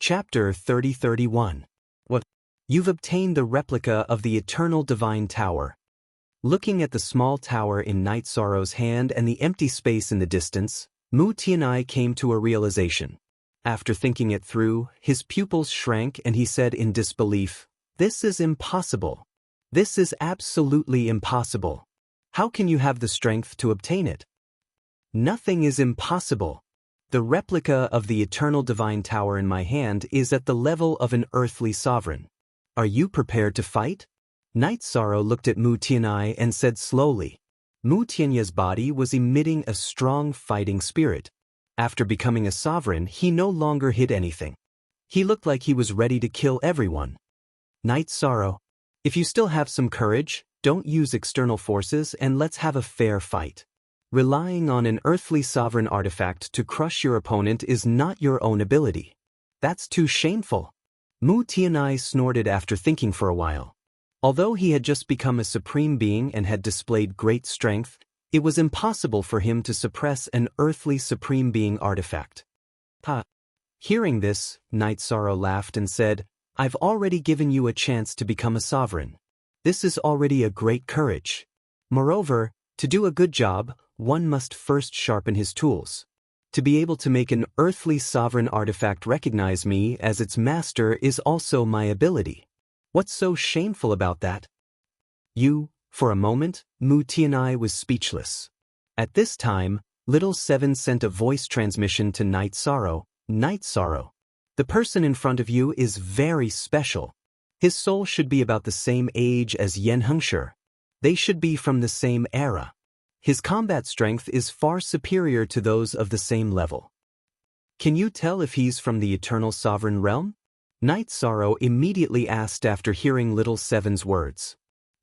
Chapter 30-31. What? You've obtained the replica of the eternal divine tower. Looking at the small tower in Night Sorrow's hand and the empty space in the distance, Mu Tianai came to a realization. After thinking it through, his pupils shrank and he said in disbelief, "This is impossible. This is absolutely impossible. How can you have the strength to obtain it?" "Nothing is impossible. The replica of the eternal divine tower in my hand is at the level of an earthly sovereign. Are you prepared to fight?" Night Sorrow looked at Mu Tianai and said slowly. Mu Tianai's body was emitting a strong fighting spirit. After becoming a sovereign, he no longer hid anything. He looked like he was ready to kill everyone. "Night Sorrow, if you still have some courage, don't use external forces and let's have a fair fight. Relying on an earthly sovereign artifact to crush your opponent is not your own ability. That's too shameful." Mu Tianai snorted after thinking for a while. Although he had just become a supreme being and had displayed great strength, it was impossible for him to suppress an earthly supreme being artifact. "Ha!" Hearing this, Night Sorrow laughed and said, "I've already given you a chance to become a sovereign. This is already a great courage. Moreover, to do a good job, one must first sharpen his tools. To be able to make an earthly sovereign artifact recognize me as its master is also my ability. What's so shameful about that?" For a moment, Mu Tianai was speechless. At this time, Little Seven sent a voice transmission to Night Sorrow. "Night Sorrow, the person in front of you is very special. His soul should be about the same age as Yen Hengshi. They should be from the same era. His combat strength is far superior to those of the same level. Can you tell if he's from the Eternal Sovereign Realm?" Night Sorrow immediately asked after hearing Little Seven's words.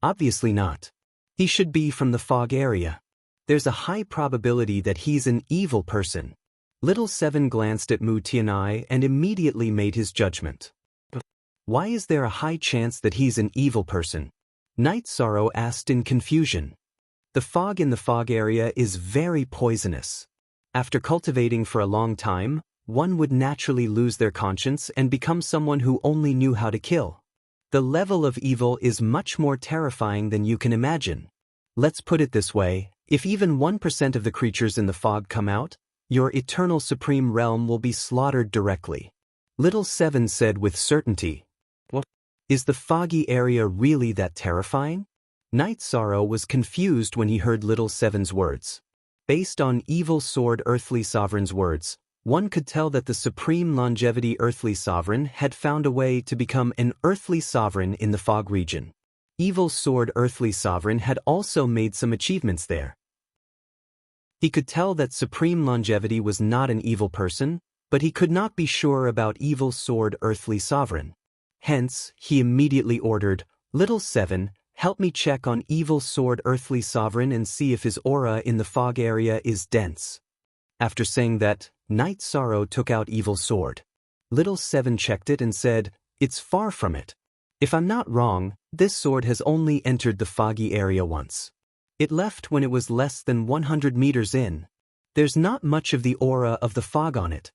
"Obviously not. He should be from the fog area. There's a high probability that he's an evil person." Little Seven glanced at Mu Tianai and immediately made his judgment. "Why is there a high chance that he's an evil person?" Night Sorrow asked in confusion. "The fog in the fog area is very poisonous. After cultivating for a long time, one would naturally lose their conscience and become someone who only knew how to kill. The level of evil is much more terrifying than you can imagine. Let's put it this way, if even 1% of the creatures in the fog come out, your eternal supreme realm will be slaughtered directly." Little Seven said with certainty. "What? Is the foggy area really that terrifying?" Night Sorrow was confused when he heard Little Seven's words. Based on Evil Sword Earthly Sovereign's words, one could tell that the Supreme Longevity Earthly Sovereign had found a way to become an Earthly Sovereign in the Fog region. Evil Sword Earthly Sovereign had also made some achievements there. He could tell that Supreme Longevity was not an evil person, but he could not be sure about Evil Sword Earthly Sovereign. Hence, he immediately ordered, "Little Seven, help me check on Evil Sword Earthly Sovereign and see if his aura in the fog area is dense." After saying that, Night Sorrow took out Evil Sword. Little Seven checked it and said, "It's far from it. If I'm not wrong, this sword has only entered the foggy area once. It left when it was less than 100 meters in. There's not much of the aura of the fog on it."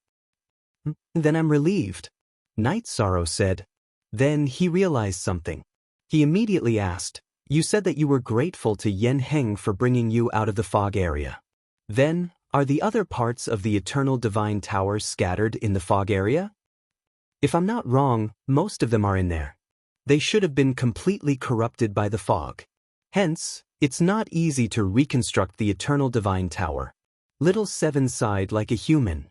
"Then I'm relieved," Night Sorrow said. Then he realized something. He immediately asked, "You said that you were grateful to Yen Heng for bringing you out of the fog area. Then, are the other parts of the Eternal Divine Tower scattered in the fog area?" "If I'm not wrong, most of them are in there. They should have been completely corrupted by the fog. Hence, it's not easy to reconstruct the Eternal Divine Tower." Little Seven sighed like a human.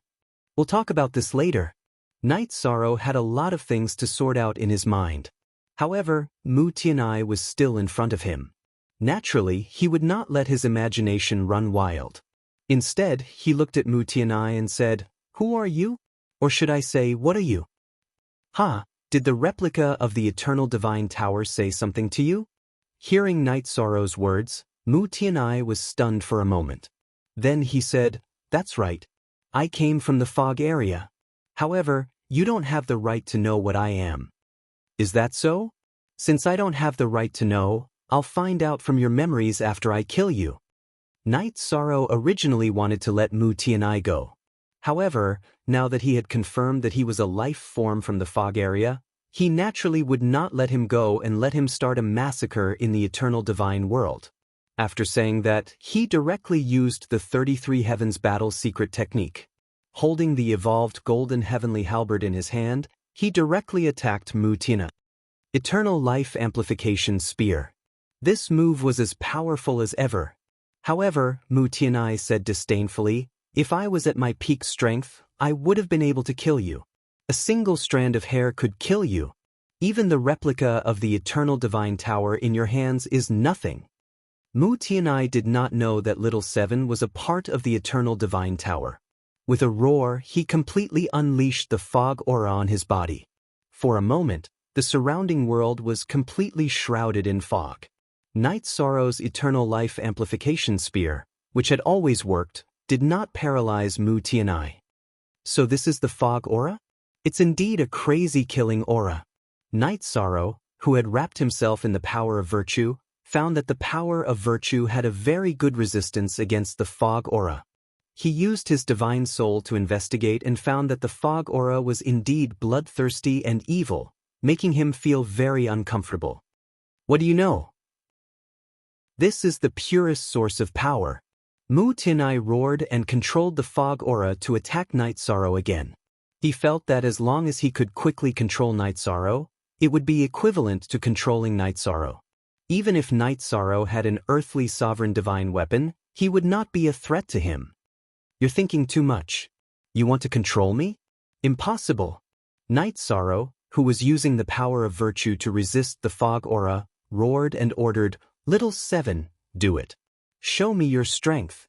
"We'll talk about this later." Night Sorrow had a lot of things to sort out in his mind. However, Mu Tianai was still in front of him. Naturally, he would not let his imagination run wild. Instead, he looked at Mu Tianai and said, "Who are you? Or should I say, what are you?" "Ha, did the replica of the Eternal Divine Tower say something to you?" Hearing Night Sorrow's words, Mu Tianai was stunned for a moment. Then he said, "That's right. I came from the fog area. However, you don't have the right to know what I am." "Is that so? Since I don't have the right to know, I'll find out from your memories after I kill you." Night Sorrow originally wanted to let Mu Tianai go. However, now that he had confirmed that he was a life form from the fog area, he naturally would not let him go and let him start a massacre in the eternal divine world. After saying that, he directly used the 33 Heavens battle secret technique. Holding the evolved golden heavenly halberd in his hand, he directly attacked Mu Tianai. Eternal Life Amplification Spear. This move was as powerful as ever. However, Mu Tianai said disdainfully, "If I was at my peak strength, I would have been able to kill you. A single strand of hair could kill you. Even the replica of the Eternal Divine Tower in your hands is nothing." Mu Tianai did not know that Little Seven was a part of the Eternal Divine Tower. With a roar, he completely unleashed the fog aura on his body. For a moment, the surrounding world was completely shrouded in fog. Night Sorrow's Eternal Life Amplification Spear, which had always worked, did not paralyze Mu Tianai. So this is the fog aura? It's indeed a crazy killing aura. Night Sorrow, who had wrapped himself in the power of virtue, found that the power of virtue had a very good resistance against the fog aura. He used his divine soul to investigate and found that the fog aura was indeed bloodthirsty and evil, making him feel very uncomfortable. What do you know? This is the purest source of power. Mu Tianai roared and controlled the fog aura to attack Night Sorrow again. He felt that as long as he could quickly control Night Sorrow, it would be equivalent to controlling Night Sorrow. Even if Night Sorrow had an earthly sovereign divine weapon, he would not be a threat to him. You're thinking too much. You want to control me? Impossible. Night Sorrow, who was using the power of virtue to resist the fog aura, roared and ordered, "Little Seven, do it. Show me your strength."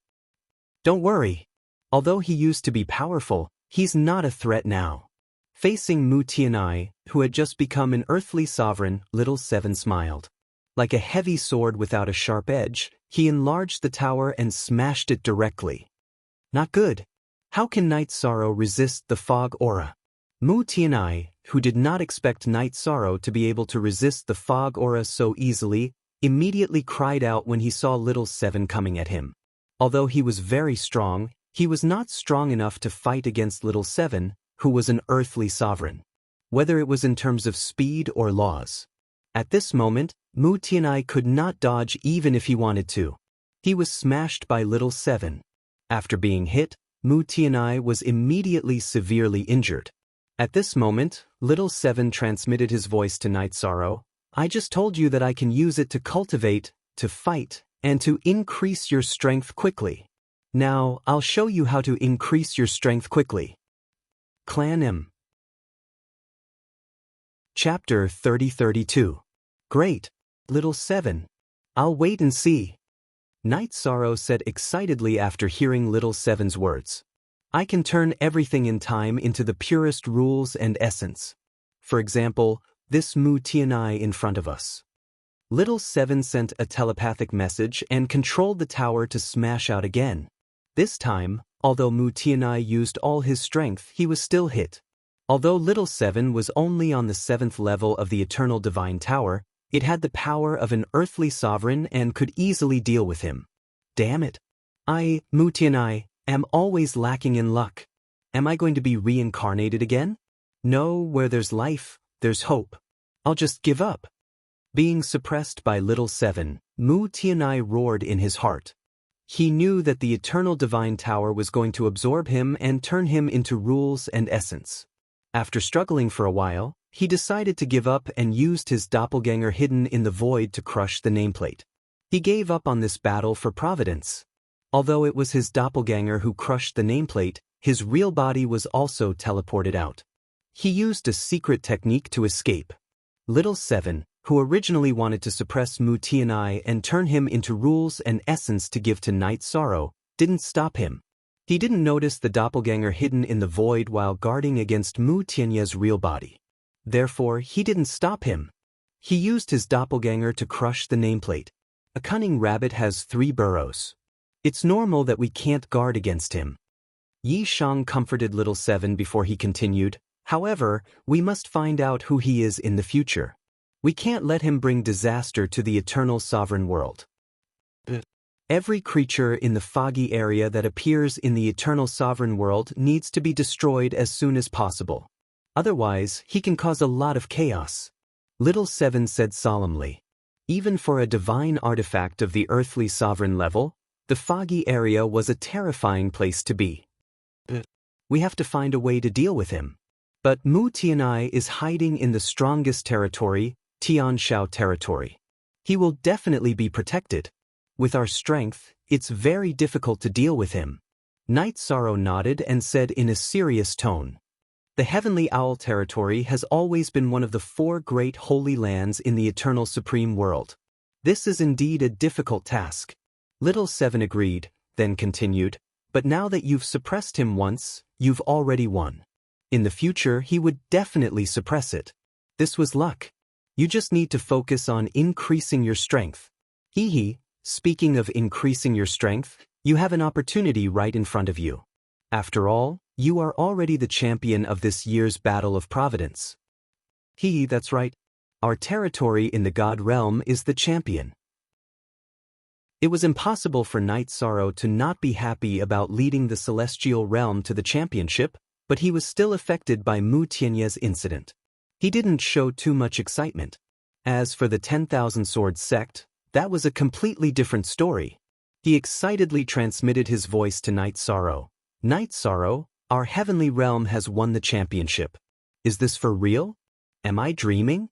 Don't worry. Although he used to be powerful, he's not a threat now. Facing Mu Tianai, who had just become an earthly sovereign, Little Seven smiled. Like a heavy sword without a sharp edge, he enlarged the tower and smashed it directly. Not good. How can Night Sorrow resist the fog aura? Mu Tianai, who did not expect Night Sorrow to be able to resist the fog aura so easily, immediately cried out when he saw Little Seven coming at him. Although he was very strong, he was not strong enough to fight against Little Seven, who was an earthly sovereign. Whether it was in terms of speed or laws. At this moment, Mu Tianai could not dodge even if he wanted to. He was smashed by Little Seven. After being hit, Mu Tianai was immediately severely injured. At this moment, Little Seven transmitted his voice to Night Sorrow. "I just told you that I can use it to cultivate, to fight, and to increase your strength quickly. Now, I'll show you how to increase your strength quickly." Clan M. Chapter 30-32. Great, Little Seven. I'll wait and see. Night Sorrow said excitedly after hearing Little Seven's words. "I can turn everything in time into the purest rules and essence. For example, this Mu Tianai in front of us." Little Seven sent a telepathic message and controlled the tower to smash out again. This time, although Mu Tianai used all his strength, he was still hit. Although Little Seven was only on the 7th level of the Eternal Divine Tower, it had the power of an earthly sovereign and could easily deal with him. Damn it. Mu Tianai, am always lacking in luck. Am I going to be reincarnated again? No, where there's life, there's hope. I'll just give up. Being suppressed by Little Seven, Mu Tianai roared in his heart. He knew that the Eternal Divine Tower was going to absorb him and turn him into rules and essence. After struggling for a while, he decided to give up and used his doppelganger hidden in the void to crush the nameplate. He gave up on this battle for Providence. Although it was his doppelganger who crushed the nameplate, his real body was also teleported out. He used a secret technique to escape. Little Seven, who originally wanted to suppress Mu Tianai and turn him into rules and essence to give to Night Sorrow, didn't stop him. He didn't notice the doppelganger hidden in the void while guarding against Mu Tianai's real body. Therefore, he didn't stop him. He used his doppelganger to crush the nameplate. A cunning rabbit has 3 burrows. It's normal that we can't guard against him. Yi Shang comforted Little Seven before he continued. However, we must find out who he is in the future. We can't let him bring disaster to the eternal sovereign world. Every creature in the foggy area that appears in the eternal sovereign world needs to be destroyed as soon as possible. Otherwise, he can cause a lot of chaos. Little Seven said solemnly. Even for a divine artifact of the earthly sovereign level, the foggy area was a terrifying place to be. We have to find a way to deal with him. But Mu Tianai is hiding in the strongest territory, Tianshao territory. He will definitely be protected. With our strength, it's very difficult to deal with him. Night Sorrow nodded and said in a serious tone. The Heavenly Owl territory has always been one of the 4 great holy lands in the eternal supreme world. This is indeed a difficult task. Little Seven agreed, then continued, but now that you've suppressed him once, you've already won. In the future he would definitely suppress it. This was luck. You just need to focus on increasing your strength. Speaking of increasing your strength, you have an opportunity right in front of you. After all, you are already the champion of this year's Battle of Providence. That's right. Our territory in the God realm is the champion. It was impossible for Night Sorrow to not be happy about leading the celestial realm to the championship, but he was still affected by Mu Tiany's incident. He didn't show too much excitement. As for the 10,000 Swords sect, that was a completely different story. He excitedly transmitted his voice to Night Sorrow. Night Sorrow, our heavenly realm has won the championship. Is this for real? Am I dreaming?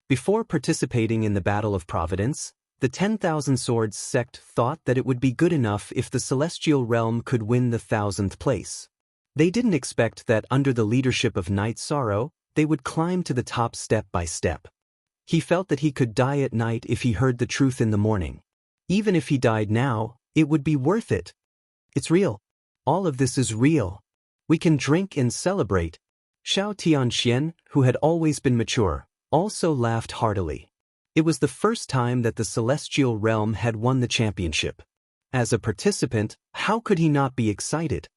Before participating in the Battle of Providence, the 10,000 Swords sect thought that it would be good enough if the celestial realm could win the 1,000th place. They didn't expect that under the leadership of Night Sorrow, they would climb to the top step by step. He felt that he could die at night if he heard the truth in the morning. Even if he died now, it would be worth it. It's real. All of this is real. We can drink and celebrate. Xiao Tianxian, who had always been mature, also laughed heartily. It was the first time that the celestial realm had won the championship. As a participant, how could he not be excited?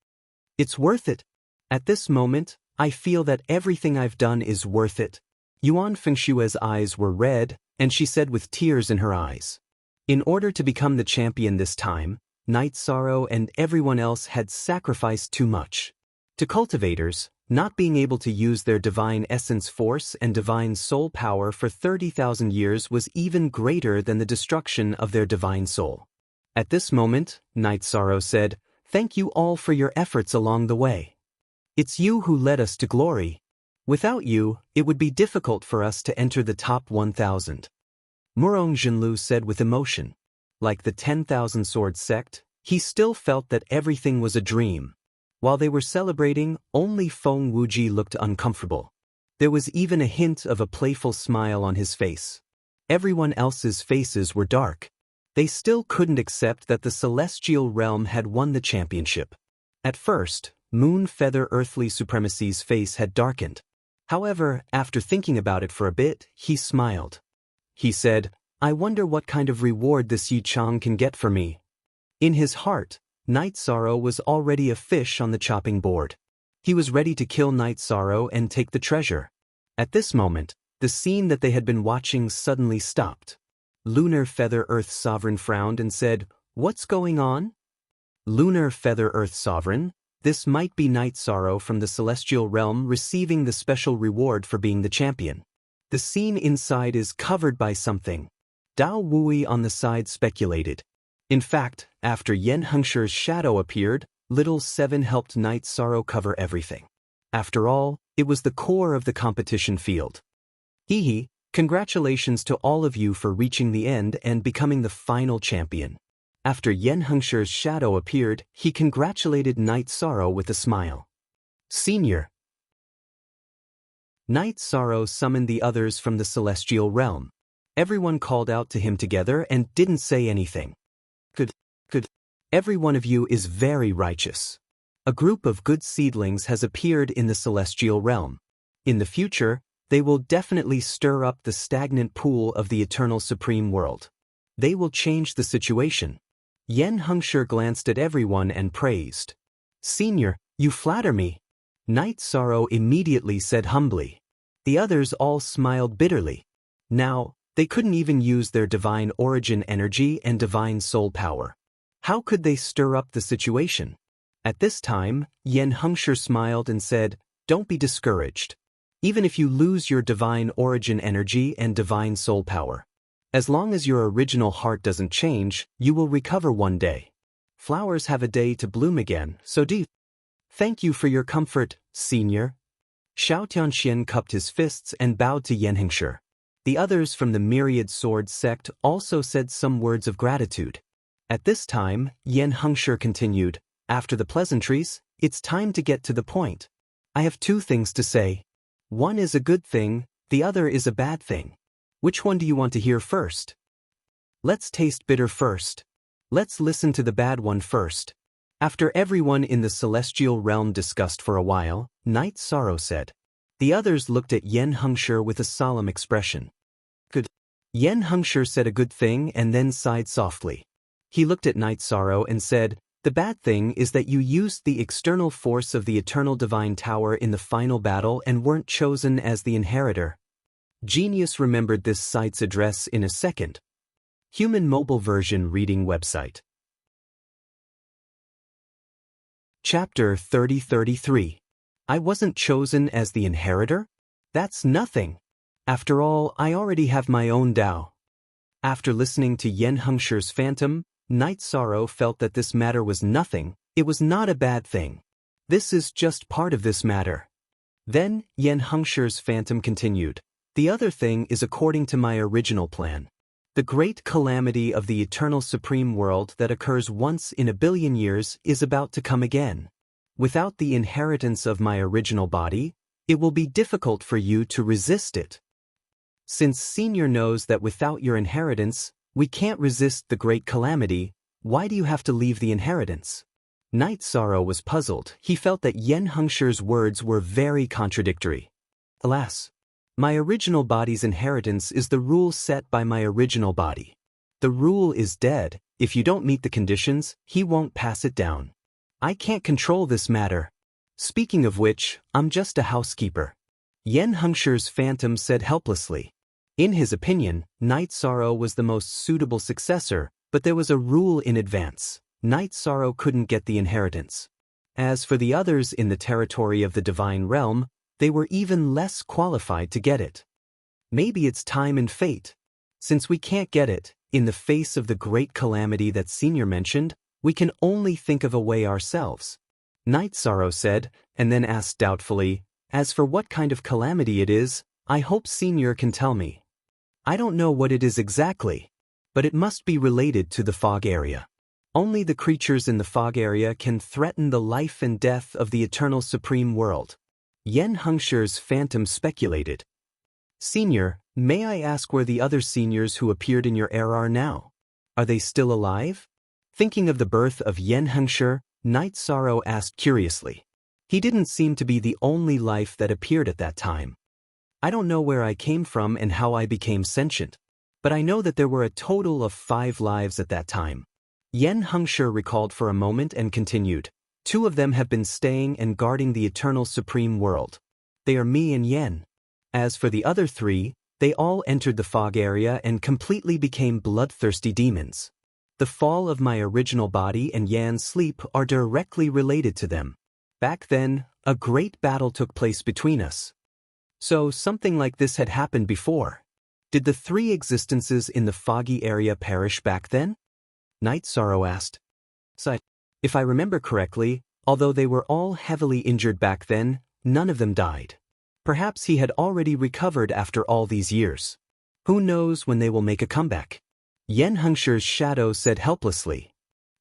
It's worth it. At this moment, I feel that everything I've done is worth it. Yuan Fengshue's eyes were red, and she said with tears in her eyes. In order to become the champion this time, Night Sorrow and everyone else had sacrificed too much. To cultivators, not being able to use their divine essence force and divine soul power for 30,000 years was even greater than the destruction of their divine soul. At this moment, Night Sorrow said, "Thank you all for your efforts along the way. It's you who led us to glory. Without you, it would be difficult for us to enter the top 1,000. Murong Jinlu said with emotion. Like the 10,000 Swords sect, he still felt that everything was a dream. While they were celebrating, only Feng Wuji looked uncomfortable. There was even a hint of a playful smile on his face. Everyone else's faces were dark. They still couldn't accept that the celestial realm had won the championship. At first, Moon Feather Earthly Supremacy's face had darkened. However, after thinking about it for a bit, he smiled. He said, "I wonder what kind of reward this Yi Chang can get for me." In his heart, Night Sorrow was already a fish on the chopping board. He was ready to kill Night Sorrow and take the treasure. At this moment, the scene that they had been watching suddenly stopped. Lunar Feather Earth Sovereign frowned and said, "What's going on?" Lunar Feather Earth Sovereign, this might be Night Sorrow from the celestial realm receiving the special reward for being the champion. The scene inside is covered by something. Dao Wui on the side speculated. In fact, after Yen Hengshi's shadow appeared, Little Seven helped Night Sorrow cover everything. After all, it was the core of the competition field. Congratulations to all of you for reaching the end and becoming the final champion. After Yen Hengshi's shadow appeared, he congratulated Night Sorrow with a smile. Senior. Night Sorrow summoned the others from the celestial realm. Everyone called out to him together and didn't say anything. Good. Every one of you is very righteous. A group of good seedlings has appeared in the celestial realm. In the future, they will definitely stir up the stagnant pool of the eternal supreme world. They will change the situation. Yen Hengshi glanced at everyone and praised. Senior, you flatter me. Night Sorrow immediately said humbly. The others all smiled bitterly. Now, they couldn't even use their divine origin energy and divine soul power. How could they stir up the situation? At this time, Yen Hengshi smiled and said, "Don't be discouraged. Even if you lose your divine origin energy and divine soul power, as long as your original heart doesn't change, you will recover one day. Flowers have a day to bloom again, so do you." "Thank you for your comfort, Senior." Xiao Tianxian cupped his fists and bowed to Yen Hengshi. The others from the Myriad Sword sect also said some words of gratitude. At this time, Yen Hengshi continued, "After the pleasantries, it's time to get to the point. I have two things to say. One is a good thing, the other is a bad thing. Which one do you want to hear first?" "Let's taste bitter first. Let's listen to the bad one first." After everyone in the celestial realm discussed for a while, Night Sorrow said. The others looked at Yen Hengshi with a solemn expression. "Good." Yen Hengshi said a good thing and then sighed softly. He looked at Night Sorrow and said, "The bad thing is that you used the external force of the Eternal Divine Tower in the final battle and weren't chosen as the inheritor." Genius remembered this site's address in a second. Human mobile version reading website. Chapter 30-33. I wasn't chosen as the inheritor? That's nothing. After all, I already have my own Tao. After listening to Yen Hengshi's Phantom, Night Sorrow felt that this matter was nothing. It was not a bad thing. This is just part of this matter. Then, Yen Hengshi's Phantom continued. The other thing is according to my original plan. The great calamity of the eternal supreme world that occurs once in a billion years is about to come again. Without the inheritance of my original body, it will be difficult for you to resist it. Since Senior knows that without your inheritance, we can't resist the great calamity, why do you have to leave the inheritance? Night Sorrow was puzzled. He felt that Yen Hengshi's words were very contradictory. Alas, my original body's inheritance is the rule set by my original body. The rule is dead. If you don't meet the conditions, he won't pass it down. I can't control this matter. Speaking of which, I'm just a housekeeper. Yen Hengshi's Phantom said helplessly. In his opinion, Night Sorrow was the most suitable successor, but there was a rule in advance. Night Sorrow couldn't get the inheritance. As for the others in the territory of the divine realm, they were even less qualified to get it. Maybe it's time and fate. Since we can't get it, in the face of the great calamity that Senior mentioned, we can only think of a way ourselves. Night Sorrow said, and then asked doubtfully, as for what kind of calamity it is, I hope Senior can tell me. I don't know what it is exactly, but it must be related to the fog area. Only the creatures in the fog area can threaten the life and death of the eternal supreme world. Yen Hengshi's Phantom speculated. Senior, may I ask where the other seniors who appeared in your era are now? Are they still alive? Thinking of the birth of Yen Hengshi, Night Sorrow asked curiously. He didn't seem to be the only life that appeared at that time. I don't know where I came from and how I became sentient, but I know that there were a total of 5 lives at that time. Yen Hengshi recalled for a moment and continued. 2 of them have been staying and guarding the eternal supreme world. They are me and Yen. As for the other 3, they all entered the fog area and completely became bloodthirsty demons. The fall of my original body and Yan's sleep are directly related to them. Back then, a great battle took place between us. So something like this had happened before. Did the 3 existences in the foggy area perish back then? Night Sorrow asked. If I remember correctly, although they were all heavily injured back then, none of them died. Perhaps he had already recovered after all these years. Who knows when they will make a comeback? Yen Hengshi's shadow said helplessly.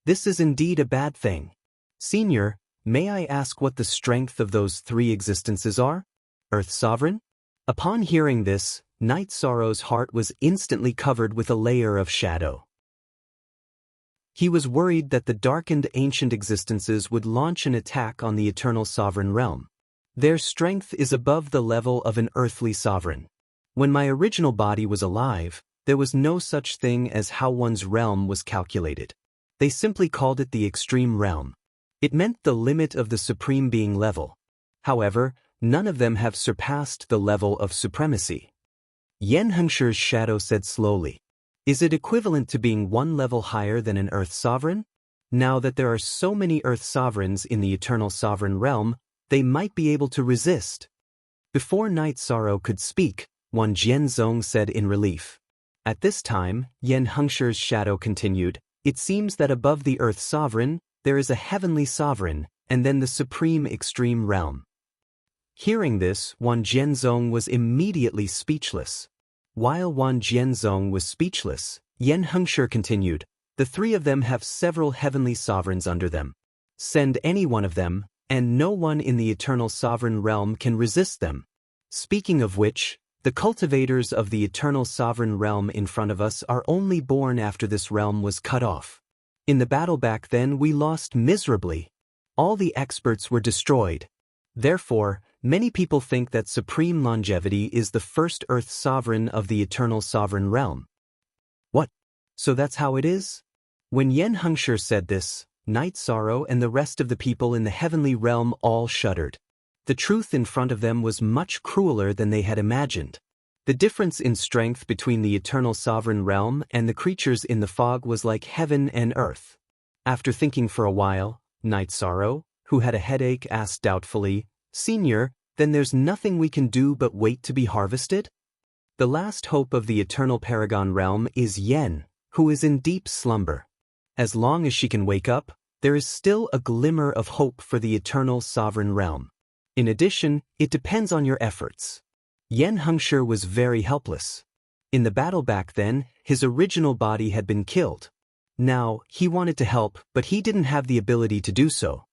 This is indeed a bad thing. Senior, may I ask what the strength of those 3 existences are? Earth Sovereign? Upon hearing this, Night Sorrow's heart was instantly covered with a layer of shadow. He was worried that the darkened ancient existences would launch an attack on the eternal sovereign realm. Their strength is above the level of an earthly sovereign. When my original body was alive, there was no such thing as how one's realm was calculated. They simply called it the extreme realm. It meant the limit of the supreme being level. However, none of them have surpassed the level of supremacy. Yen Hengshi's shadow said slowly. Is it equivalent to being 1 level higher than an Earth Sovereign? Now that there are so many Earth sovereigns in the Eternal Sovereign Realm, they might be able to resist. Before Night Sorrow could speak, Wan Jianzong said in relief. At this time, Yen Hengshi's shadow continued, "It seems that above the Earth Sovereign, there is a heavenly sovereign, and then the supreme extreme realm." Hearing this, Wan Jianzong was immediately speechless. While Wan Jianzong was speechless, Yen Hengshi continued, "The three of them have several heavenly sovereigns under them. Send any one of them, and no one in the Eternal Sovereign Realm can resist them. Speaking of which, the cultivators of the Eternal Sovereign Realm in front of us are only born after this realm was cut off. In the battle back then we lost miserably. All the experts were destroyed. Therefore, many people think that Supreme Longevity is the first Earth Sovereign of the Eternal Sovereign Realm." "What? So that's how it is?" When Yen Hengshi said this, Night Sorrow and the rest of the people in the heavenly realm all shuddered. The truth in front of them was much crueler than they had imagined. The difference in strength between the Eternal Sovereign Realm and the creatures in the fog was like heaven and earth. After thinking for a while, Night Sorrow, who had a headache, asked doubtfully, "Senior, then there's nothing we can do but wait to be harvested?" The last hope of the Eternal Paragon Realm is Yen, who is in deep slumber. As long as she can wake up, there is still a glimmer of hope for the Eternal Sovereign Realm. In addition, it depends on your efforts. Yen Hengshi was very helpless. In the battle back then, his original body had been killed. Now, he wanted to help, but he didn't have the ability to do so.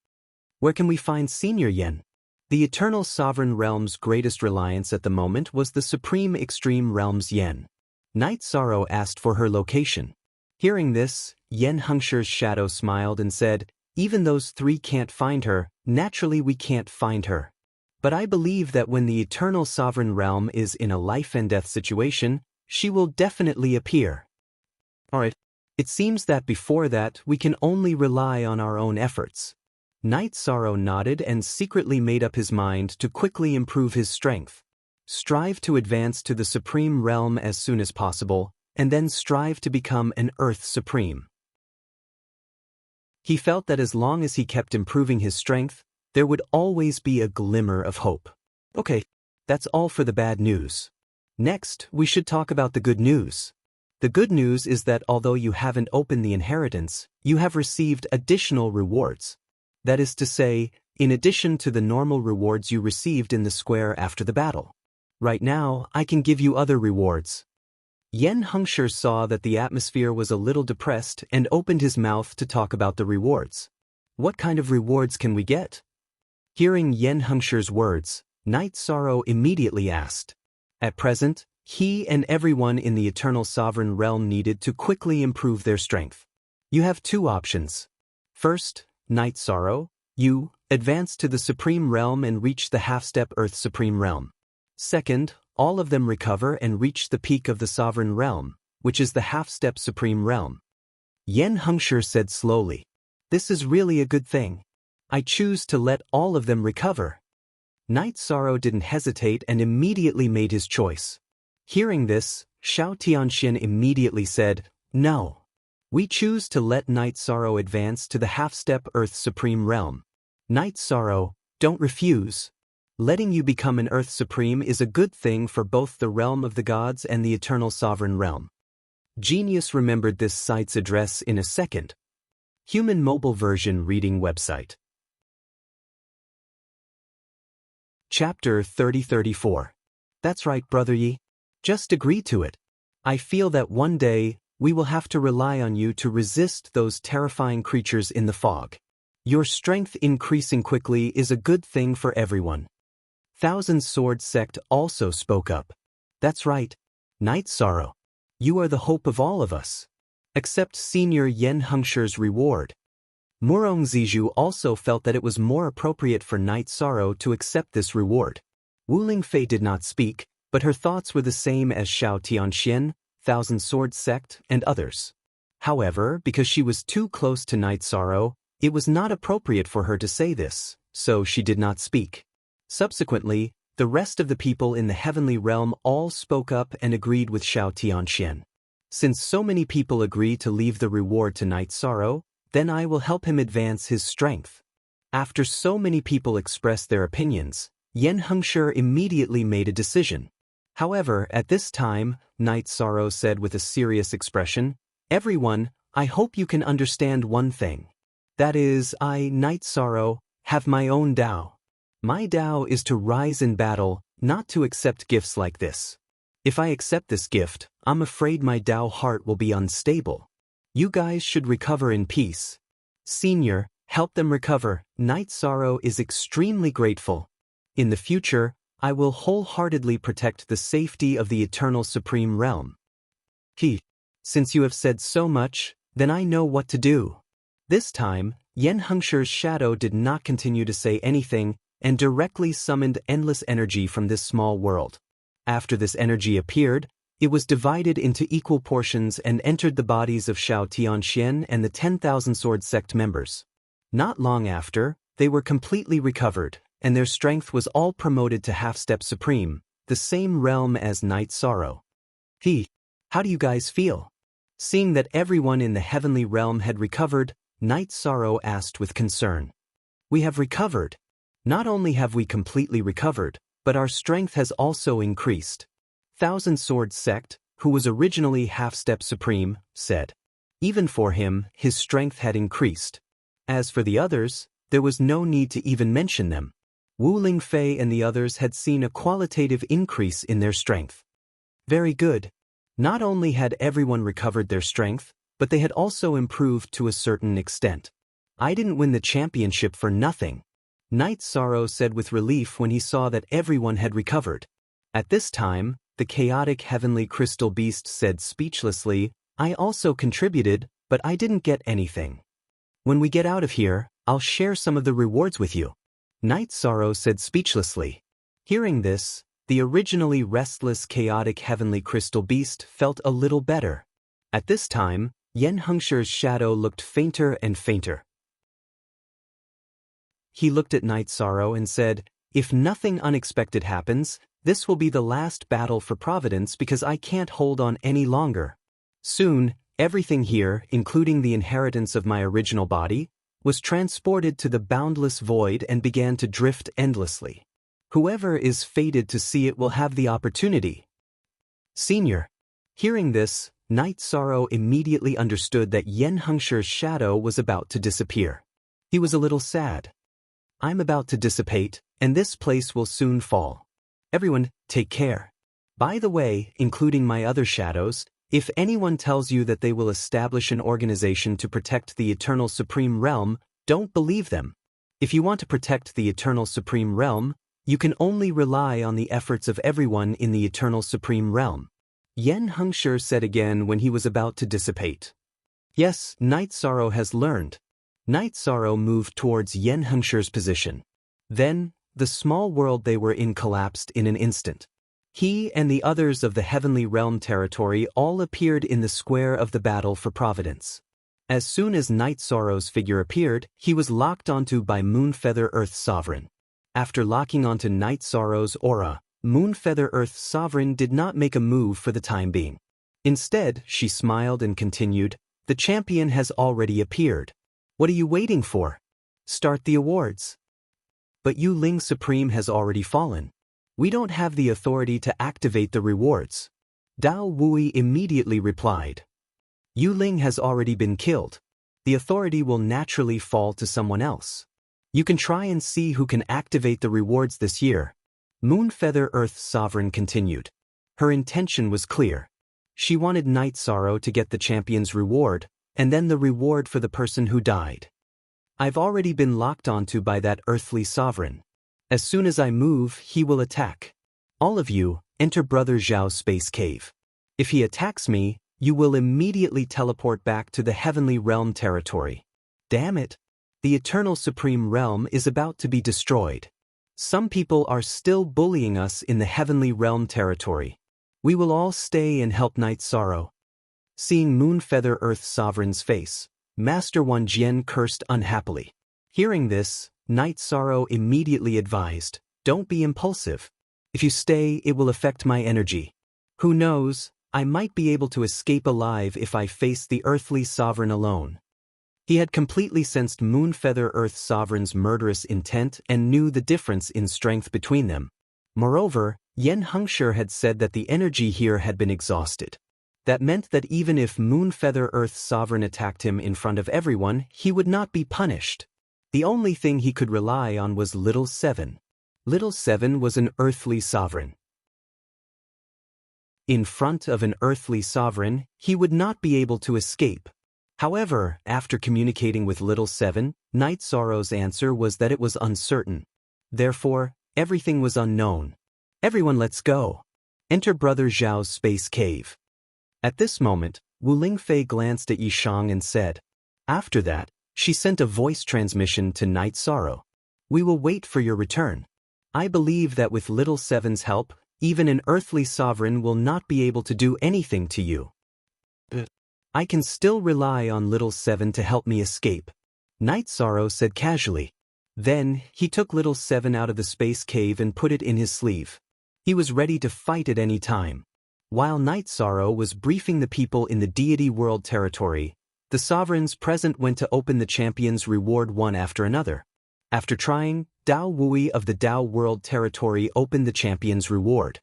Where can we find Senior Yen? The Eternal Sovereign Realm's greatest reliance at the moment was the Supreme Extreme Realm's Yen. Night Sorrow asked for her location. Hearing this, Yen Hengshi's shadow smiled and said, "Even those three can't find her, naturally we can't find her. But I believe that when the Eternal Sovereign Realm is in a life and death situation, she will definitely appear." Alright, it seems that before that we can only rely on our own efforts. Night Sorrow nodded and secretly made up his mind to quickly improve his strength. Strive to advance to the Supreme Realm as soon as possible, and then strive to become an Earth Supreme. He felt that as long as he kept improving his strength, there would always be a glimmer of hope. Okay, that's all for the bad news. Next, we should talk about the good news. The good news is that although you haven't opened the inheritance, you have received additional rewards. That is to say, in addition to the normal rewards you received in the square after the battle. Right now, I can give you other rewards. Yen Hengshi saw that the atmosphere was a little depressed and opened his mouth to talk about the rewards. "What kind of rewards can we get?" Hearing Yen Hengshi's words, Night Sorrow immediately asked. At present, he and everyone in the Eternal Sovereign Realm needed to quickly improve their strength. You have two options. First, Night Sorrow, you advance to the Supreme Realm and reach the half-step Earth Supreme Realm. Second, all of them recover and reach the peak of the Sovereign Realm, which is the half-step Supreme Realm. Yen Hengshi said slowly, "This is really a good thing. I choose to let all of them recover." Night Sorrow didn't hesitate and immediately made his choice. Hearing this, Xiao Tianxian immediately said, "No. We choose to let Night Sorrow advance to the half-step Earth Supreme Realm. Night Sorrow, don't refuse. Letting you become an Earth Supreme is a good thing for both the realm of the gods and the Eternal Sovereign Realm." Genius remembered this site's address in a second. Human Mobile Version Reading Website. Chapter 30-34. That's right, Brother Yi. Just agree to it. I feel that one day, we will have to rely on you to resist those terrifying creatures in the fog. Your strength increasing quickly is a good thing for everyone. Thousand Sword Sect also spoke up. That's right. Night Sorrow. You are the hope of all of us. Accept Senior Yen Hengshi's reward. Murong Zizhu also felt that it was more appropriate for Night Sorrow to accept this reward. Wu Lingfei did not speak, but her thoughts were the same as Xiao Tianxian, Thousand Sword Sect, and others. However, because she was too close to Night Sorrow, it was not appropriate for her to say this, so she did not speak. Subsequently, the rest of the people in the heavenly realm all spoke up and agreed with Xiao Tianxian. Since so many people agreed to leave the reward to Night Sorrow, then I will help him advance his strength. After so many people expressed their opinions, Yen Hengshi immediately made a decision. However, at this time, Night Sorrow said with a serious expression, "Everyone, I hope you can understand one thing. That is, I, Night Sorrow, have my own Tao. My Tao is to rise in battle, not to accept gifts like this. If I accept this gift, I'm afraid my Tao heart will be unstable. You guys should recover in peace. Senior, help them recover." Night Sorrow is extremely grateful. In the future, I will wholeheartedly protect the safety of the Eternal Supreme Realm. Since you have said so much, then I know what to do. This time, Yen Hengshi's shadow did not continue to say anything and directly summoned endless energy from this small world. After this energy appeared, it was divided into equal portions and entered the bodies of Shao Tianxian and the 10,000 Sword Sect members. Not long after, they were completely recovered, and their strength was all promoted to Half-Step Supreme, the same realm as Night Sorrow. How do you guys feel? Seeing that everyone in the heavenly realm had recovered, Night Sorrow asked with concern. We have recovered. Not only have we completely recovered, but our strength has also increased. Thousand Sword Sect, who was originally Half-Step Supreme, said. Even for him, his strength had increased. As for the others, there was no need to even mention them. Wu Lingfei and the others had seen a qualitative increase in their strength. Very good. Not only had everyone recovered their strength, but they had also improved to a certain extent. I didn't win the championship for nothing. Night Sorrow said with relief when he saw that everyone had recovered. At this time, the chaotic heavenly crystal beast said speechlessly, I also contributed, but I didn't get anything. When we get out of here, I'll share some of the rewards with you. Night Sorrow said speechlessly. Hearing this, the originally restless chaotic heavenly crystal beast felt a little better. At this time, Yen Hengshi's shadow looked fainter and fainter. He looked at Night Sorrow and said, if nothing unexpected happens, this will be the last battle for Providence because I can't hold on any longer. Soon, everything here, including the inheritance of my original body, was transported to the boundless void and began to drift endlessly. Whoever is fated to see it will have the opportunity. Senior. Hearing this, Night Sorrow immediately understood that Yen Hengshi's shadow was about to disappear. He was a little sad. I'm about to dissipate, and this place will soon fall. Everyone, take care. By the way, including my other shadows, if anyone tells you that they will establish an organization to protect the Eternal Supreme Realm, don't believe them. If you want to protect the Eternal Supreme Realm, you can only rely on the efforts of everyone in the Eternal Supreme Realm. Yen Hengshi said again when he was about to dissipate. Yes, Night Sorrow has learned. Night Sorrow moved towards Yen Hengshi's position. Then, the small world they were in collapsed in an instant. He and the others of the Heavenly Realm territory all appeared in the square of the battle for Providence. As soon as Night Sorrow's figure appeared, he was locked onto by Moonfeather Earth's Sovereign. After locking onto Night Sorrow's aura, Moonfeather Earth's Sovereign did not make a move for the time being. Instead, she smiled and continued, the champion has already appeared. What are you waiting for? Start the awards. But Yu Ling Supreme has already fallen. We don't have the authority to activate the rewards. Dao Wui immediately replied. Yu Ling has already been killed. The authority will naturally fall to someone else. You can try and see who can activate the rewards this year. Moonfeather Earth's Sovereign continued. Her intention was clear. She wanted Night Sorrow to get the champion's reward, and then the reward for the person who died. I've already been locked onto by that earthly sovereign. As soon as I move, he will attack. All of you, enter Brother Zhao's space cave. If he attacks me, you will immediately teleport back to the Heavenly Realm territory. Damn it! The Eternal Supreme Realm is about to be destroyed. Some people are still bullying us in the Heavenly Realm territory. We will all stay and help Night Sorrow. Seeing Moonfeather Earth's Sovereign's face, Master Wan Jian cursed unhappily. Hearing this, Night Sorrow immediately advised, don't be impulsive. If you stay, it will affect my energy. Who knows, I might be able to escape alive if I face the earthly sovereign alone. He had completely sensed Moonfeather Earth Sovereign's murderous intent and knew the difference in strength between them. Moreover, Yen Hengshi had said that the energy here had been exhausted. That meant that even if Moonfeather Earth Sovereign attacked him in front of everyone, he would not be punished. The only thing he could rely on was Little Seven. Little Seven was an earthly sovereign. In front of an earthly sovereign, he would not be able to escape. However, after communicating with Little Seven, Night Sorrow's answer was that it was uncertain. Therefore, everything was unknown. Everyone, let's go. Enter Brother Zhao's space cave. At this moment, Wu Lingfei glanced at Yishang and said. After that, she sent a voice transmission to Night Sorrow. We will wait for your return. I believe that with Little Seven's help, even an earthly sovereign will not be able to do anything to you. But I can still rely on Little Seven to help me escape, Night Sorrow said casually. Then, he took Little Seven out of the space cave and put it in his sleeve. He was ready to fight at any time. While Night Sorrow was briefing the people in the Deity World territory, the sovereigns present went to open the champion's reward one after another. After trying, Dao Wui of the Dao World territory opened the champion's reward.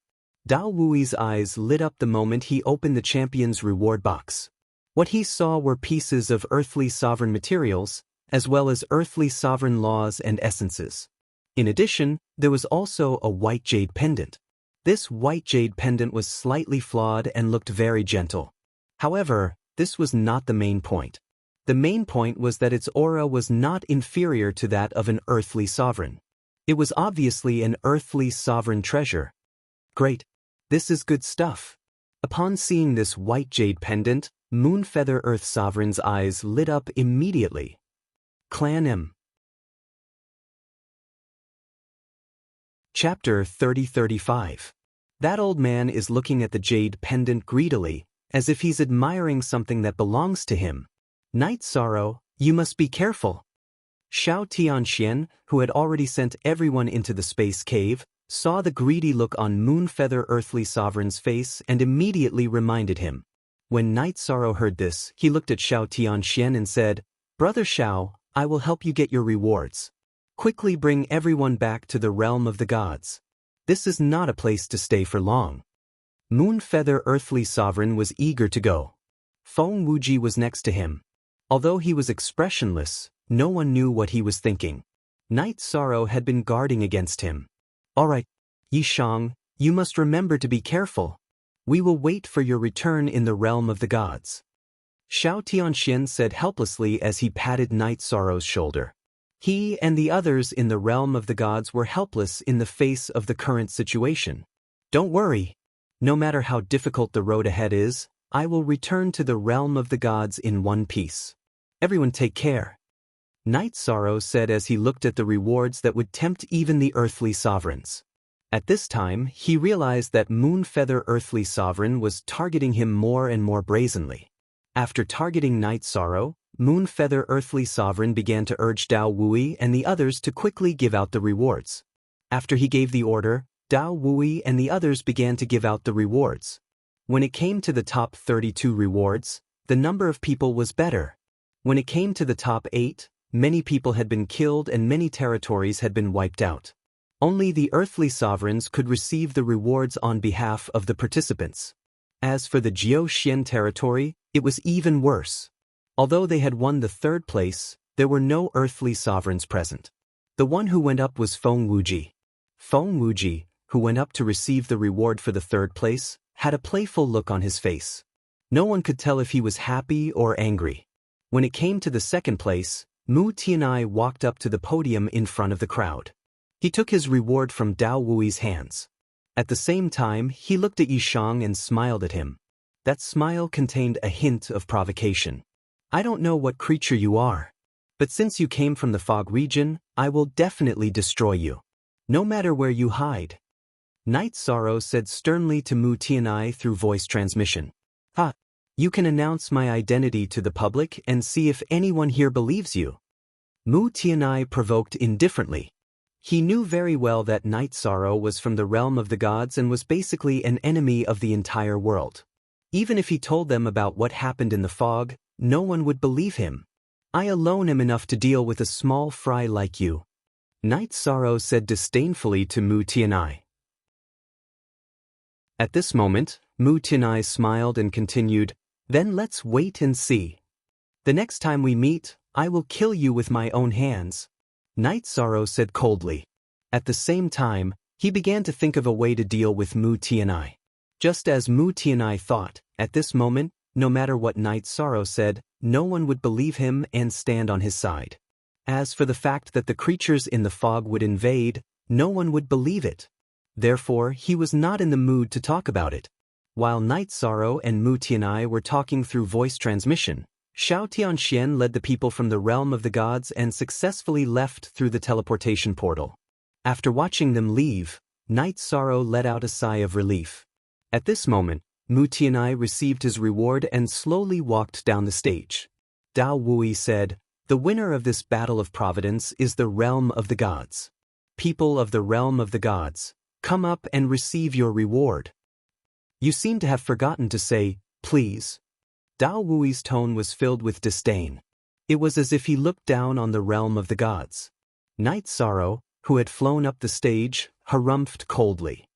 Dao Wui's eyes lit up the moment he opened the champion's reward box. What he saw were pieces of earthly sovereign materials, as well as earthly sovereign laws and essences. In addition, there was also a white jade pendant. This white jade pendant was slightly flawed and looked very gentle. However, this was not the main point. The main point was that its aura was not inferior to that of an earthly sovereign. It was obviously an earthly sovereign treasure. Great. This is good stuff. Upon seeing this white jade pendant, Moonfeather Earth Sovereign's eyes lit up immediately. Clan M. Chapter 30-35. That old man is looking at the jade pendant greedily, as if he's admiring something that belongs to him. Night Sorrow, you must be careful. Xiao Tianxian, who had already sent everyone into the space cave, saw the greedy look on Moonfeather Earthly Sovereign's face and immediately reminded him. When Night Sorrow heard this, he looked at Xiao Tianxian and said, Brother Xiao, I will help you get your rewards. Quickly bring everyone back to the realm of the gods. This is not a place to stay for long. Moonfeather Earthly Sovereign was eager to go. Feng Wuji was next to him. Although he was expressionless, no one knew what he was thinking. Night Sorrow had been guarding against him. All right, Yishang, you must remember to be careful. We will wait for your return in the realm of the gods. Xiao Tianxian said helplessly as he patted Night Sorrow's shoulder. He and the others in the realm of the gods were helpless in the face of the current situation. Don't worry. No matter how difficult the road ahead is, I will return to the realm of the gods in one piece. Everyone take care. Night Sorrow said as he looked at the rewards that would tempt even the earthly sovereigns. At this time, he realized that Moonfeather Earthly Sovereign was targeting him more and more brazenly. After targeting Night Sorrow, Moonfeather Earthly Sovereign began to urge Dao Wui and the others to quickly give out the rewards. After he gave the order, Dao Wui and the others began to give out the rewards. When it came to the top 32 rewards, the number of people was better. When it came to the top 8, many people had been killed and many territories had been wiped out. Only the earthly sovereigns could receive the rewards on behalf of the participants. As for the Jiao Xian territory, it was even worse. Although they had won the third place, there were no earthly sovereigns present. The one who went up was Feng Wuji. Feng Wuji, who went up to receive the reward for the third place, had a playful look on his face. No one could tell if he was happy or angry. When it came to the second place, Mu Tianai walked up to the podium in front of the crowd. He took his reward from Dao Wui's hands. At the same time, he looked at Yishang and smiled at him. That smile contained a hint of provocation. I don't know what creature you are, but since you came from the fog region, I will definitely destroy you. No matter where you hide. Night Sorrow said sternly to Mu Tianai through voice transmission. Ha! You can announce my identity to the public and see if anyone here believes you. Mu Tianai provoked indifferently. He knew very well that Night Sorrow was from the realm of the gods and was basically an enemy of the entire world. Even if he told them about what happened in the fog, no one would believe him. I alone am enough to deal with a small fry like you. Night Sorrow said disdainfully to Mu Tianai. At this moment, Mu Tianai smiled and continued, "Then let's wait and see. The next time we meet, I will kill you with my own hands," Night Sorrow said coldly. At the same time, he began to think of a way to deal with Mu Tianai. Just as Mu Tianai thought, at this moment, no matter what Night Sorrow said, no one would believe him and stand on his side. As for the fact that the creatures in the fog would invade, no one would believe it. Therefore, he was not in the mood to talk about it. While Night Sorrow and Mu Tianai were talking through voice transmission, Xiao Tianxian led the people from the realm of the gods and successfully left through the teleportation portal. After watching them leave, Night Sorrow let out a sigh of relief. At this moment, Mu Tianai received his reward and slowly walked down the stage. Dao Wui said, "The winner of this battle of providence is the realm of the gods. People of the realm of the gods, come up and receive your reward." "You seem to have forgotten to say, please." Dao Wui's tone was filled with disdain. It was as if he looked down on the realm of the gods. Night Sorrow, who had flown up the stage, harumphed coldly.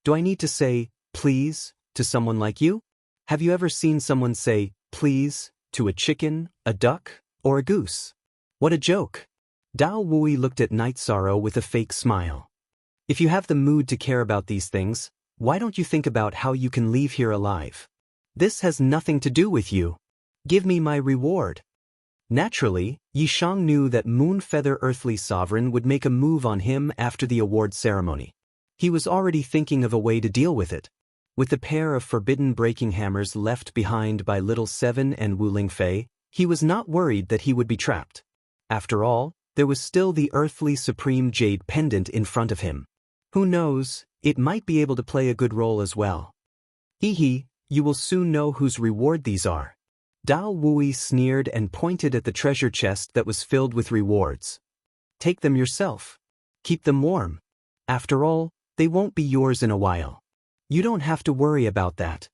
"Do I need to say, please, to someone like you? Have you ever seen someone say, please, to a chicken, a duck, or a goose? What a joke." Dao Wui looked at Night Sorrow with a fake smile. "If you have the mood to care about these things, why don't you think about how you can leave here alive? This has nothing to do with you. Give me my reward." Naturally, Yishang knew that Moonfeather Earthly Sovereign would make a move on him after the award ceremony. He was already thinking of a way to deal with it. With the pair of forbidden breaking hammers left behind by Little Seven and Wu Lingfei, he was not worried that he would be trapped. After all, there was still the Earthly Supreme Jade Pendant in front of him. Who knows, it might be able to play a good role as well. "Hee, you will soon know whose reward these are." Dao Wui sneered and pointed at the treasure chest that was filled with rewards. "Take them yourself. Keep them warm. After all, they won't be yours in a while. You don't have to worry about that."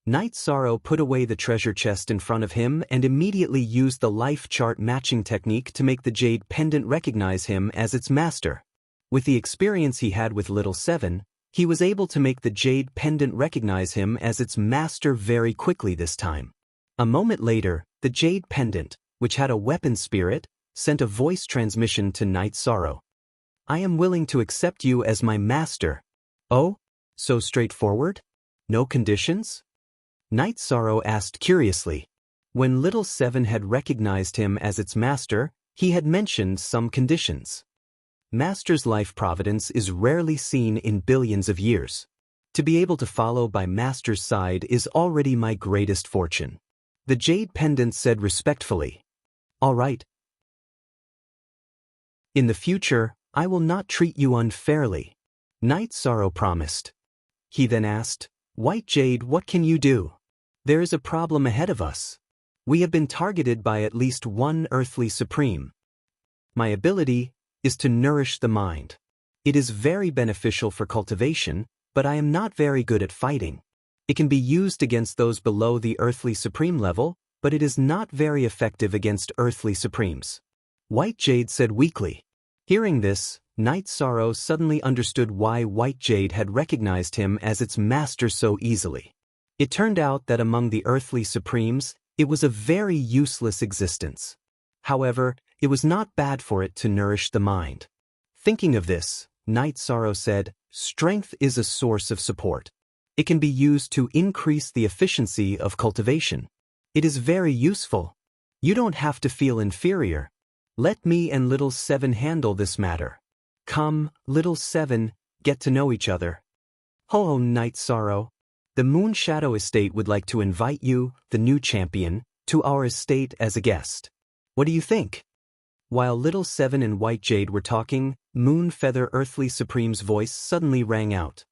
Night Sorrow put away the treasure chest in front of him and immediately used the life chart matching technique to make the jade pendant recognize him as its master. With the experience he had with Little Seven, he was able to make the jade pendant recognize him as its master very quickly this time. A moment later, the jade pendant, which had a weapon spirit, sent a voice transmission to Night Sorrow. "I am willing to accept you as my master." "Oh? So straightforward? No conditions?" Night Sorrow asked curiously. When Little Seven had recognized him as its master, he had mentioned some conditions. Master's life providence is rarely seen in billions of years. To be able to follow by Master's side is already my greatest fortune. The jade pendant said respectfully. "All right. In the future, I will not treat you unfairly," Night Sorrow promised. He then asked, "White Jade, what can you do? There is a problem ahead of us. We have been targeted by at least one Earthly Supreme. My ability is to nourish the mind. It is very beneficial for cultivation, but I am not very good at fighting. It can be used against those below the Earthly Supreme level, but it is not very effective against Earthly Supremes," White Jade said weakly. Hearing this, Night Sorrow suddenly understood why White Jade had recognized him as its master so easily. It turned out that among the Earthly Supremes, it was a very useless existence. However, it was not bad for it to nourish the mind. Thinking of this, Night Sorrow said, "Strength is a source of support. It can be used to increase the efficiency of cultivation. It is very useful. You don't have to feel inferior. Let me and Little Seven handle this matter. Come, Little Seven, get to know each other." "Ho, Night Sorrow. The Moon Shadow Estate would like to invite you, the new champion, to our estate as a guest. What do you think?" While Little Seven and White Jade were talking, Moonfeather Earthly Supreme's voice suddenly rang out.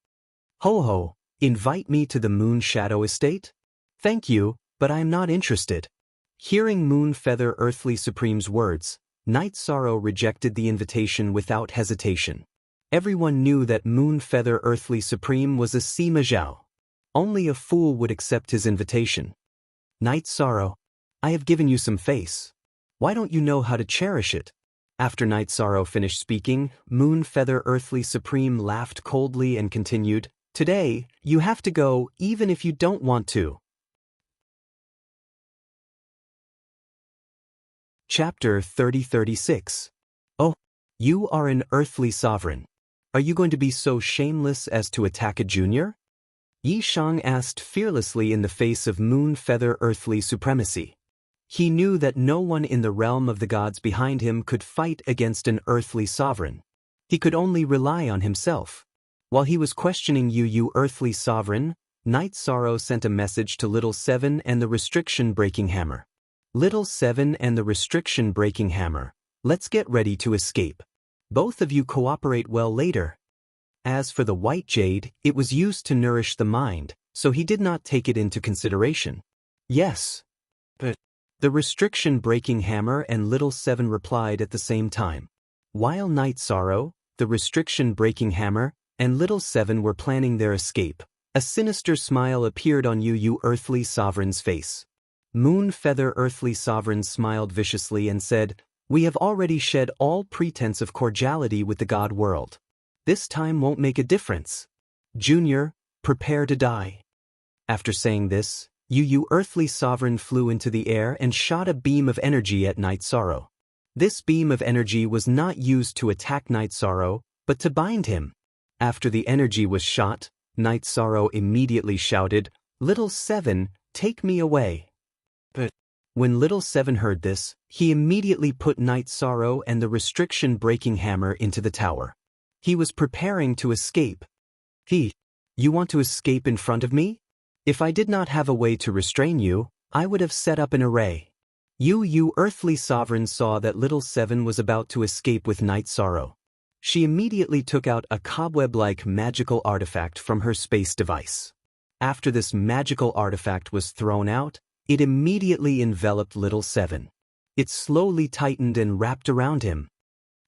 "Ho, invite me to the Moon Shadow Estate? Thank you, but I am not interested." Hearing Moonfeather Earthly Supreme's words, Night Sorrow rejected the invitation without hesitation. Everyone knew that Moonfeather Earthly Supreme was a Sima Zhao. Only a fool would accept his invitation. "Night Sorrow, I have given you some face. Why don't you know how to cherish it? After Night Sorrow finished speaking, Moonfeather Earthly Supreme laughed coldly and continued, "Today, you have to go even if you don't want to." Chapter 3036. Oh, you are an earthly sovereign. Are you going to be so shameless as to attack a junior? Yi Shang asked fearlessly in the face of Moonfeather Earthly Supremacy. He knew that no one in the realm of the gods behind him could fight against an earthly sovereign. He could only rely on himself. While he was questioning Yu Earthly Sovereign, Night Sorrow sent a message to Little Seven and the Restriction-Breaking Hammer. Little Seven and the Restriction-Breaking Hammer, let's get ready to escape. Both of you cooperate well later. As for the white jade, it was used to nourish the mind, so he did not take it into consideration. Yes. But the Restriction-Breaking Hammer and Little Seven replied at the same time. While Night Sorrow, the Restriction-Breaking Hammer, and Little Seven were planning their escape, a sinister smile appeared on Yu Earthly Sovereign's face. Moonfeather Earthly Sovereign smiled viciously and said, "We have already shed all pretense of cordiality with the god world. This time won't make a difference. Junior, prepare to die." After saying this, Yu Earthly Sovereign flew into the air and shot a beam of energy at Night Sorrow. This beam of energy was not used to attack Night Sorrow, but to bind him. After the energy was shot, Night Sorrow immediately shouted, "Little Seven, take me away." But when Little Seven heard this, he immediately put Night Sorrow and the Restriction-Breaking Hammer into the tower. He was preparing to escape. You want to escape in front of me? If I did not have a way to restrain you, I would have set up an array. Yu Earthly Sovereign saw that Little Seven was about to escape with Night Sorrow. She immediately took out a cobweb-like magical artifact from her space device. After this magical artifact was thrown out, it immediately enveloped Little Seven. It slowly tightened and wrapped around him.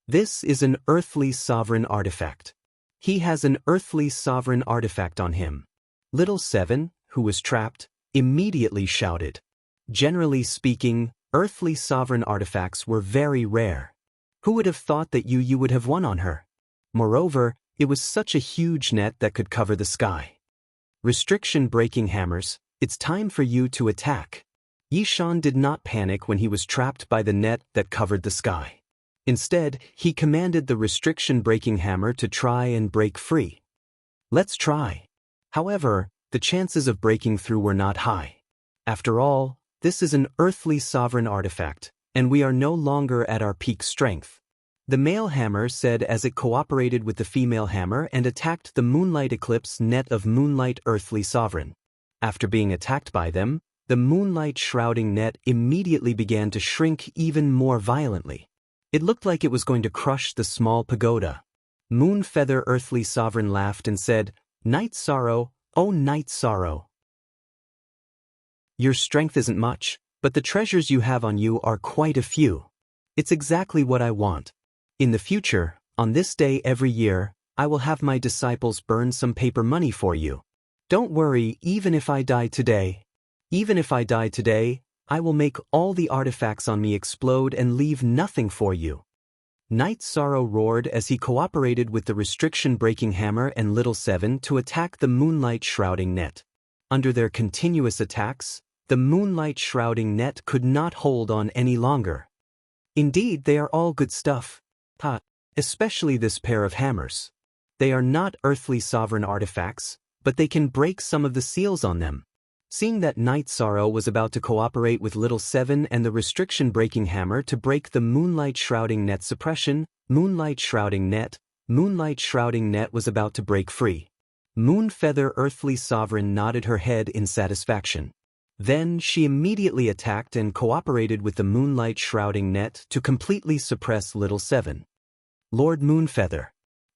This is an Earthly Sovereign artifact. He has an Earthly Sovereign artifact on him. Little Seven, who was trapped, immediately shouted. Generally speaking, Earthly Sovereign artifacts were very rare. Who would have thought that Yu would have won on her? Moreover, it was such a huge net that could cover the sky. Restriction-Breaking Hammers, it's time for you to attack. Yi Shan did not panic when he was trapped by the net that covered the sky. Instead, he commanded the Restriction-Breaking Hammer to try and break free. Let's try. However, the chances of breaking through were not high. After all, this is an Earthly Sovereign artifact, and we are no longer at our peak strength. The male hammer said as it cooperated with the female hammer and attacked the Moonlight Eclipse net of Moonlight Earthly Sovereign. After being attacked by them, the Moonlight Shrouding net immediately began to shrink even more violently. It looked like it was going to crush the small pagoda. Moonfeather Earthly Sovereign laughed and said, "Night Sorrow, oh Night Sorrow. Your strength isn't much, but the treasures you have on you are quite a few. It's exactly what I want. In the future, on this day every year, I will have my disciples burn some paper money for you. Don't worry, even if I die today. Even if I die today, I will make all the artifacts on me explode and leave nothing for you." Night Sorrow roared as he cooperated with the Restriction-Breaking Hammer and Little Seven to attack the Moonlight Shrouding net. Under their continuous attacks, the Moonlight Shrouding net could not hold on any longer. Indeed, they are all good stuff. Especially this pair of hammers. They are not Earthly Sovereign artifacts, but they can break some of the seals on them. Seeing that Night Sorrow was about to cooperate with Little Seven and the Restriction-Breaking Hammer to break the Moonlight Shrouding net suppression, Moonlight Shrouding net was about to break free. Moonfeather Earthly Sovereign nodded her head in satisfaction. Then she immediately attacked and cooperated with the Moonlight Shrouding net to completely suppress Little Seven. Lord Moonfeather.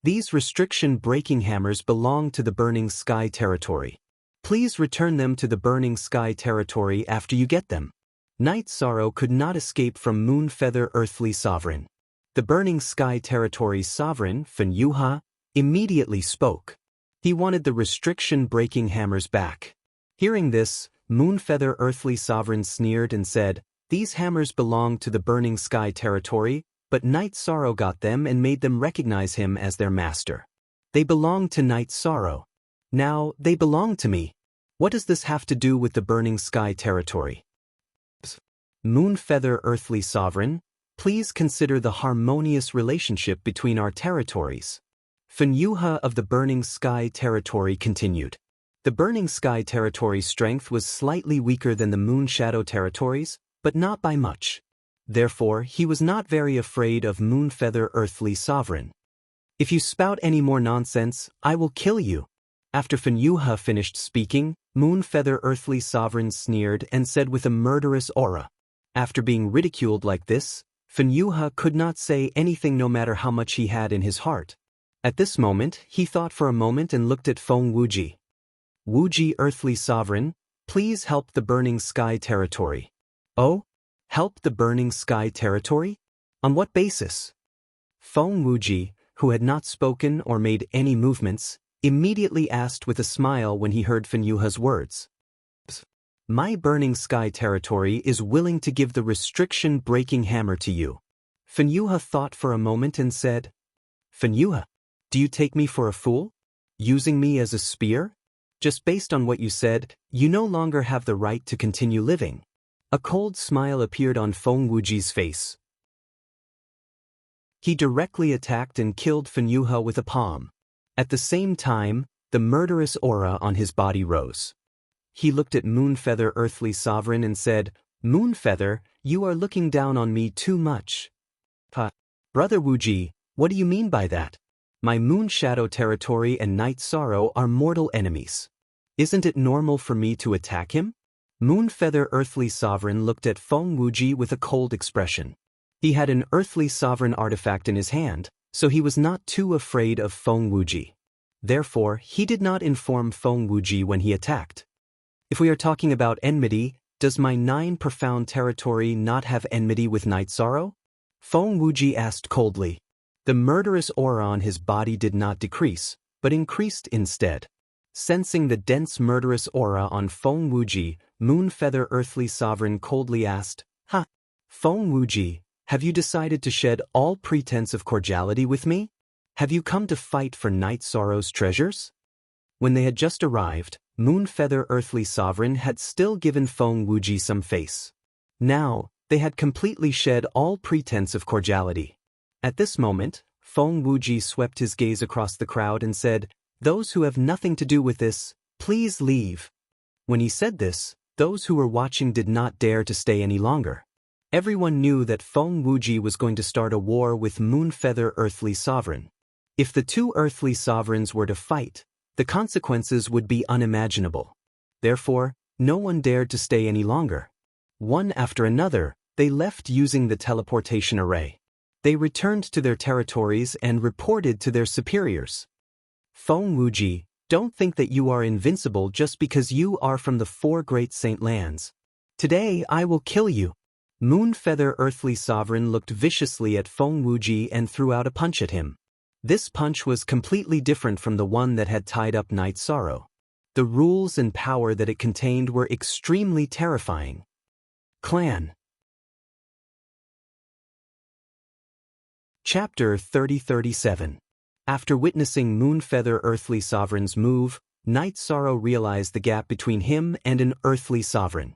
These Restriction-Breaking Hammers belong to the Burning Sky territory. Please return them to the Burning Sky territory after you get them. Night Sorrow could not escape from Moonfeather Earthly Sovereign. The Burning Sky territory's sovereign, Fen Yuha, immediately spoke. He wanted the Restriction-Breaking Hammers back. Hearing this, Moonfeather Earthly Sovereign sneered and said, These hammers belonged to the Burning Sky territory, but Night Sorrow got them and made them recognize him as their master. They belonged to Night Sorrow. Now, they belong to me. What does this have to do with the Burning Sky territory? Moonfeather Earthly Sovereign, please consider the harmonious relationship between our territories. Fenyuha of the Burning Sky territory continued. The Burning Sky territory's strength was slightly weaker than the Moon Shadow territories, but not by much. Therefore, he was not very afraid of Moonfeather Earthly Sovereign. If you spout any more nonsense, I will kill you. After Fenyuha finished speaking, Moonfeather Earthly Sovereign sneered and said with a murderous aura. After being ridiculed like this, Fenyuha could not say anything no matter how much he had in his heart. At this moment, he thought for a moment and looked at Feng Wuji. Wuji Earthly Sovereign, please help the Burning Sky territory. Oh? Help the Burning Sky territory? On what basis? Feng Wuji, who had not spoken or made any movements, immediately asked with a smile when he heard Fenyuha's words. My Burning Sky territory is willing to give the restriction-breaking hammer to you. Fenyuha thought for a moment and said, Fenyuha, do you take me for a fool? Using me as a spear? Just based on what you said, you no longer have the right to continue living. A cold smile appeared on Feng Wuji's face. He directly attacked and killed Fenyuha with a palm. At the same time, the murderous aura on his body rose. He looked at Moonfeather Earthly Sovereign and said, Moonfeather, you are looking down on me too much. Brother Wuji, what do you mean by that? My Moon Shadow territory and Night Sorrow are mortal enemies. Isn't it normal for me to attack him? Moonfeather Earthly Sovereign looked at Feng Wuji with a cold expression. He had an Earthly Sovereign artifact in his hand, so he was not too afraid of Feng Wuji. Therefore, he did not inform Feng Wuji when he attacked. If we are talking about enmity, does my 9 profound territory not have enmity with Night Sorrow? Feng Wuji asked coldly. The murderous aura on his body did not decrease, but increased instead. Sensing the dense murderous aura on Feng Wuji, Moonfeather Earthly Sovereign coldly asked, Feng Wuji, have you decided to shed all pretense of cordiality with me? Have you come to fight for Night Sorrow's treasures? When they had just arrived, Moonfeather Earthly Sovereign had still given Feng Wuji some face. Now, they had completely shed all pretense of cordiality. At this moment, Feng Wuji swept his gaze across the crowd and said, Those who have nothing to do with this, please leave. When he said this, those who were watching did not dare to stay any longer. Everyone knew that Feng Wuji was going to start a war with Moonfeather Earthly Sovereign. If the 2 earthly sovereigns were to fight, the consequences would be unimaginable. Therefore, no one dared to stay any longer. One after another, they left using the teleportation array. They returned to their territories and reported to their superiors. Feng Wuji, don't think that you are invincible just because you are from the 4 great saint lands. Today I will kill you. Moonfeather Earthly Sovereign looked viciously at Feng Wuji and threw out a punch at him. This punch was completely different from the one that had tied up Night Sorrow. The rules and power that it contained were extremely terrifying. Clan. Chapter 30-37. After witnessing Moonfeather Earthly Sovereign's move, Night Sorrow realized the gap between him and an earthly sovereign.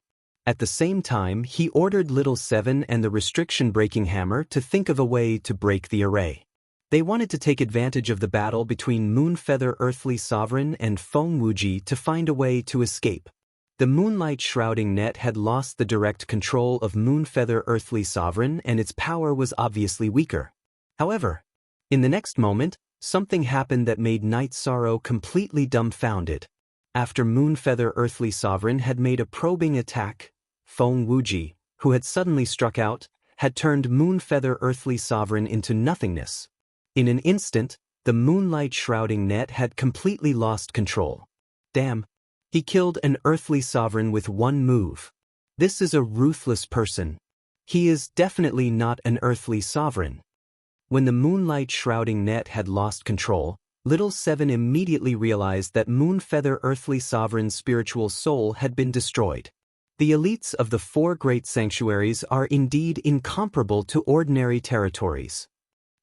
At the same time, he ordered Little Seven and the restriction-breaking hammer to think of a way to break the array. They wanted to take advantage of the battle between Moonfeather Earthly Sovereign and Feng Wuji to find a way to escape. The moonlight shrouding net had lost the direct control of Moonfeather Earthly Sovereign and its power was obviously weaker. However, in the next moment, something happened that made Night Sorrow completely dumbfounded. After Moonfeather Earthly Sovereign had made a probing attack, Feng Wuji, who had suddenly struck out, had turned Moonfeather Earthly Sovereign into nothingness. In an instant, the moonlight shrouding net had completely lost control. Damn, he killed an earthly sovereign with one move. This is a ruthless person. He is definitely not an earthly sovereign. When the moonlight shrouding net had lost control, Little Seven immediately realized that Moonfeather Earthly Sovereign's spiritual soul had been destroyed. The elites of the four great sanctuaries are indeed incomparable to ordinary territories.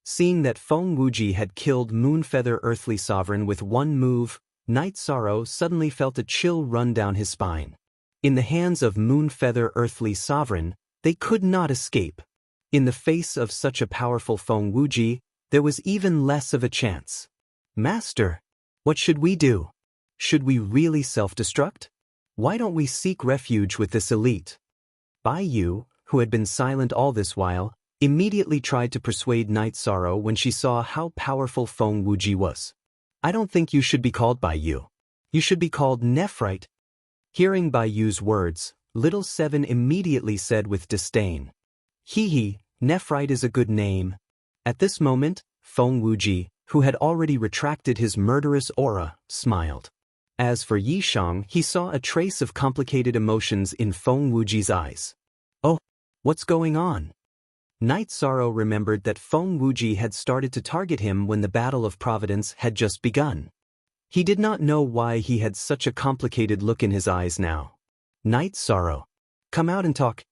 Seeing that Feng Wuji had killed Moonfeather Earthly Sovereign with one move, Night Sorrow suddenly felt a chill run down his spine. In the hands of Moonfeather Earthly Sovereign, they could not escape. In the face of such a powerful Feng Wuji, there was even less of a chance. Master, what should we do? Should we really self-destruct? Why don't we seek refuge with this elite? Bai Yu, who had been silent all this while, immediately tried to persuade Night Sorrow when she saw how powerful Feng Wuji was. I don't think you should be called Bai Yu. You should be called Nephrite. Hearing Bai Yu's words, Little Seven immediately said with disdain, Hee, Nephrite is a good name. At this moment, Feng Wuji, who had already retracted his murderous aura, smiled. As for Yishang, he saw a trace of complicated emotions in Feng Wuji's eyes. Oh, what's going on? Night Sorrow remembered that Feng Wuji had started to target him when the Battle of Providence had just begun. He did not know why he had such a complicated look in his eyes now. Night Sorrow, come out and talk.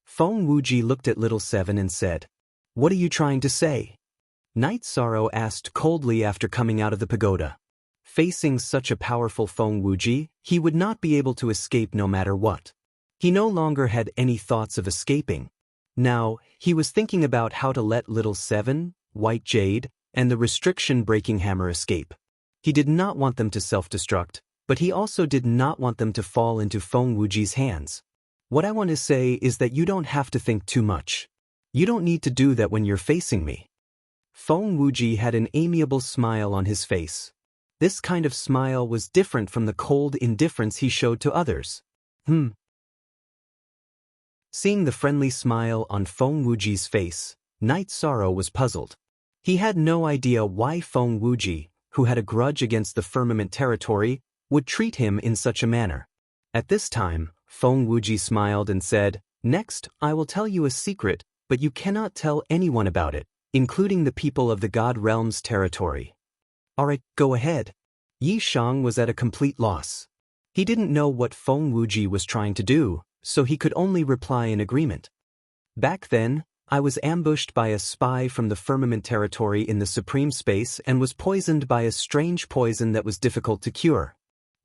Feng Wuji looked at Little Seven and said, What are you trying to say? Night Sorrow asked coldly after coming out of the pagoda. Facing such a powerful Feng Wuji, he would not be able to escape no matter what. He no longer had any thoughts of escaping. Now, he was thinking about how to let Little Seven, White Jade, and the restriction-breaking hammer escape. He did not want them to self-destruct, but he also did not want them to fall into Feng Wuji's hands. What I want to say is that you don't have to think too much. You don't need to do that when you're facing me. Feng Wuji had an amiable smile on his face. This kind of smile was different from the cold indifference he showed to others. Seeing the friendly smile on Feng Wuji's face, Night Sorrow was puzzled. He had no idea why Feng Wuji, who had a grudge against the Firmament territory, would treat him in such a manner. At this time, Feng Wuji smiled and said, Next, I will tell you a secret, but you cannot tell anyone about it, including the people of the God Realm's territory. Alright, go ahead. Yi Shang was at a complete loss. He didn't know what Feng Wuji was trying to do, so he could only reply in agreement. Back then, I was ambushed by a spy from the Firmament territory in the Supreme Space and was poisoned by a strange poison that was difficult to cure.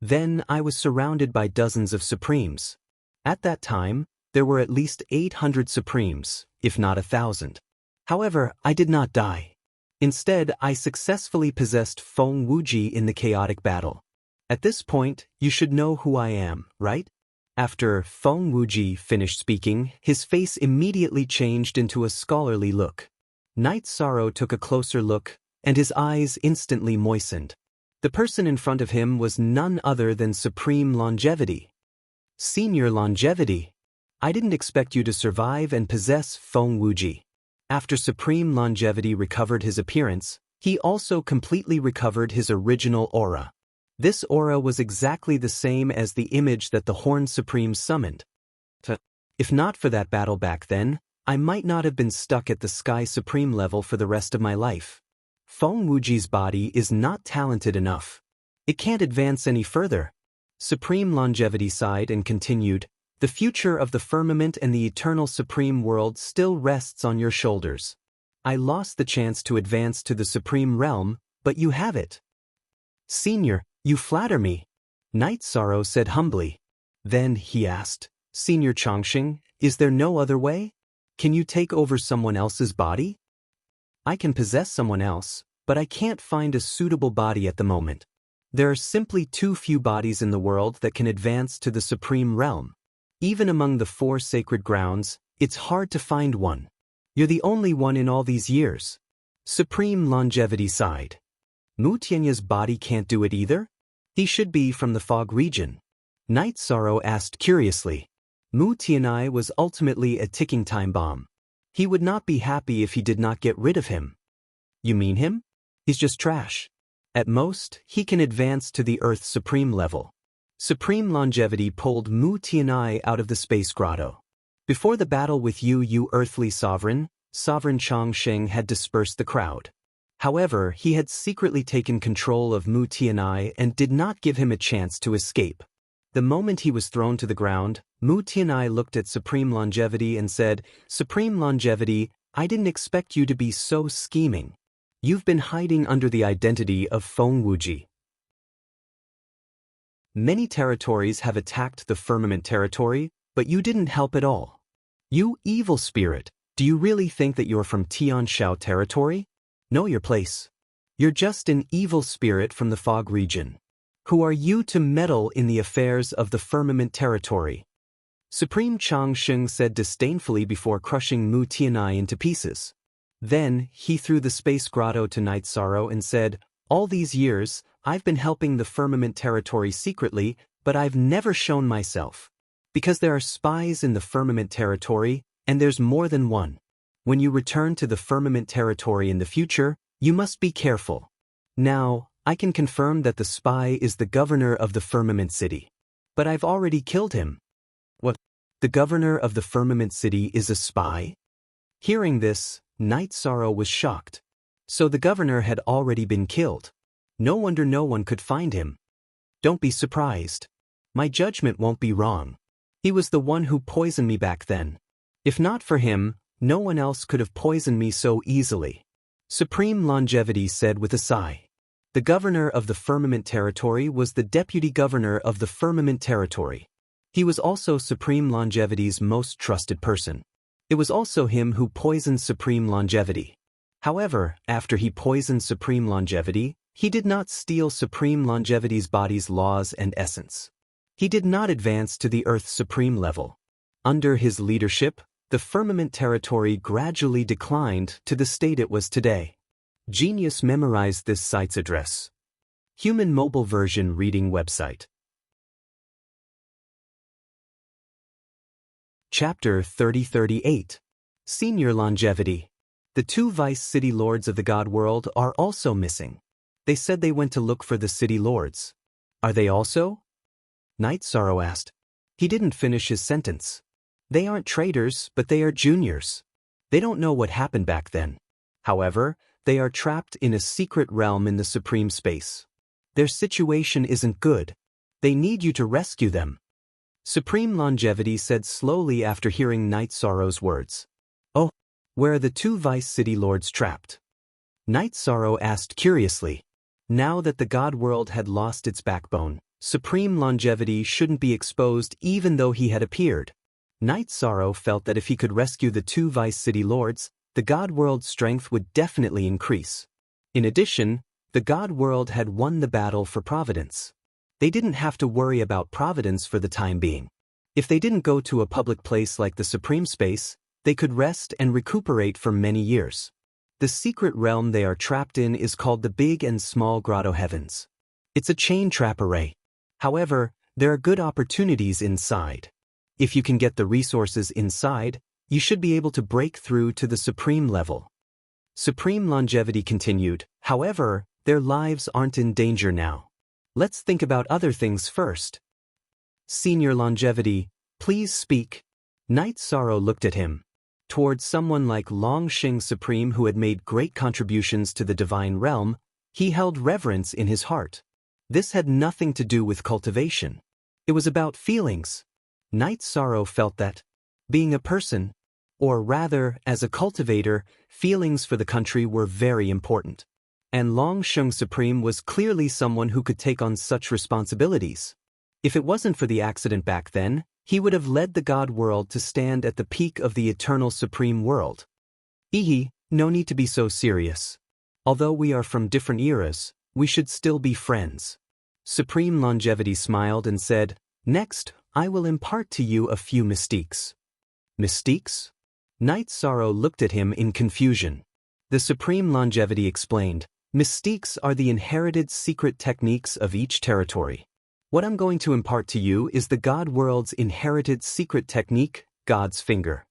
Then I was surrounded by dozens of Supremes. At that time, there were at least 800 Supremes, if not 1,000. However, I did not die. Instead, I successfully possessed Feng Wuji in the chaotic battle. At this point, you should know who I am, right? After Feng Wuji finished speaking, his face immediately changed into a scholarly look. Night Sorrow took a closer look, and his eyes instantly moistened. The person in front of him was none other than Supreme Longevity. Senior Longevity. I didn't expect you to survive and possess Feng Wuji. After Supreme Longevity recovered his appearance, he also completely recovered his original aura. This aura was exactly the same as the image that the Horned Supreme summoned. If not for that battle back then, I might not have been stuck at the Sky Supreme level for the rest of my life. Feng Wuji's body is not talented enough. It can't advance any further. Supreme Longevity sighed and continued, The future of the firmament and the eternal supreme world still rests on your shoulders. I lost the chance to advance to the supreme realm, but you have it. Senior, you flatter me, Night Sorrow said humbly. Then he asked, Senior Chongqing, is there no other way? Can you take over someone else's body? I can possess someone else, but I can't find a suitable body at the moment. There are simply too few bodies in the world that can advance to the supreme realm. Even among the 4 sacred grounds, it's hard to find one. You're the only one in all these years. Supreme Longevity sighed. Mu Tianya's body can't do it either? He should be from the fog region. Night Sorrow asked curiously. Mu Tianai was ultimately a ticking time bomb. He would not be happy if he did not get rid of him. You mean him? He's just trash. At most, he can advance to the Earth's supreme level. Supreme Longevity pulled Mu Tianai out of the space grotto. Before the battle with you earthly sovereign, Sovereign Chongqing had dispersed the crowd. However, he had secretly taken control of Mu Tianai and did not give him a chance to escape. The moment he was thrown to the ground, Mu Tianai looked at Supreme Longevity and said, "Supreme Longevity, I didn't expect you to be so scheming. You've been hiding under the identity of Feng Wuji. Many territories have attacked the firmament territory, but you didn't help at all. You evil spirit, do you really think that you're from Tianshao territory? Know your place. You're just an evil spirit from the fog region. Who are you to meddle in the affairs of the firmament territory?" Supreme Chang Sheng said disdainfully before crushing Mu Tianai into pieces. Then, he threw the space grotto to Night Sorrow and said, "All these years, I've been helping the firmament territory secretly, but I've never shown myself. Because there are spies in the firmament territory, and there's more than one. When you return to the firmament territory in the future, you must be careful. Now, I can confirm that the spy is the governor of the firmament city. But I've already killed him." "What? The governor of the firmament city is a spy?" Hearing this, Night Sorrow was shocked. So the governor had already been killed. No wonder no one could find him. "Don't be surprised. My judgment won't be wrong. He was the one who poisoned me back then. If not for him, no one else could have poisoned me so easily," Supreme Longevity said with a sigh. The governor of the firmament territory was the deputy governor of the firmament territory. He was also Supreme Longevity's most trusted person. It was also him who poisoned Supreme Longevity. However, after he poisoned Supreme Longevity, he did not steal Supreme Longevity's body's laws and essence. He did not advance to the Earth's supreme level. Under his leadership, the firmament territory gradually declined to the state it was today. Genius memorized this site's address. Human mobile version reading website. Chapter 3038. Senior Longevity. The two vice city lords of the God world are also missing. They said they went to look for the city lords. Are they also? Night Sorrow asked. He didn't finish his sentence. They aren't traitors, but they are juniors. They don't know what happened back then. However, they are trapped in a secret realm in the supreme space. Their situation isn't good. They need you to rescue them. Supreme Longevity said slowly after hearing Night Sorrow's words. "Oh, where are the two vice city lords trapped?" Night Sorrow asked curiously. Now that the God world had lost its backbone, Supreme Longevity shouldn't be exposed even though he had appeared. Night Sorrow felt that if he could rescue the two vice city lords, the God world's strength would definitely increase. In addition, the God world had won the battle for Providence. They didn't have to worry about Providence for the time being. If they didn't go to a public place like the Supreme Space, they could rest and recuperate for many years. The secret realm they are trapped in is called the Big and Small Grotto Heavens. It's a chain trap array. However, there are good opportunities inside. If you can get the resources inside, you should be able to break through to the supreme level. Supreme Longevity continued, however, their lives aren't in danger now. Let's think about other things first. Senior Longevity, please speak. Night Sorrow looked at him. Towards someone like Long Xing Supreme who had made great contributions to the divine realm, he held reverence in his heart. This had nothing to do with cultivation. It was about feelings. Night Sorrow felt that, being a person, or rather, as a cultivator, feelings for the country were very important. And Long Xing Supreme was clearly someone who could take on such responsibilities. If it wasn't for the accident back then, he would have led the God world to stand at the peak of the eternal supreme world. No need to be so serious. Although we are from different eras, we should still be friends. Supreme Longevity smiled and said, "Next, I will impart to you a few mystiques." Mystiques? Night Sorrow looked at him in confusion. The Supreme Longevity explained, "Mystiques are the inherited secret techniques of each territory. What I'm going to impart to you is the God world's inherited secret technique, God's Finger,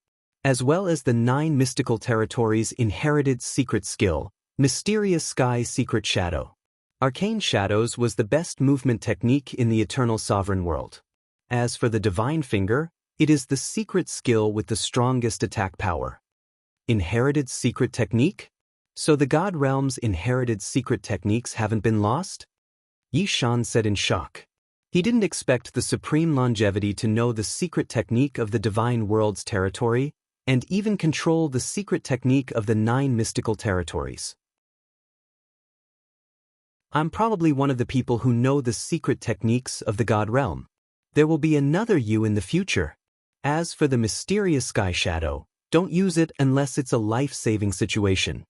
as well as the 9 mystical territories' inherited secret skill, Mysterious Sky Secret Shadow. Arcane Shadows was the best movement technique in the Eternal Sovereign World. As for the Divine Finger, it is the secret skill with the strongest attack power. Inherited secret technique? So the God Realm's inherited secret techniques haven't been lost?" Yi Shan said in shock. He didn't expect the supreme longevity to know the secret technique of the divine world's territory, and even control the secret technique of the 9 mystical territories. I'm probably one of the people who know the secret techniques of the God realm. There will be another you in the future. As for the mysterious sky shadow, don't use it unless it's a life-saving situation.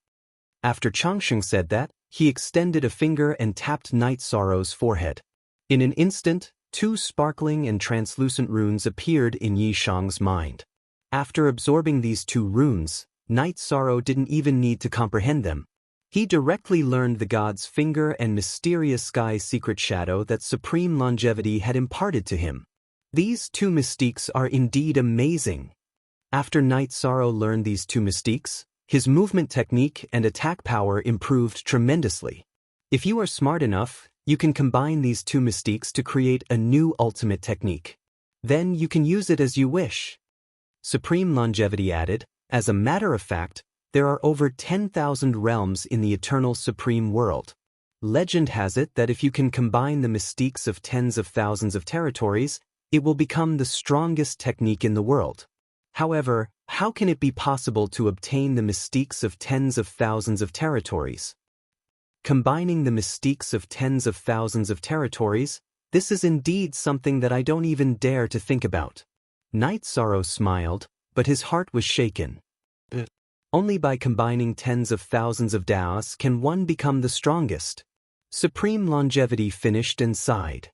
After Changsheng said that, he extended a finger and tapped Night Sorrow's forehead. In an instant, 2 sparkling and translucent runes appeared in Yi Shang's mind. After absorbing these 2 runes, Night Sorrow didn't even need to comprehend them. He directly learned the god's finger and mysterious sky secret shadow that supreme longevity had imparted to him. These 2 mystiques are indeed amazing. After Night Sorrow learned these 2 mystiques, his movement technique and attack power improved tremendously. If you are smart enough, you can combine these 2 mystiques to create a new ultimate technique. Then you can use it as you wish. Supreme Longevity added, as a matter of fact, there are over 10,000 realms in the eternal supreme world. Legend has it that if you can combine the mystiques of tens of thousands of territories, it will become the strongest technique in the world. However, how can it be possible to obtain the mystiques of tens of thousands of territories? Combining the mystiques of tens of thousands of territories, this is indeed something that I don't even dare to think about. Night Sorrow smiled, but his heart was shaken. Only by combining tens of thousands of Daos can one become the strongest. Supreme Longevity finished and sighed.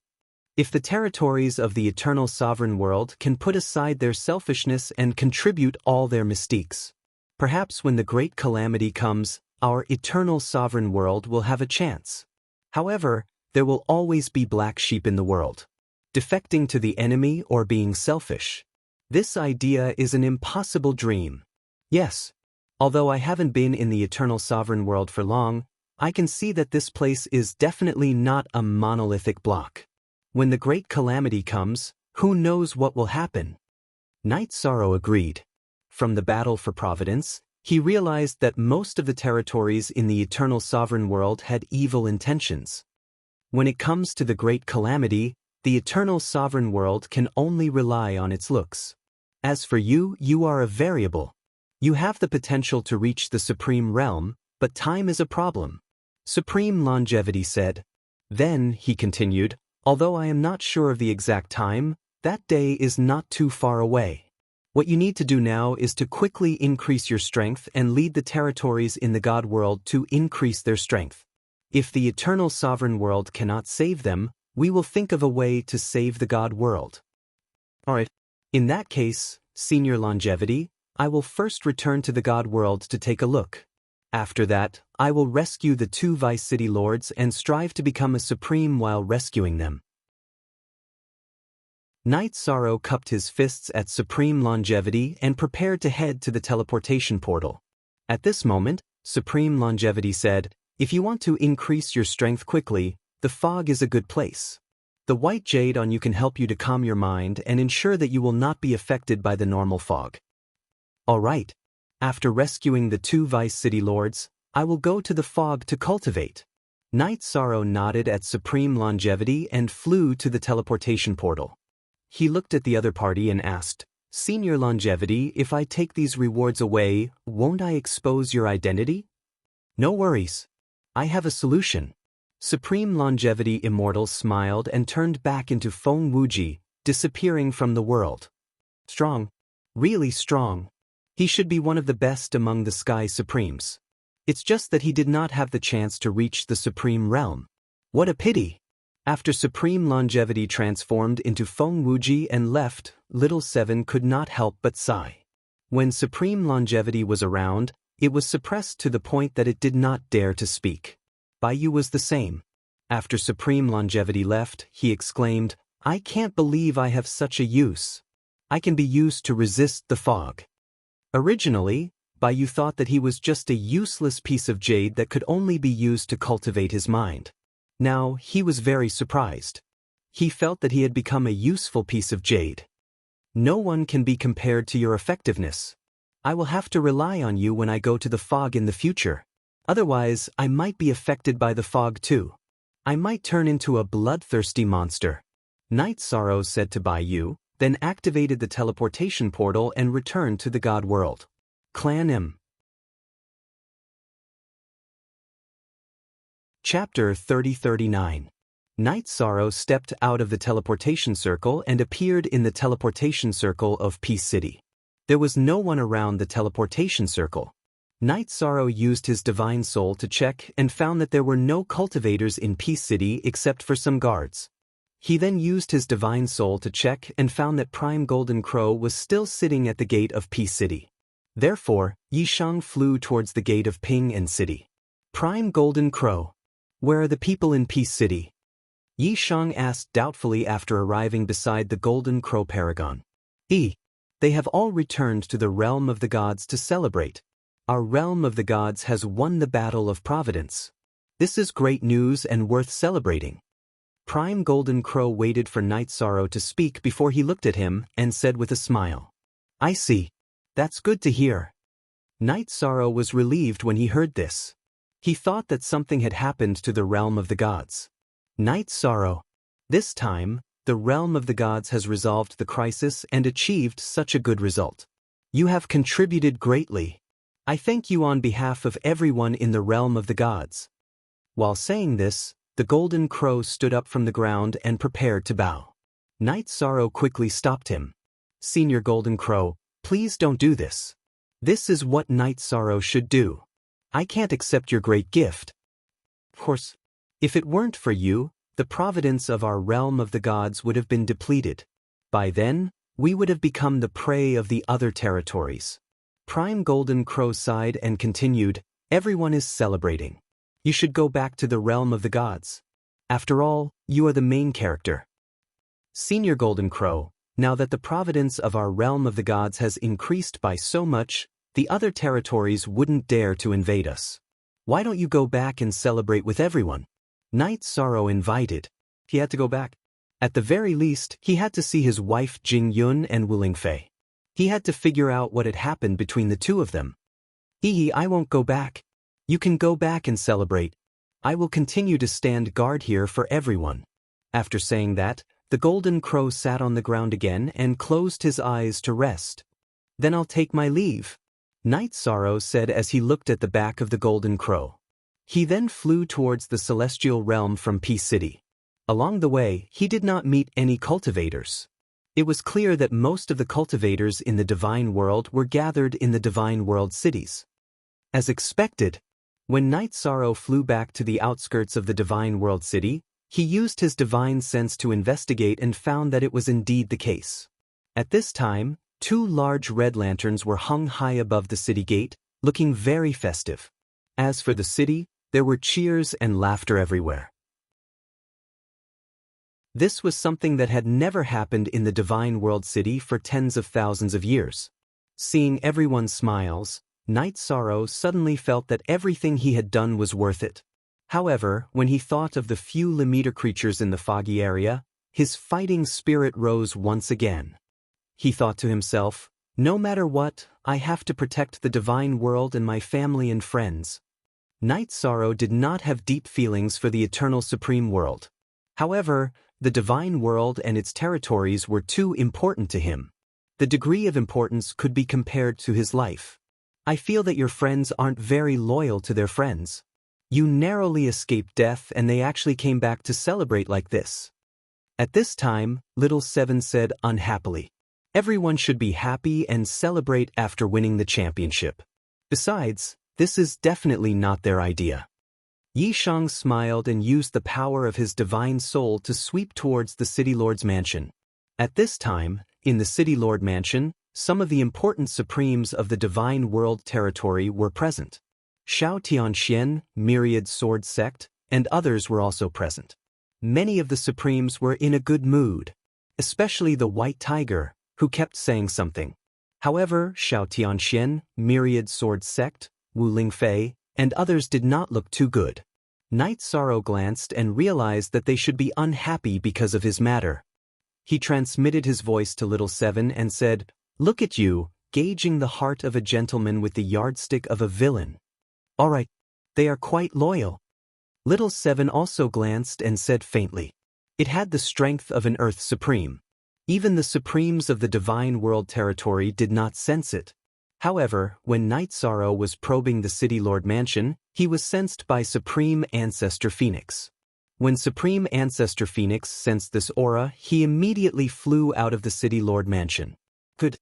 If the territories of the eternal sovereign world can put aside their selfishness and contribute all their mystiques, perhaps when the great calamity comes, our eternal sovereign world will have a chance. However, there will always be black sheep in the world, defecting to the enemy or being selfish. This idea is an impossible dream. Yes. Although I haven't been in the eternal sovereign world for long, I can see that this place is definitely not a monolithic block. When the great calamity comes, who knows what will happen? Night Sorrow agreed. From the battle for Providence, he realized that most of the territories in the eternal sovereign world had evil intentions. When it comes to the great calamity, the eternal sovereign world can only rely on its looks. As for you, you are a variable. You have the potential to reach the supreme realm, but time is a problem. Supreme Longevity said. Then, he continued, although I am not sure of the exact time, that day is not too far away. What you need to do now is to quickly increase your strength and lead the territories in the God world to increase their strength. If the eternal sovereign world cannot save them, we will think of a way to save the God world. Alright. In that case, Senior Longevity, I will first return to the God world to take a look. After that, I will rescue the 2 Vice City Lords and strive to become a supreme while rescuing them. Night Sorrow cupped his fists at Supreme Longevity and prepared to head to the teleportation portal. At this moment, Supreme Longevity said, if you want to increase your strength quickly, the fog is a good place. The white jade on you can help you to calm your mind and ensure that you will not be affected by the normal fog. Alright. After rescuing the 2 Vice City Lords, I will go to the fog to cultivate. Night Sorrow nodded at Supreme Longevity and flew to the teleportation portal. He looked at the other party and asked, Senior Longevity, if I take these rewards away, won't I expose your identity? No worries. I have a solution. Supreme Longevity Immortal smiled and turned back into Feng Wuji, disappearing from the world. Strong. Really strong. He should be one of the best among the Sky Supremes. It's just that he did not have the chance to reach the Supreme Realm. What a pity! After Supreme Longevity transformed into Feng Wuji and left, Little Seven could not help but sigh. When Supreme Longevity was around, it was suppressed to the point that it did not dare to speak. Baiyu was the same. After Supreme Longevity left, he exclaimed, I can't believe I have such a use. I can be used to resist the fog. Originally, Baiyu thought that he was just a useless piece of jade that could only be used to cultivate his mind. Now, he was very surprised. He felt that he had become a useful piece of jade. No one can be compared to your effectiveness. I will have to rely on you when I go to the fog in the future. Otherwise, I might be affected by the fog too. I might turn into a bloodthirsty monster. Night Sorrow said to Bai Yu, then activated the teleportation portal and returned to the God world. Clan M. Chapter 3039. Night Sorrow stepped out of the teleportation circle and appeared in the teleportation circle of Peace City. There was no one around the teleportation circle. Night Sorrow used his divine soul to check and found that there were no cultivators in Peace City except for some guards. He then used his divine soul to check and found that Prime Golden Crow was still sitting at the gate of Peace City. Therefore, Yishang flew towards the gate of Ping and City. Prime Golden Crow. Where are the people in Peace City? Yishang asked doubtfully after arriving beside the Golden Crow Paragon. They have all returned to the realm of the gods to celebrate. Our realm of the gods has won the battle of Providence. This is great news and worth celebrating. Prime Golden Crow waited for Night Sorrow to speak before he looked at him and said with a smile. I see. That's good to hear. Night Sorrow was relieved when he heard this. He thought that something had happened to the realm of the gods. Night Sorrow. This time, the realm of the gods has resolved the crisis and achieved such a good result. You have contributed greatly. I thank you on behalf of everyone in the realm of the gods. While saying this, the Golden Crow stood up from the ground and prepared to bow. Night Sorrow quickly stopped him. Senior Golden Crow, please don't do this. This is what Night Sorrow should do. I can't accept your great gift. Of course, if it weren't for you, the providence of our realm of the gods would have been depleted. By then, we would have become the prey of the other territories. Prime Golden Crow sighed and continued, everyone is celebrating. You should go back to the realm of the gods. After all, you are the main character. Senior Golden Crow, now that the providence of our realm of the gods has increased by so much, the other territories wouldn't dare to invade us. Why don't you go back and celebrate with everyone? Night Sorrow invited. He had to go back. At the very least, he had to see his wife Jing Yun and Wu Lingfei. He had to figure out what had happened between the two of them. I won't go back. You can go back and celebrate. I will continue to stand guard here for everyone. After saying that, the Golden Crow sat on the ground again and closed his eyes to rest. Then I'll take my leave. Night Sorrow said as he looked at the back of the Golden Crow. He then flew towards the celestial realm from Peace City. Along the way, he did not meet any cultivators. It was clear that most of the cultivators in the Divine World were gathered in the Divine World cities. As expected, when Night Sorrow flew back to the outskirts of the Divine World city, he used his divine sense to investigate and found that it was indeed the case. At this time, 2 large red lanterns were hung high above the city gate, looking very festive. As for the city, there were cheers and laughter everywhere. This was something that had never happened in the Divine World city for tens of thousands of years. Seeing everyone's smiles, Night Sorrow suddenly felt that everything he had done was worth it. However, when he thought of the few Lemeta creatures in the foggy area, his fighting spirit rose once again. He thought to himself, no matter what, I have to protect the Divine World and my family and friends. Night Sorrow did not have deep feelings for the Eternal Supreme World. However, the Divine World and its territories were too important to him. The degree of importance could be compared to his life. I feel that your friends aren't very loyal to their friends. You narrowly escaped death and they actually came back to celebrate like this. At this time, Little Seven said unhappily. Everyone should be happy and celebrate after winning the championship. Besides, this is definitely not their idea. Yishang smiled and used the power of his divine soul to sweep towards the City Lord's mansion. At this time, in the City Lord mansion, some of the important supremes of the Divine World territory were present. Shao Tianxian, Myriad Sword Sect, and others were also present. Many of the supremes were in a good mood, especially the White Tiger, who kept saying something. However, Shao Tianxian, Myriad Sword Sect, Wu Lingfei, and others did not look too good. Night Sorrow glanced and realized that they should be unhappy because of his matter. He transmitted his voice to Little Seven and said, "Look at you, gauging the heart of a gentleman with the yardstick of a villain. All right, they are quite loyal." Little Seven also glanced and said faintly, It had the strength of an Earth Supreme. Even the Supremes of the Divine World territory did not sense it. However, when Night Sorrow was probing the City Lord Mansion, he was sensed by Supreme Ancestor Phoenix. When Supreme Ancestor Phoenix sensed this aura, he immediately flew out of the City Lord Mansion. Good.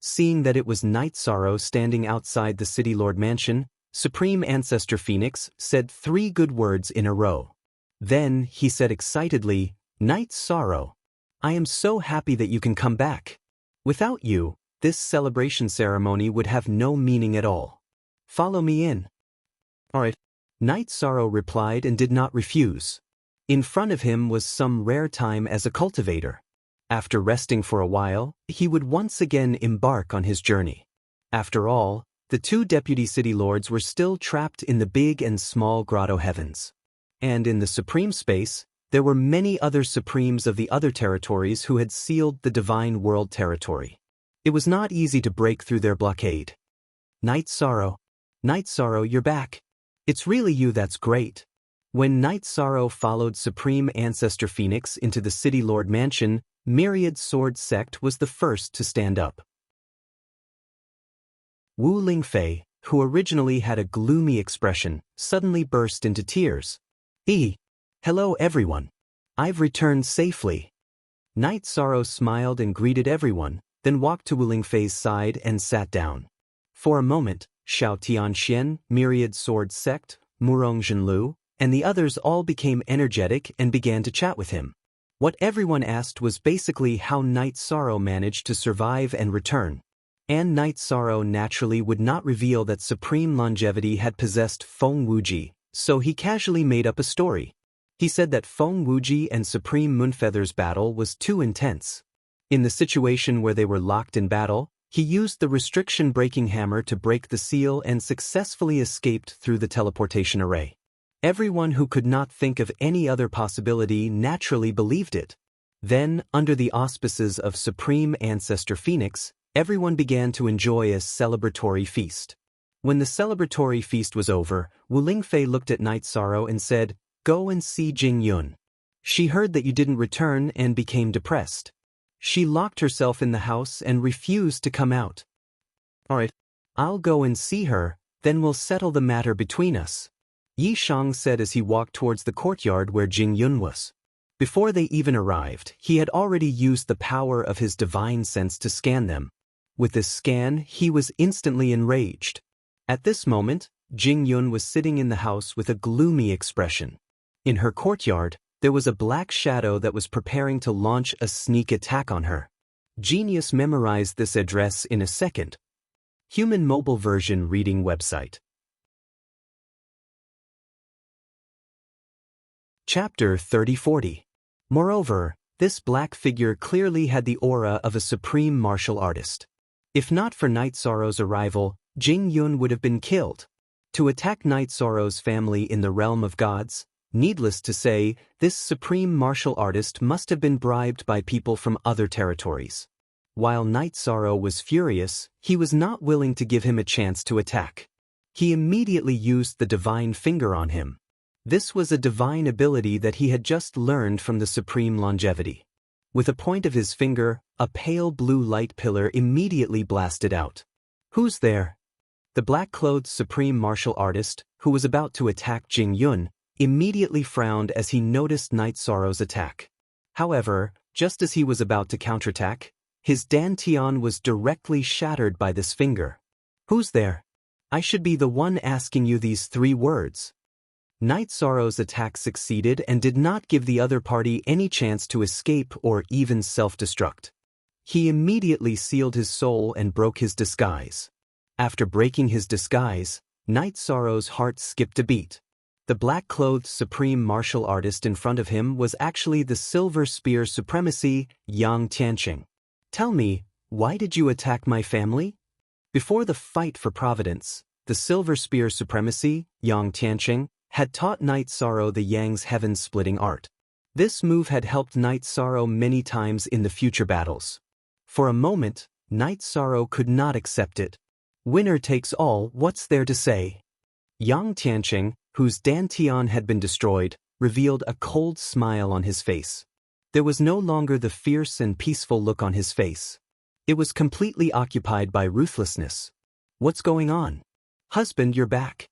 Seeing that it was Night Sorrow standing outside the City Lord Mansion, Supreme Ancestor Phoenix said 3 good words in a row. Then he said excitedly, "Night Sorrow, I am so happy that you can come back. Without you, this celebration ceremony would have no meaning at all. Follow me in." "Alright." Night Sorrow replied and did not refuse. In front of him was some rare time as a cultivator. After resting for a while, he would once again embark on his journey. After all, the 2 deputy city lords were still trapped in the big and small grotto heavens. And in the supreme space, there were many other supremes of the other territories who had sealed the Divine World territory. It was not easy to break through their blockade. Night Sorrow, you're back. It's really you, that's great." When Night Sorrow followed Supreme Ancestor Phoenix into the City Lord Mansion, Myriad Sword Sect was the first to stand up. Wu Lingfei, who originally had a gloomy expression, suddenly burst into tears. Hello everyone. I've returned safely." Night Sorrow smiled and greeted everyone, then walked to Wu Lingfei's side and sat down. For a moment, Xiao Tianxian, Myriad Sword Sect, Murong Zhenlu, and the others all became energetic and began to chat with him. What everyone asked was basically how Night Sorrow managed to survive and return. And Night Sorrow naturally would not reveal that Supreme Longevity had possessed Feng Wuji, so he casually made up a story. He said that Feng Wuji and Supreme Moonfeather's battle was too intense. In the situation where they were locked in battle, he used the restriction-breaking hammer to break the seal and successfully escaped through the teleportation array. Everyone who could not think of any other possibility naturally believed it. Then, under the auspices of Supreme Ancestor Phoenix, everyone began to enjoy a celebratory feast. When the celebratory feast was over, Wu Lingfei looked at Night Sorrow and said, "Go and see Jing Yun. She heard that you didn't return and became depressed. She locked herself in the house and refused to come out." "Alright, I'll go and see her, then we'll settle the matter between us," Yi Shang said as he walked towards the courtyard where Jing Yun was. Before they even arrived, he had already used the power of his divine sense to scan them. With this scan, he was instantly enraged. At this moment, Jing Yun was sitting in the house with a gloomy expression. In her courtyard, there was a black shadow that was preparing to launch a sneak attack on her. Genius memorized this address in a second. Human mobile version reading website. Chapter 3040. Moreover, this black figure clearly had the aura of a supreme martial artist. If not for Night Sorrow's arrival, Jing Yun would have been killed. To attack Night Sorrow's family in the realm of gods, needless to say, this supreme martial artist must have been bribed by people from other territories. While Night Sorrow was furious, he was not willing to give him a chance to attack. He immediately used the divine finger on him. This was a divine ability that he had just learned from the Supreme Longevity. With a point of his finger, a pale blue light pillar immediately blasted out. "Who's there?" The black-clothed Supreme Martial Artist, who was about to attack Jing Yun, immediately frowned as he noticed Night Sorrow's attack. However, just as he was about to counterattack, his dantian was directly shattered by this finger. "Who's there? I should be the one asking you these 3 words." Night Sorrow's attack succeeded and did not give the other party any chance to escape or even self-destruct. He immediately sealed his soul and broke his disguise. After breaking his disguise, Night Sorrow's heart skipped a beat. The black-clothed Supreme Martial Artist in front of him was actually the Silver Spear Supremacy, Yang Tianqing. "Tell me, why did you attack my family?" Before the fight for Providence, the Silver Spear Supremacy, Yang Tianqing, had taught Night Sorrow the Yang's heaven-splitting art. This move had helped Night Sorrow many times in the future battles. For a moment, Night Sorrow could not accept it. Winner takes all, what's there to say? Yang Tianqing, whose dantian had been destroyed, revealed a cold smile on his face. There was no longer the fierce and peaceful look on his face. It was completely occupied by ruthlessness. "What's going on? Husband, you're back."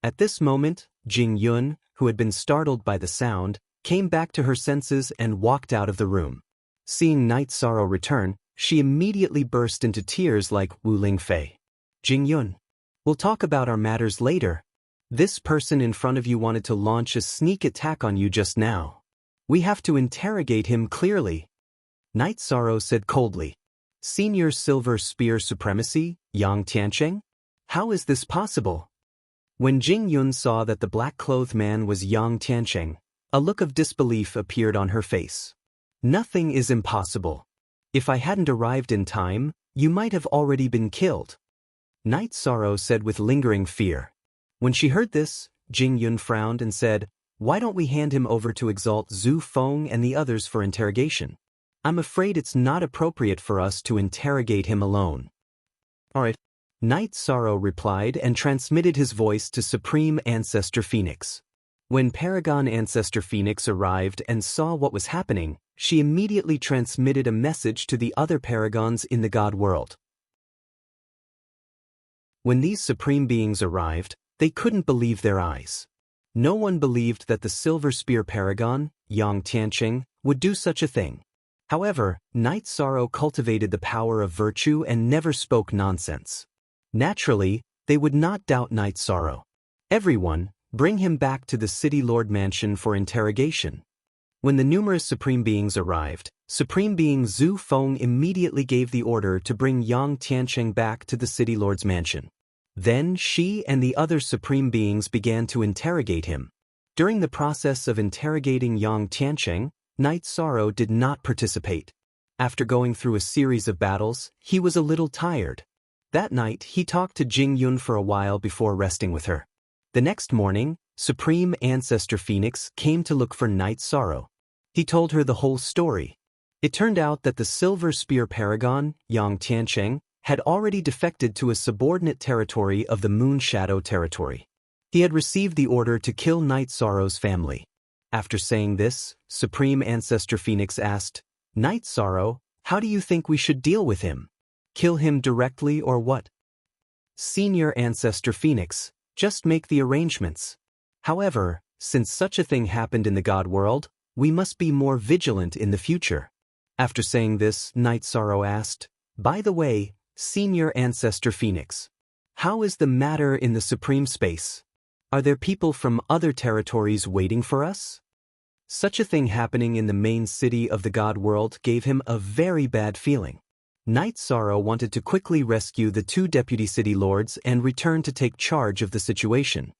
At this moment, Jing Yun, who had been startled by the sound, came back to her senses and walked out of the room. Seeing Night Sorrow return, she immediately burst into tears like Wu Lingfei. "Jing Yun, we'll talk about our matters later. This person in front of you wanted to launch a sneak attack on you just now. We have to interrogate him clearly." Night Sorrow said coldly. "Senior Silver Spear Supremacy, Yang Tiancheng? How is this possible?" When Jing Yun saw that the black-clothed man was Yang Tiancheng, a look of disbelief appeared on her face. "Nothing is impossible. If I hadn't arrived in time, you might have already been killed." Night Sorrow said with lingering fear. When she heard this, Jing Yun frowned and said, "Why don't we hand him over to Exalt Zhu Feng and the others for interrogation? I'm afraid it's not appropriate for us to interrogate him alone." "All right." Night Sorrow replied and transmitted his voice to Supreme Ancestor Phoenix. When Paragon Ancestor Phoenix arrived and saw what was happening, she immediately transmitted a message to the other Paragons in the God world. When these supreme beings arrived, they couldn't believe their eyes. No one believed that the Silver Spear Paragon, Yang Tiancheng, would do such a thing. However, Night Sorrow cultivated the power of virtue and never spoke nonsense. Naturally, they would not doubt Night Sorrow. "Everyone, bring him back to the City Lord Mansion for interrogation." When the numerous Supreme Beings arrived, Supreme Being Zhu Feng immediately gave the order to bring Yang Tiancheng back to the City Lord's Mansion. Then she and the other Supreme Beings began to interrogate him. During the process of interrogating Yang Tiancheng, Night Sorrow did not participate. After going through a series of battles, he was a little tired. That night, he talked to Jing Yun for a while before resting with her. The next morning, Supreme Ancestor Phoenix came to look for Night Sorrow. He told her the whole story. It turned out that the Silver Spear Paragon, Yang Tiancheng, had already defected to a subordinate territory of the Moon Shadow territory. He had received the order to kill Night Sorrow's family. After saying this, Supreme Ancestor Phoenix asked, "Night Sorrow, how do you think we should deal with him? Kill him directly or what?" "Senior Ancestor Phoenix, just make the arrangements. However, since such a thing happened in the God world, we must be more vigilant in the future." After saying this, Night Sorrow asked, "By the way, Senior Ancestor Phoenix, how is the matter in the Supreme Space? Are there people from other territories waiting for us?" Such a thing happening in the main city of the God world gave him a very bad feeling. Night Sorrow wanted to quickly rescue the two deputy city lords and return to take charge of the situation.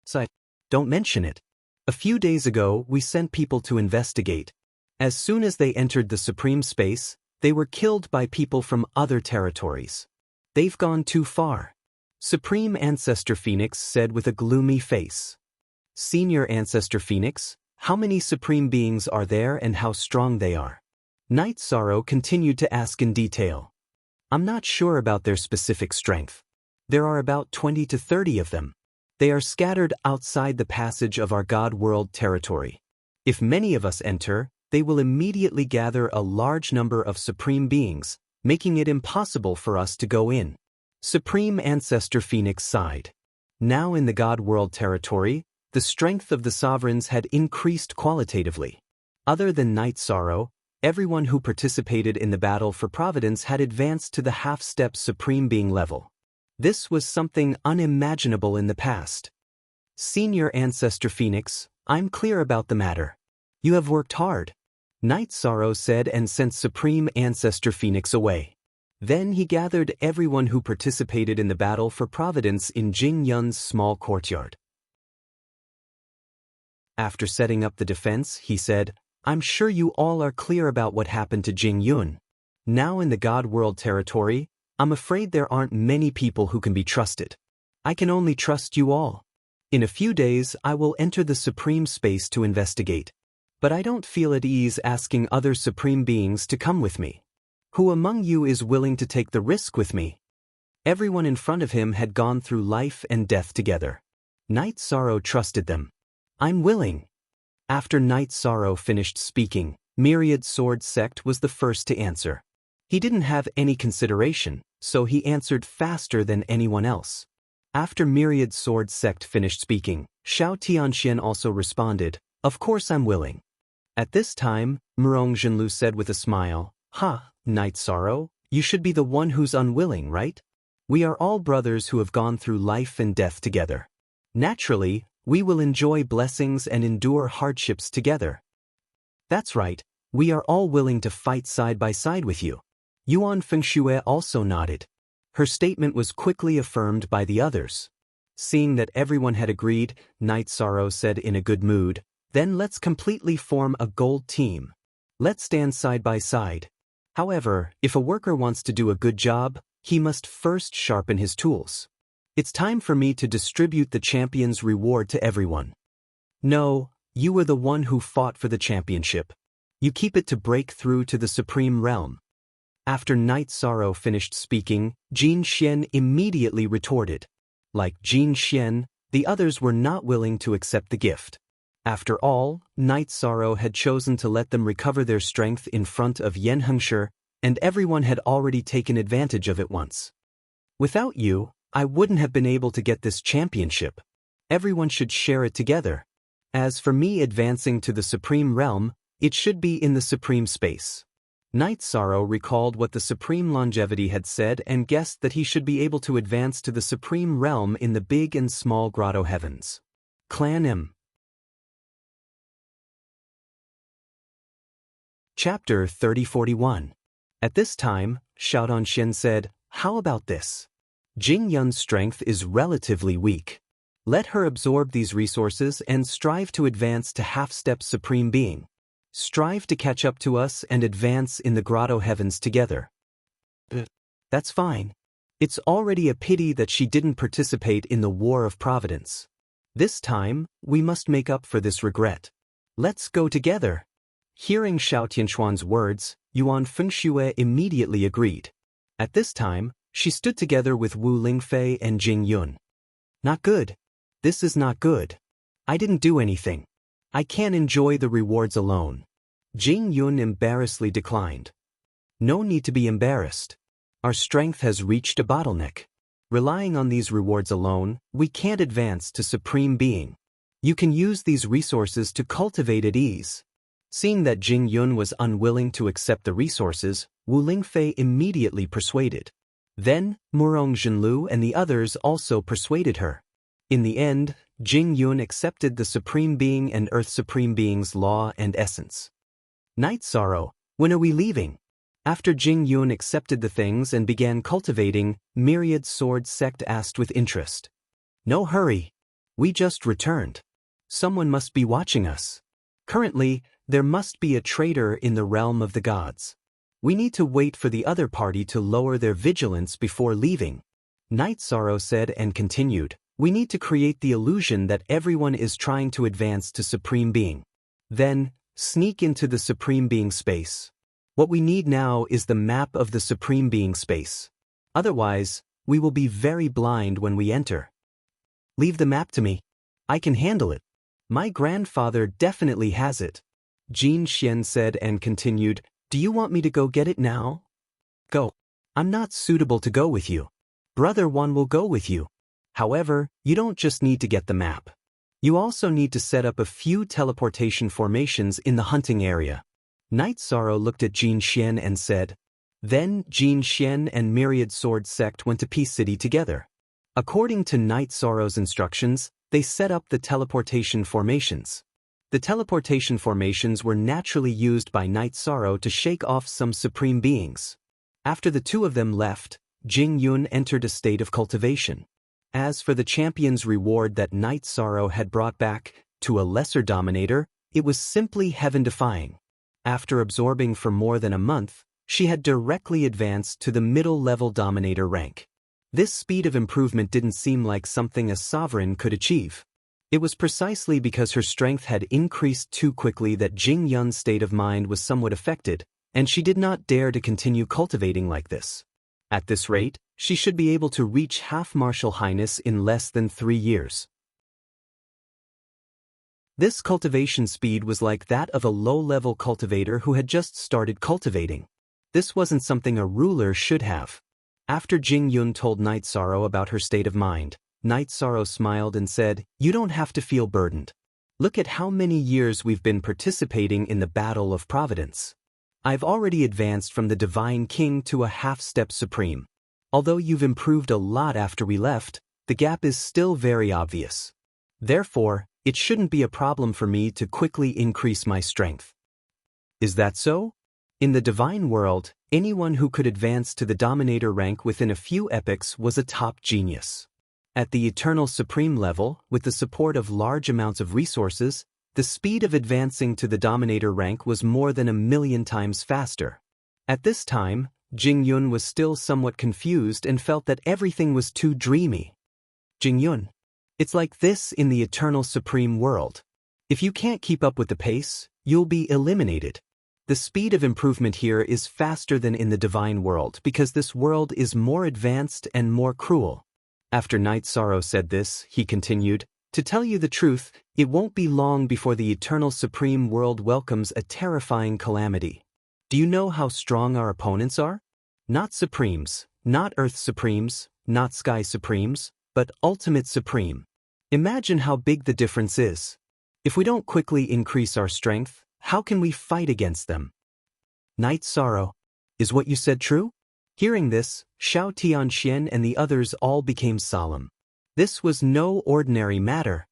So, "Don't mention it. A few days ago, we sent people to investigate. As soon as they entered the Supreme Space, they were killed by people from other territories. They've gone too far." Supreme Ancestor Phoenix said with a gloomy face. "Senior Ancestor Phoenix, how many Supreme Beings are there and how strong they are?" Night Sorrow continued to ask in detail. "I'm not sure about their specific strength. There are about 20 to 30 of them. They are scattered outside the passage of our God world territory. If many of us enter, they will immediately gather a large number of Supreme Beings, making it impossible for us to go in." Supreme Ancestor Phoenix sighed. Now in the God world territory, the strength of the sovereigns had increased qualitatively. Other than Night Sorrow, everyone who participated in the battle for Providence had advanced to the half-step Supreme Being level. This was something unimaginable in the past. "Senior Ancestor Phoenix, I'm clear about the matter. You have worked hard," Night Sorrow said and sent Supreme Ancestor Phoenix away. Then he gathered everyone who participated in the battle for Providence in Jing Yun's small courtyard. After setting up the defense, he said, "I'm sure you all are clear about what happened to Jing Yun. Now in the God world territory, I'm afraid there aren't many people who can be trusted. I can only trust you all. In a few days, I will enter the Supreme Space to investigate. But I don't feel at ease asking other Supreme Beings to come with me. Who among you is willing to take the risk with me?" Everyone in front of him had gone through life and death together. Night Sorrow trusted them. "I'm willing." After Night Sorrow finished speaking, Myriad Sword Sect was the first to answer. He didn't have any consideration, so he answered faster than anyone else. After Myriad Sword Sect finished speaking, Xiao Tianxian also responded, "Of course I'm willing." At this time, Murong Zhenlu said with a smile, "Ha, Night Sorrow, you should be the one who's unwilling, right? We are all brothers who have gone through life and death together. Naturally, we will enjoy blessings and endure hardships together." "That's right, we are all willing to fight side by side with you." Yuan Fengxue also nodded. Her statement was quickly affirmed by the others. Seeing that everyone had agreed, Night Sorrow said in a good mood, "Then let's completely form a gold team. Let's stand side by side. However, if a worker wants to do a good job, he must first sharpen his tools. It's time for me to distribute the champion's reward to everyone." "No, you were the one who fought for the championship. You keep it to break through to the supreme realm." After Night Sorrow finished speaking, Jin Xian immediately retorted. Like Jin Xian, the others were not willing to accept the gift. After all, Night Sorrow had chosen to let them recover their strength in front of Yan Hengshi, and everyone had already taken advantage of it once. "Without you, I wouldn't have been able to get this championship. Everyone should share it together. As for me advancing to the supreme realm, it should be in the supreme space." Night Sorrow recalled what the Supreme Longevity had said and guessed that he should be able to advance to the supreme realm in the big and small grotto heavens. Clan M. Chapter 3041. At this time, Xiaodongxian said, "How about this? Jing Yun's strength is relatively weak. Let her absorb these resources and strive to advance to half-step supreme being. Strive to catch up to us and advance in the grotto heavens together." "That's fine. It's already a pity that she didn't participate in the War of Providence. This time, we must make up for this regret. Let's go together." Hearing Xiao Tianxuan's words, Yuan Fengxue immediately agreed. At this time, she stood together with Wu Lingfei and Jing Yun. "Not good. This is not good. I didn't do anything. I can't enjoy the rewards alone." Jing Yun embarrassedly declined. "No need to be embarrassed. Our strength has reached a bottleneck. Relying on these rewards alone, we can't advance to supreme being. You can use these resources to cultivate at ease." Seeing that Jing Yun was unwilling to accept the resources, Wu Lingfei immediately persuaded. Then, Murong Zhenlu and the others also persuaded her. In the end, Jing Yun accepted the Supreme Being and Earth Supreme Being's law and essence. "Night Sorrow, when are we leaving?" After Jing Yun accepted the things and began cultivating, Myriad Sword Sect asked with interest. "No hurry. We just returned. Someone must be watching us. Currently, there must be a traitor in the realm of the gods. We need to wait for the other party to lower their vigilance before leaving." Night Sorrow said and continued, "We need to create the illusion that everyone is trying to advance to Supreme Being. Then, sneak into the Supreme Being space. What we need now is the map of the Supreme Being space. Otherwise, we will be very blind when we enter." "Leave the map to me. I can handle it. My grandfather definitely has it." Jin Xian said and continued, "Do you want me to go get it now?" "Go. I'm not suitable to go with you. Brother Wan will go with you. However, you don't just need to get the map. You also need to set up a few teleportation formations in the hunting area." Night Sorrow looked at Jin Xian and said. Then Jin Xian and Myriad Sword Sect went to Peace City together. According to Night Sorrow's instructions, they set up the teleportation formations. The teleportation formations were naturally used by Night Sorrow to shake off some supreme beings. After the two of them left, Jing Yun entered a state of cultivation. As for the champion's reward that Night Sorrow had brought back to a lesser dominator, it was simply heaven-defying. After absorbing for more than a month, she had directly advanced to the middle-level dominator rank. This speed of improvement didn't seem like something a sovereign could achieve. It was precisely because her strength had increased too quickly that Jing Yun's state of mind was somewhat affected, and she did not dare to continue cultivating like this. At this rate, she should be able to reach half martial highness in less than 3 years. This cultivation speed was like that of a low-level cultivator who had just started cultivating. This wasn't something a ruler should have. After Jing Yun told Night Sorrow about her state of mind, Night Sorrow smiled and said, "You don't have to feel burdened. Look at how many years we've been participating in the battle of providence. I've already advanced from the Divine King to a half-step supreme. Although you've improved a lot after we left, the gap is still very obvious. Therefore, it shouldn't be a problem for me to quickly increase my strength." Is that so? In the divine world, anyone who could advance to the dominator rank within a few epochs was a top genius. At the eternal supreme level, with the support of large amounts of resources, the speed of advancing to the dominator rank was more than 1,000,000 times faster. At this time, Jing Yun was still somewhat confused and felt that everything was too dreamy. Jing Yun, it's like this in the eternal supreme world. If you can't keep up with the pace, you'll be eliminated. The speed of improvement here is faster than in the divine world because this world is more advanced and more cruel. After Night Sorrow said this, he continued, "To tell you the truth, it won't be long before the eternal supreme world welcomes a terrifying calamity. Do you know how strong our opponents are? Not supremes, not earth supremes, not sky supremes, but ultimate supreme. Imagine how big the difference is. If we don't quickly increase our strength, how can we fight against them?" Night Sorrow, is what you said true? Hearing this, Xiao Tianxian and the others all became solemn. This was no ordinary matter.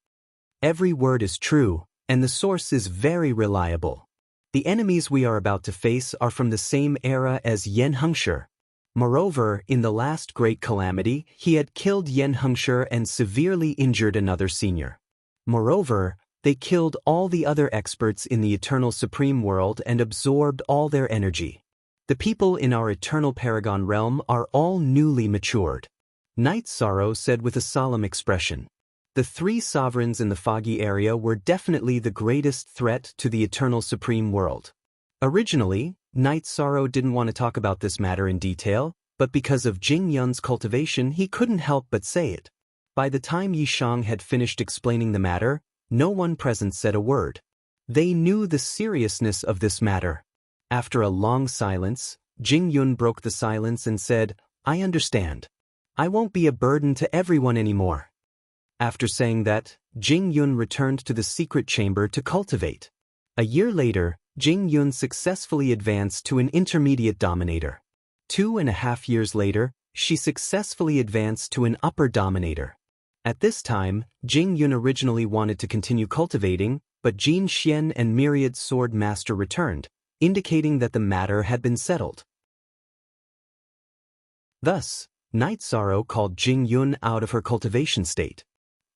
Every word is true, and the source is very reliable. The enemies we are about to face are from the same era as Yan Hengshi. Moreover, in the last great calamity, he had killed Yan Hengshi and severely injured another senior. Moreover, they killed all the other experts in the eternal supreme world and absorbed all their energy. The people in our eternal paragon realm are all newly matured. Night Sorrow said with a solemn expression. The three sovereigns in the foggy area were definitely the greatest threat to the eternal supreme world. Originally, Night Sorrow didn't want to talk about this matter in detail, but because of Jing Yun's cultivation he couldn't help but say it. By the time Yi Shang had finished explaining the matter, no one present said a word. They knew the seriousness of this matter. After a long silence, Jing Yun broke the silence and said, "I understand. I won't be a burden to everyone anymore." After saying that, Jing Yun returned to the secret chamber to cultivate. A year later, Jing Yun successfully advanced to an intermediate dominator. 2.5 years later, she successfully advanced to an upper dominator. At this time, Jing Yun originally wanted to continue cultivating, but Jin Xian and Myriad Sword Master returned, indicating that the matter had been settled. Thus, Night Sorrow called Jing Yun out of her cultivation state.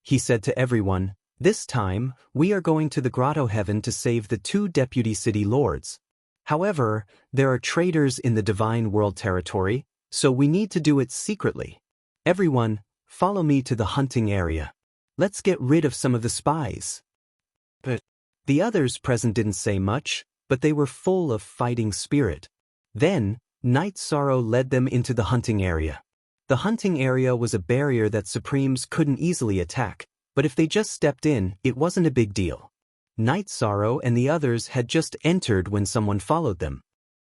He said to everyone, "This time, we are going to the Grotto Heaven to save the 2 deputy city lords. However, there are traitors in the divine world territory, so we need to do it secretly. Everyone, follow me to the hunting area. Let's get rid of some of the spies." But the others present didn't say much, but they were full of fighting spirit. Then, Night Sorrow led them into the hunting area. The hunting area was a barrier that Supremes couldn't easily attack, but if they just stepped in, it wasn't a big deal. Night Sorrow and the others had just entered when someone followed them.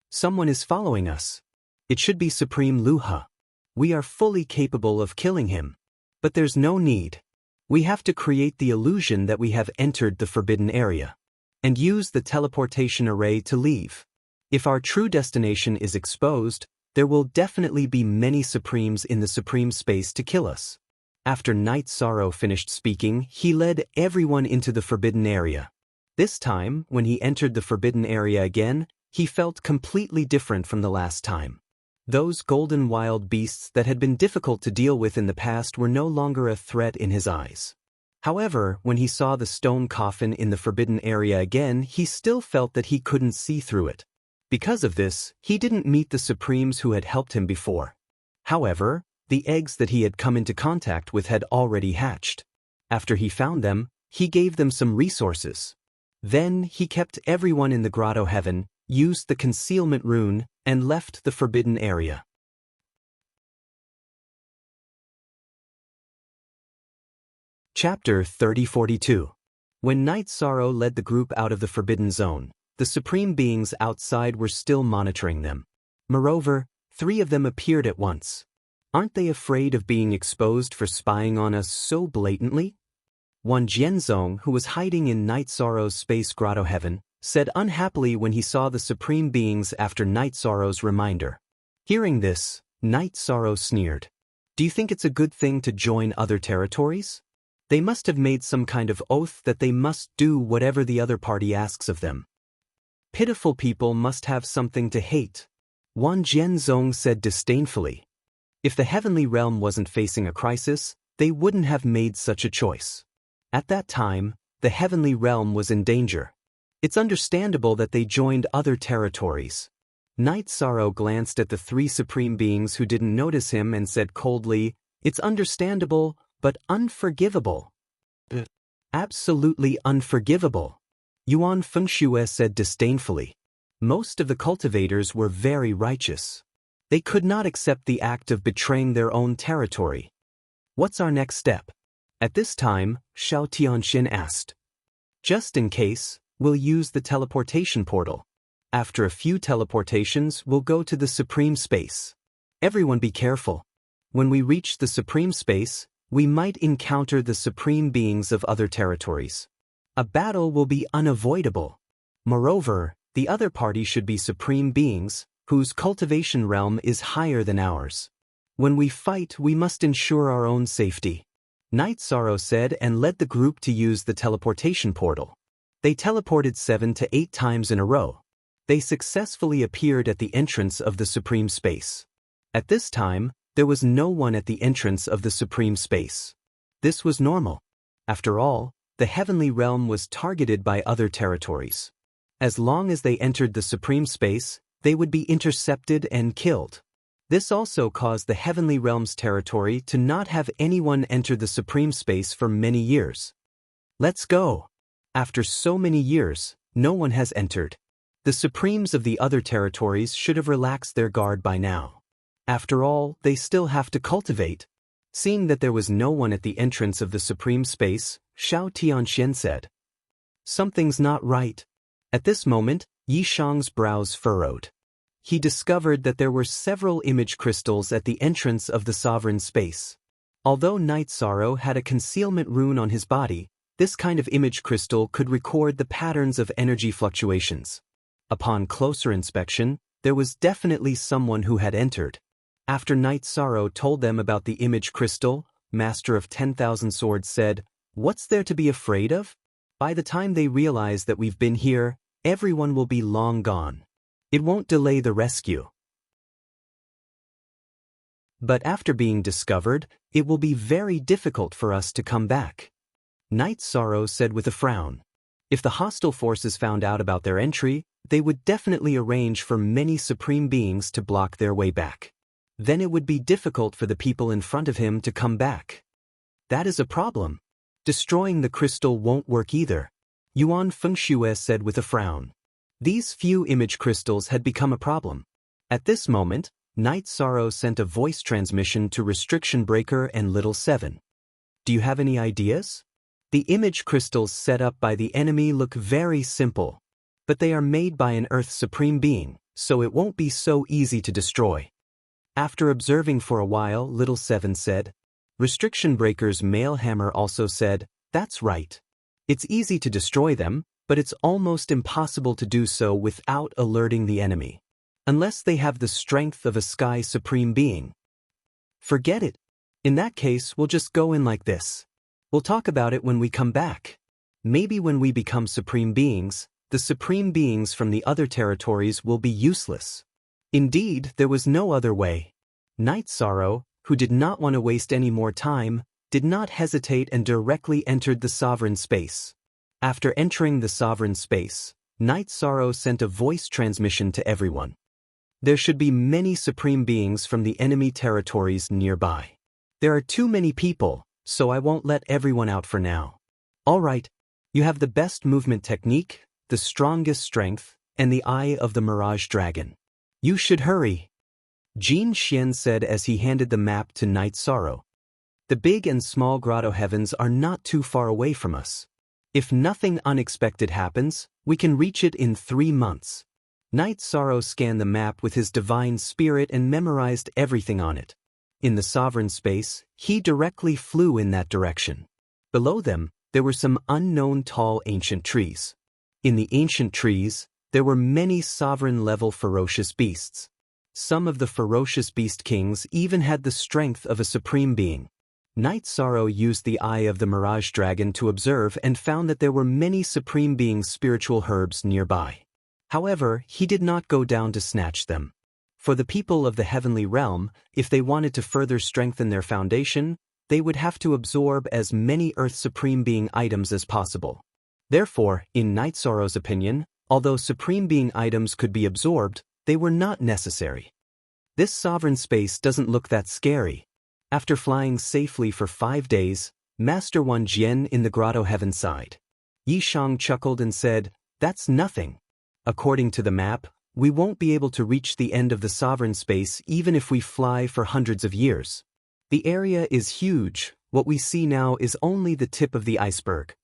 "Someone is following us. It should be Supreme Luha. We are fully capable of killing him. But there's no need. We have to create the illusion that we have entered the forbidden area, and use the teleportation array to leave. If our true destination is exposed, there will definitely be many Supremes in the Supreme space to kill us." After Night Sorrow finished speaking, he led everyone into the forbidden area. This time, when he entered the forbidden area again, he felt completely different from the last time. Those golden wild beasts that had been difficult to deal with in the past were no longer a threat in his eyes. However, when he saw the stone coffin in the forbidden area again, he still felt that he couldn't see through it. Because of this, he didn't meet the Supremes who had helped him before. However, the eggs that he had come into contact with had already hatched. After he found them, he gave them some resources. Then he kept everyone in the Grotto Heaven, used the concealment rune, and left the forbidden area. Chapter 3042. When Night Sorrow led the group out of the Forbidden Zone, the Supreme Beings outside were still monitoring them. Moreover, 3 of them appeared at once. Aren't they afraid of being exposed for spying on us so blatantly? One Jianzong, who was hiding in Night Sorrow's space grotto heaven, said unhappily when he saw the Supreme Beings after Night Sorrow's reminder. Hearing this, Night Sorrow sneered. Do you think it's a good thing to join other territories? They must have made some kind of oath that they must do whatever the other party asks of them. Pitiful people must have something to hate. Wan Jianzong said disdainfully. If the heavenly realm wasn't facing a crisis, they wouldn't have made such a choice. At that time, the heavenly realm was in danger. It's understandable that they joined other territories. Night Sorrow glanced at the 3 Supreme Beings who didn't notice him and said coldly, "It's understandable, but unforgivable." Absolutely unforgivable. Yuan Fengshue said disdainfully. Most of the cultivators were very righteous. They could not accept the act of betraying their own territory. What's our next step? At this time, Shao Tianxin asked. Just in case, we'll use the teleportation portal. After a few teleportations, we'll go to the Supreme Space. Everyone be careful. When we reach the Supreme Space, we might encounter the Supreme Beings of other territories. A battle will be unavoidable. Moreover, the other party should be Supreme Beings, whose cultivation realm is higher than ours. When we fight, we must ensure our own safety. Night Sorrow said and led the group to use the teleportation portal. They teleported 7 to 8 times in a row. They successfully appeared at the entrance of the Supreme Space. At this time, there was no one at the entrance of the Supreme Space. This was normal. After all, the heavenly realm was targeted by other territories. As long as they entered the Supreme Space, they would be intercepted and killed. This also caused the heavenly realm's territory to not have anyone enter the Supreme Space for many years. Let's go. After so many years, no one has entered. The Supremes of the other territories should have relaxed their guard by now. After all, they still have to cultivate. Seeing that there was no one at the entrance of the Supreme Space, Shao Tianxian said. Something's not right. At this moment, Yi Shang's brows furrowed. He discovered that there were several image crystals at the entrance of the Sovereign Space. Although Night Sorrow had a concealment rune on his body, this kind of image crystal could record the patterns of energy fluctuations. Upon closer inspection, there was definitely someone who had entered. After Night Sorrow told them about the image crystal, Master of 10,000 Swords said, "What's there to be afraid of? By the time they realize that we've been here, everyone will be long gone. It won't delay the rescue. But after being discovered, it will be very difficult for us to come back." Night Sorrow said with a frown. If the hostile forces found out about their entry, they would definitely arrange for many Supreme Beings to block their way back. Then it would be difficult for the people in front of him to come back. That is a problem. Destroying the crystal won't work either, Yuan Fengshue said with a frown. These few image crystals had become a problem. At this moment, Night Sorrow sent a voice transmission to Restriction Breaker and Little 7. Do you have any ideas? The image crystals set up by the enemy look very simple, but they are made by an Earth Supreme Being, so it won't be so easy to destroy. After observing for a while, Little 7 said. Restriction Breaker's male hammer also said, "That's right. It's easy to destroy them, but it's almost impossible to do so without alerting the enemy. Unless they have the strength of a Sky Supreme Being. Forget it. In that case, we'll just go in like this. We'll talk about it when we come back. Maybe when we become Supreme Beings, the Supreme Beings from the other territories will be useless." Indeed, there was no other way. Night Sorrow, who did not want to waste any more time, did not hesitate and directly entered the Sovereign Space. After entering the Sovereign Space, Night Sorrow sent a voice transmission to everyone. There should be many Supreme Beings from the enemy territories nearby. There are too many people, so I won't let everyone out for now. All right, you have the best movement technique, the strongest strength, and the eye of the Mirage Dragon. You should hurry, Jin Xian said as he handed the map to Night Sorrow. The big and small grotto heavens are not too far away from us. If nothing unexpected happens, we can reach it in 3 months. Night Sorrow scanned the map with his divine spirit and memorized everything on it. In the sovereign space, he directly flew in that direction. Below them, there were some unknown tall ancient trees. In the ancient trees, there were many sovereign-level ferocious beasts. Some of the ferocious beast kings even had the strength of a supreme being. Night Sorrow used the eye of the Mirage Dragon to observe and found that there were many supreme beings' spiritual herbs nearby. However, he did not go down to snatch them. For the people of the heavenly realm, if they wanted to further strengthen their foundation, they would have to absorb as many Earth Supreme Being items as possible. Therefore, in Night Sorrow's opinion, although Supreme Being items could be absorbed, they were not necessary. This sovereign space doesn't look that scary. After flying safely for 5 days, Master Wan Jian in the grotto heaven sighed. Yi Shang chuckled and said, "That's nothing. According to the map, we won't be able to reach the end of the sovereign space even if we fly for hundreds of years. The area is huge. What we see now is only the tip of the iceberg.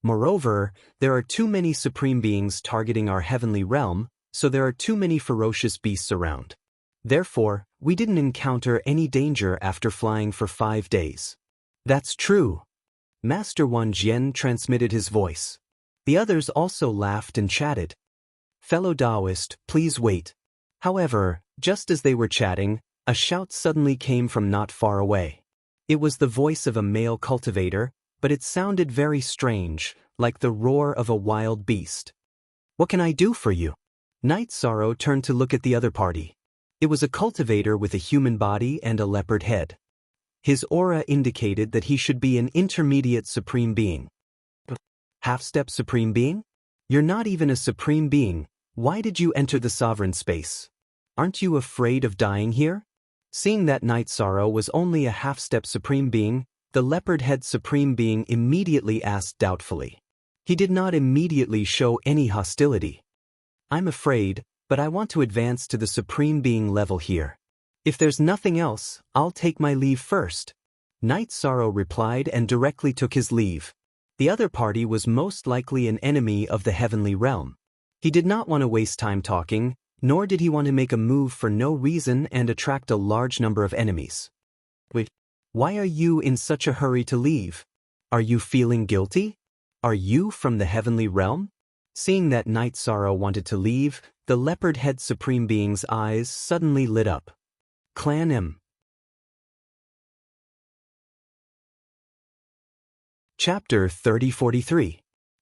Moreover, there are too many supreme beings targeting our heavenly realm, so there are too many ferocious beasts around. Therefore, we didn't encounter any danger after flying for 5 days." "That's true." Master Wan Jian transmitted his voice. The others also laughed and chatted. "Fellow Taoist, please wait." However, just as they were chatting, a shout suddenly came from not far away. It was the voice of a male cultivator, but it sounded very strange, like the roar of a wild beast. "What can I do for you?" Night Sorrow turned to look at the other party. It was a cultivator with a human body and a leopard head. His aura indicated that he should be an intermediate supreme being. Half-step supreme being? You're not even a supreme being. Why did you enter the sovereign space? Aren't you afraid of dying here? Seeing that Night Sorrow was only a half-step supreme being, the leopard head supreme being immediately asked doubtfully. He did not immediately show any hostility. "I'm afraid, but I want to advance to the supreme being level here. If there's nothing else, I'll take my leave first." Night Sorrow replied and directly took his leave. The other party was most likely an enemy of the heavenly realm. He did not want to waste time talking, nor did he want to make a move for no reason and attract a large number of enemies. "Wait, why are you in such a hurry to leave? Are you feeling guilty? Are you from the heavenly realm?" Seeing that Night Sorrow wanted to leave, the leopard head supreme being's eyes suddenly lit up. Clan M. Chapter 3043.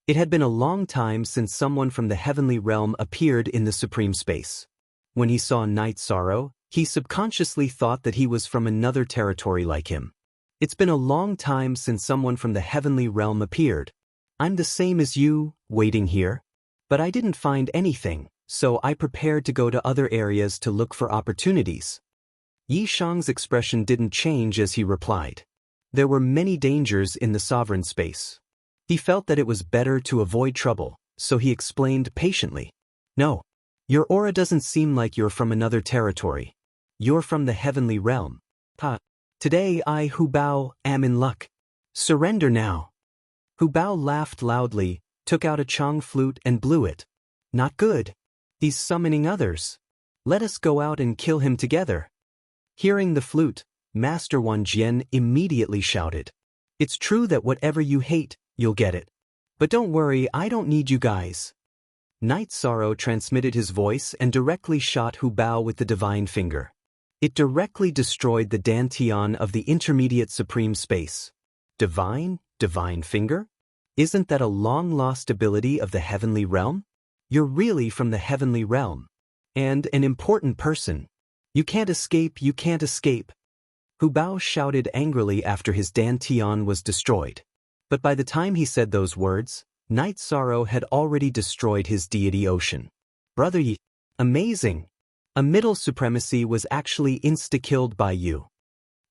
It had been a long time since someone from the heavenly realm appeared in the supreme space. When he saw Night Sorrow, he subconsciously thought that he was from another territory like him. It's been a long time since someone from the heavenly realm appeared. I'm the same as you, waiting here. But I didn't find anything, so I prepared to go to other areas to look for opportunities. Yi Shang's expression didn't change as he replied. There were many dangers in the sovereign space. He felt that it was better to avoid trouble, so he explained patiently. "No, your aura doesn't seem like you're from another territory. You're from the heavenly realm. Today I, Hu Bao, am in luck. Surrender now." Hu Bao laughed loudly, took out a Chang flute and blew it. "Not good. He's summoning others. Let us go out and kill him together." Hearing the flute, Master Wan Jian immediately shouted, "It's true that whatever you hate, you'll get it. But don't worry, I don't need you guys." Night Sorrow transmitted his voice and directly shot Hu Bao with the divine finger. It directly destroyed the Dantian of the intermediate supreme space. Divine finger? Isn't that a long-lost ability of the heavenly realm? You're really from the heavenly realm. And an important person. You can't escape, you can't escape. Hu Bao shouted angrily after his Dantian was destroyed. But by the time he said those words, Night Sorrow had already destroyed his deity ocean. "Brother Yi, amazing! A middle supremacy was actually insta-killed by you."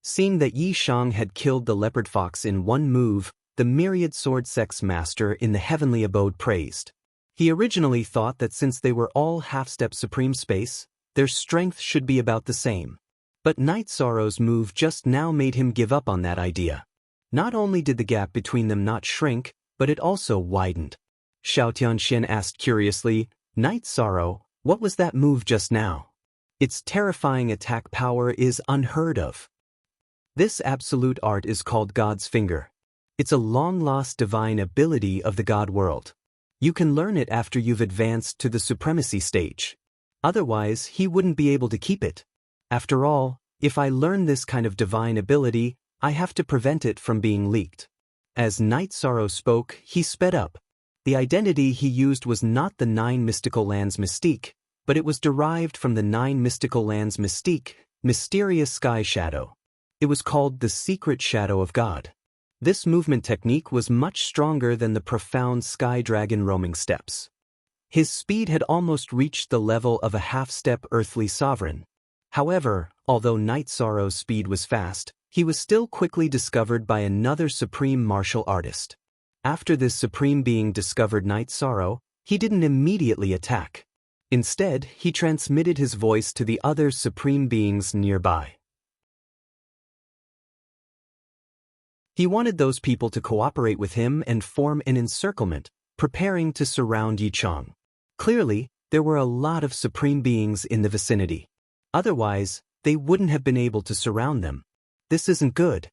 Seeing that Yi Shang had killed the leopard fox in one move, the myriad sword sex master in the heavenly abode praised. He originally thought that since they were all half-step supreme space, their strength should be about the same. But Night Sorrow's move just now made him give up on that idea. Not only did the gap between them not shrink, but it also widened. Xiao Tianxian asked curiously, Night Sorrow, what was that move just now? Its terrifying attack power is unheard of. This absolute art is called God's Finger. It's a long-lost divine ability of the God world. You can learn it after you've advanced to the supremacy stage. Otherwise, he wouldn't be able to keep it. After all, if I learn this kind of divine ability, I have to prevent it from being leaked. As Night Sorrow spoke, he sped up. The identity he used was not the 9 mystical lands mystique, but it was derived from the 9 mystical lands mystique, mysterious sky shadow. It was called the secret shadow of God. This movement technique was much stronger than the profound sky dragon roaming steps. His speed had almost reached the level of a half-step earthly sovereign. However, although Night Sorrow's speed was fast, he was still quickly discovered by another supreme martial artist. After this supreme being discovered Night Sorrow, he didn't immediately attack. Instead, he transmitted his voice to the other supreme beings nearby. He wanted those people to cooperate with him and form an encirclement, preparing to surround Yichang. Clearly, there were a lot of supreme beings in the vicinity. Otherwise, they wouldn't have been able to surround them. This isn't good.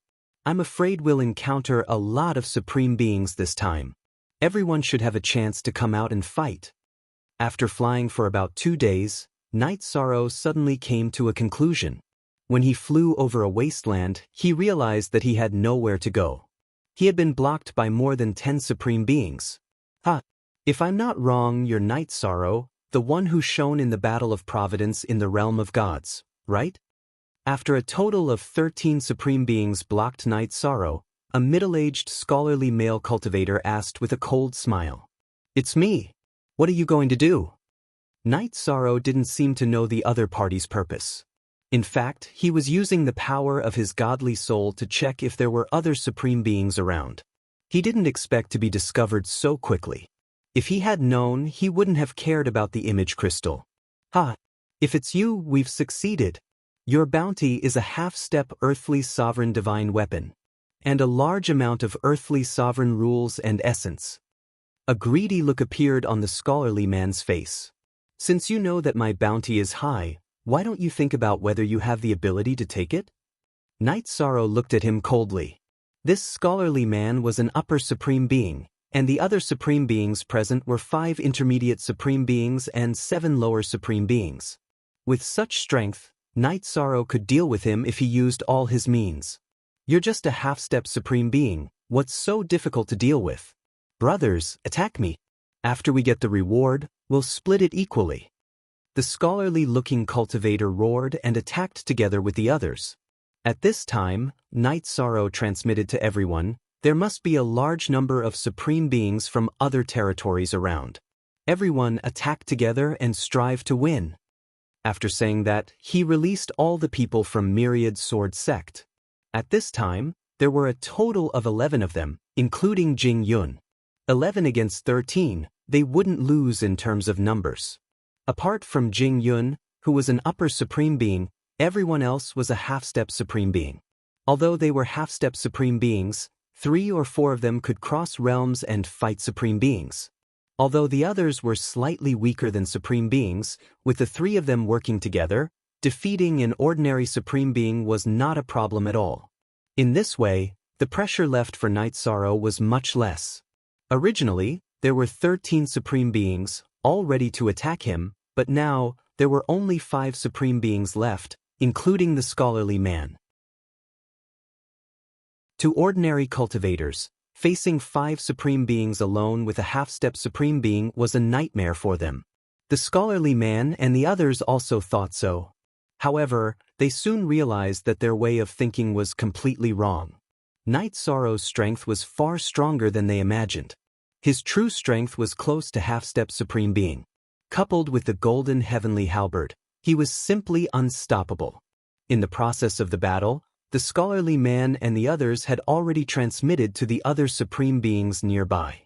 I'm afraid we'll encounter a lot of supreme beings this time. Everyone should have a chance to come out and fight. After flying for about 2 days, Night Sorrow suddenly came to a conclusion. When he flew over a wasteland, he realized that he had nowhere to go. He had been blocked by more than 10 supreme beings. If I'm not wrong, you're Night Sorrow, the one who shone in the Battle of Providence in the realm of gods, right? After a total of 13 supreme beings blocked Night Sorrow, a middle-aged scholarly male cultivator asked with a cold smile. It's me. What are you going to do? Night Sorrow didn't seem to know the other party's purpose. In fact, he was using the power of his godly soul to check if there were other supreme beings around. He didn't expect to be discovered so quickly. If he had known, he wouldn't have cared about the image crystal. If it's you, we've succeeded. Your bounty is a half-step earthly sovereign divine weapon, and a large amount of earthly sovereign rules and essence. A greedy look appeared on the scholarly man's face. Since you know that my bounty is high, why don't you think about whether you have the ability to take it? Night Sorrow looked at him coldly. This scholarly man was an upper supreme being, and the other supreme beings present were 5 intermediate supreme beings and 7 lower supreme beings. With such strength, Night Sorrow could deal with him if he used all his means. You're just a half-step supreme being, what's so difficult to deal with? Brothers, attack me. After we get the reward, we'll split it equally. The scholarly-looking cultivator roared and attacked together with the others. At this time, Night Sorrow transmitted to everyone, there must be a large number of supreme beings from other territories around. Everyone attack together and strive to win. After saying that, he released all the people from Myriad Sword Sect. At this time, there were a total of 11 of them, including Jing Yun. 11 against 13, they wouldn't lose in terms of numbers. Apart from Jing Yun, who was an upper supreme being, everyone else was a half-step supreme being. Although they were half-step supreme beings, 3 or 4 of them could cross realms and fight supreme beings. Although the others were slightly weaker than supreme beings, with the 3 of them working together, defeating an ordinary supreme being was not a problem at all. In this way, the pressure left for Night Sorrow was much less. Originally, there were 13 supreme beings, all ready to attack him, but now, there were only 5 supreme beings left, including the scholarly man. To ordinary cultivators, facing 5 supreme beings alone with a half-step supreme being was a nightmare for them. The scholarly man and the others also thought so. However, they soon realized that their way of thinking was completely wrong. Night Sorrow's strength was far stronger than they imagined. His true strength was close to half-step supreme being. Coupled with the golden heavenly halberd, he was simply unstoppable. In the process of the battle, the scholarly man and the others had already transmitted to the other supreme beings nearby.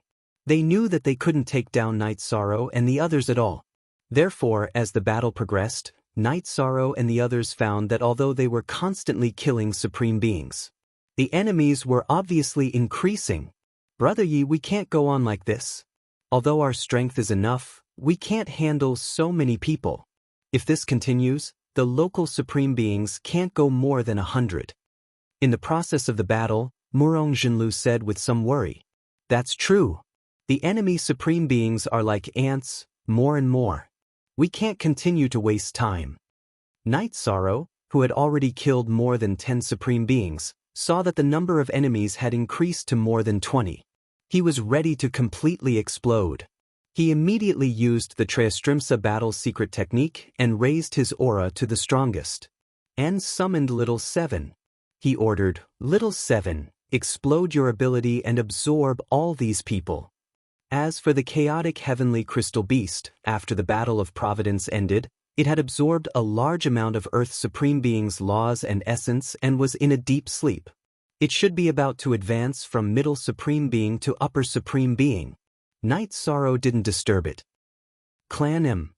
They knew that they couldn't take down Night Sorrow and the others at all. Therefore, as the battle progressed, Night Sorrow and the others found that although they were constantly killing supreme beings, The enemies were obviously increasing. Brother Yi, we can't go on like this. Although our strength is enough, we can't handle so many people. If this continues, the local supreme beings can't go more than 100. In the process of the battle, Murong Jinlu said with some worry. That's true. The enemy supreme beings are like ants, more and more. We can't continue to waste time. Night Sorrow, who had already killed more than 10 supreme beings, saw that the number of enemies had increased to more than 20. He was ready to completely explode. He immediately used the Treastrimsa battle secret technique and raised his aura to the strongest. And summoned Little Seven. He ordered, Little Seven, explode your ability and absorb all these people. As for the chaotic heavenly crystal beast, after the Battle of Providence ended, it had absorbed a large amount of Earth's supreme being's laws and essence and was in a deep sleep. It should be about to advance from middle supreme being to upper supreme being. Night Sorrow didn't disturb it. Clan M.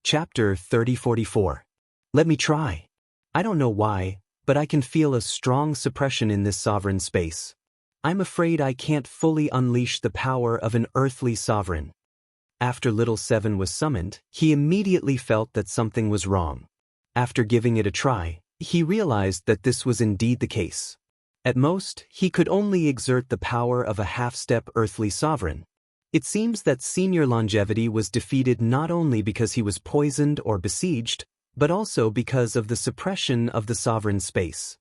Chapter 3044. Let me try. I don't know why, but I can feel a strong suppression in this sovereign space. I'm afraid I can't fully unleash the power of an earthly sovereign. After Little Seven was summoned, he immediately felt that something was wrong. After giving it a try, he realized that this was indeed the case. At most, he could only exert the power of a half-step earthly sovereign. It seems that Senior Longevity was defeated not only because he was poisoned or besieged, but also because of the suppression of the sovereign space.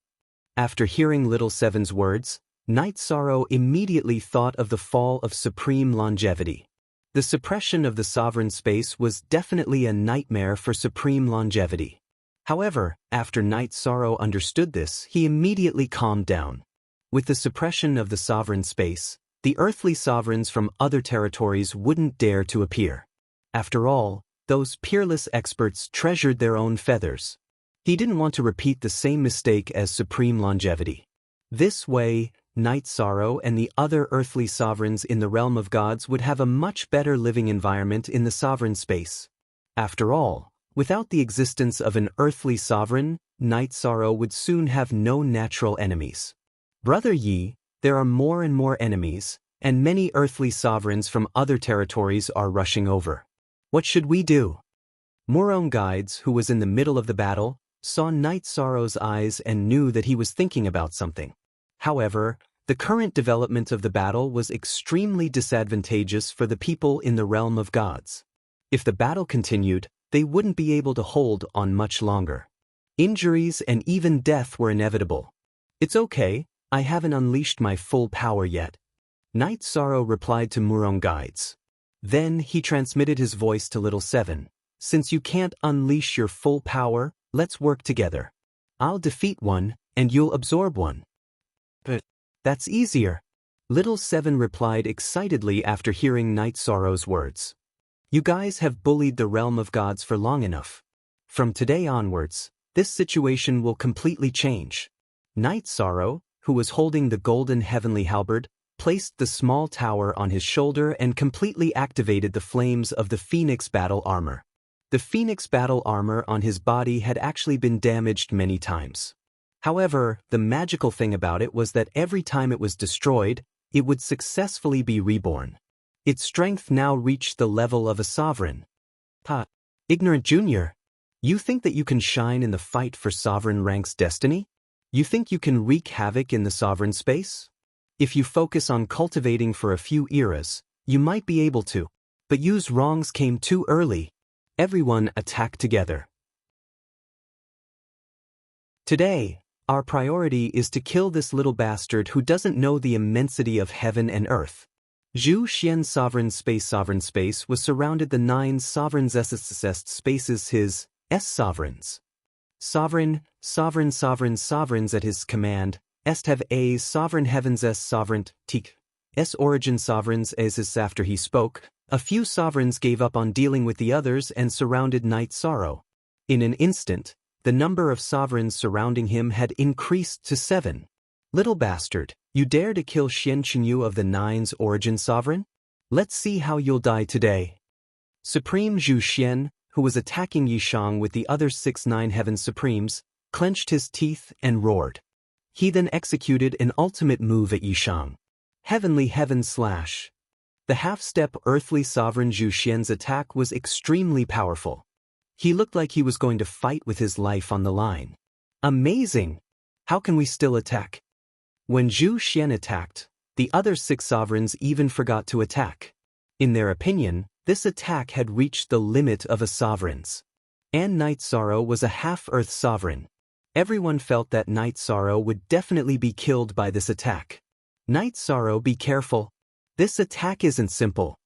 After hearing Little Seven's words, Night Sorrow immediately thought of the fall of Supreme Longevity. The suppression of the sovereign space was definitely a nightmare for Supreme Longevity. However, after Night Sorrow understood this, he immediately calmed down. With the suppression of the sovereign space, the earthly sovereigns from other territories wouldn't dare to appear. After all, those peerless experts treasured their own feathers. He didn't want to repeat the same mistake as Supreme Longevity. This way, Night Sorrow and the other earthly sovereigns in the realm of gods would have a much better living environment in the sovereign space. After all, without the existence of an earthly sovereign, Night Sorrow would soon have no natural enemies. Brother Yi, there are more and more enemies, and many earthly sovereigns from other territories are rushing over. What should we do? Murong Guides, who was in the middle of the battle, saw Night Sorrow's eyes and knew that he was thinking about something. However, the current development of the battle was extremely disadvantageous for the people in the realm of gods. If the battle continued, they wouldn't be able to hold on much longer. Injuries and even death were inevitable. It's okay, I haven't unleashed my full power yet. Night Sorrow replied to Murong Guides. Then he transmitted his voice to Little Seven. Since you can't unleash your full power, let's work together. I'll defeat one, and you'll absorb one. But that's easier. Little Seven replied excitedly after hearing Night Sorrow's words. You guys have bullied the realm of gods for long enough. From today onwards, this situation will completely change. Night Sorrow, who was holding the golden heavenly halberd, placed the small tower on his shoulder and completely activated the flames of the Phoenix battle armor. The Phoenix battle armor on his body had actually been damaged many times. However, the magical thing about it was that every time it was destroyed, it would successfully be reborn. Its strength now reached the level of a sovereign. Ignorant Junior, you think that you can shine in the fight for sovereign rank's destiny? You think you can wreak havoc in the sovereign space? If you focus on cultivating for a few eras, you might be able to, but Yu's wrongs came too early. Everyone attacked together. Today, our priority is to kill this little bastard who doesn't know the immensity of heaven and earth. Zhu Xian's sovereign space was surrounded the 9 sovereigns S spaces his S-sovereigns. Sovereigns at his command, est have A's sovereign heavens S sovereign, tik, S origin sovereigns as after he spoke, a few sovereigns gave up on dealing with the others and surrounded Night Sorrow. In an instant, the number of sovereigns surrounding him had increased to 7. Little bastard, you dare to kill Xian Chenyu of the 9's origin sovereign? Let's see how you'll die today. Supreme Zhu Xian, who was attacking Yishang with the other 6 Nine Heaven Supremes, clenched his teeth and roared. He then executed an ultimate move at Yishang. Heavenly Heaven Slash. The half-step earthly sovereign Zhu Xian's attack was extremely powerful. He looked like he was going to fight with his life on the line. Amazing! How can we still attack? When Zhu Xian attacked, the other 6 sovereigns even forgot to attack. In their opinion, this attack had reached the limit of a sovereign's. And Night Sorrow was a half-earth sovereign. Everyone felt that Night Sorrow would definitely be killed by this attack. Night Sorrow, be careful. This attack isn't simple.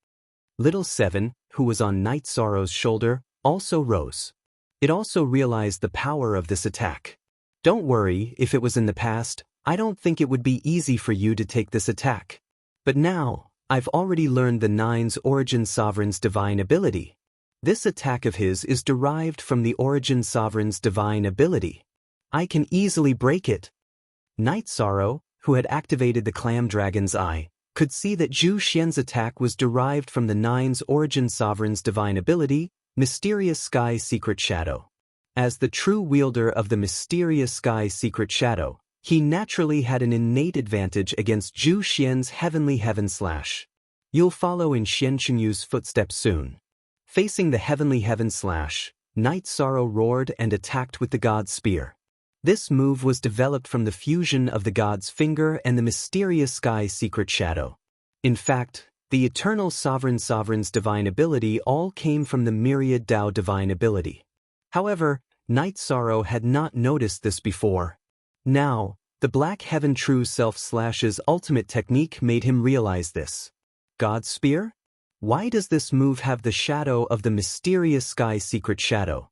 Little Seven, who was on Night Sorrow's shoulder, also rose. It also realized the power of this attack. Don't worry, if it was in the past, I don't think it would be easy for you to take this attack. But now, I've already learned the Nine's Origin Sovereign's divine ability. This attack of his is derived from the Origin Sovereign's divine ability. I can easily break it. Night Sorrow, who had activated the Clam Dragon's Eye, could see that Zhu Xian's attack was derived from the Nine's Origin Sovereign's divine ability, Mysterious Sky Secret Shadow. As the true wielder of the Mysterious Sky Secret Shadow, he naturally had an innate advantage against Zhu Xian's Heavenly Heaven Slash. You'll follow in Xian Chunyu's footsteps soon. Facing the Heavenly Heaven Slash, Night Sorrow roared and attacked with the God's Spear. This move was developed from the fusion of the God's Finger and the Mysterious Sky Secret Shadow. In fact, the Eternal Sovereign's divine ability all came from the Myriad Tao divine ability. However, Night Sorrow had not noticed this before. Now, the Black Heaven True Self Slash's ultimate technique made him realize this. God's Spear? Why does this move have the shadow of the Mysterious Sky Secret Shadow?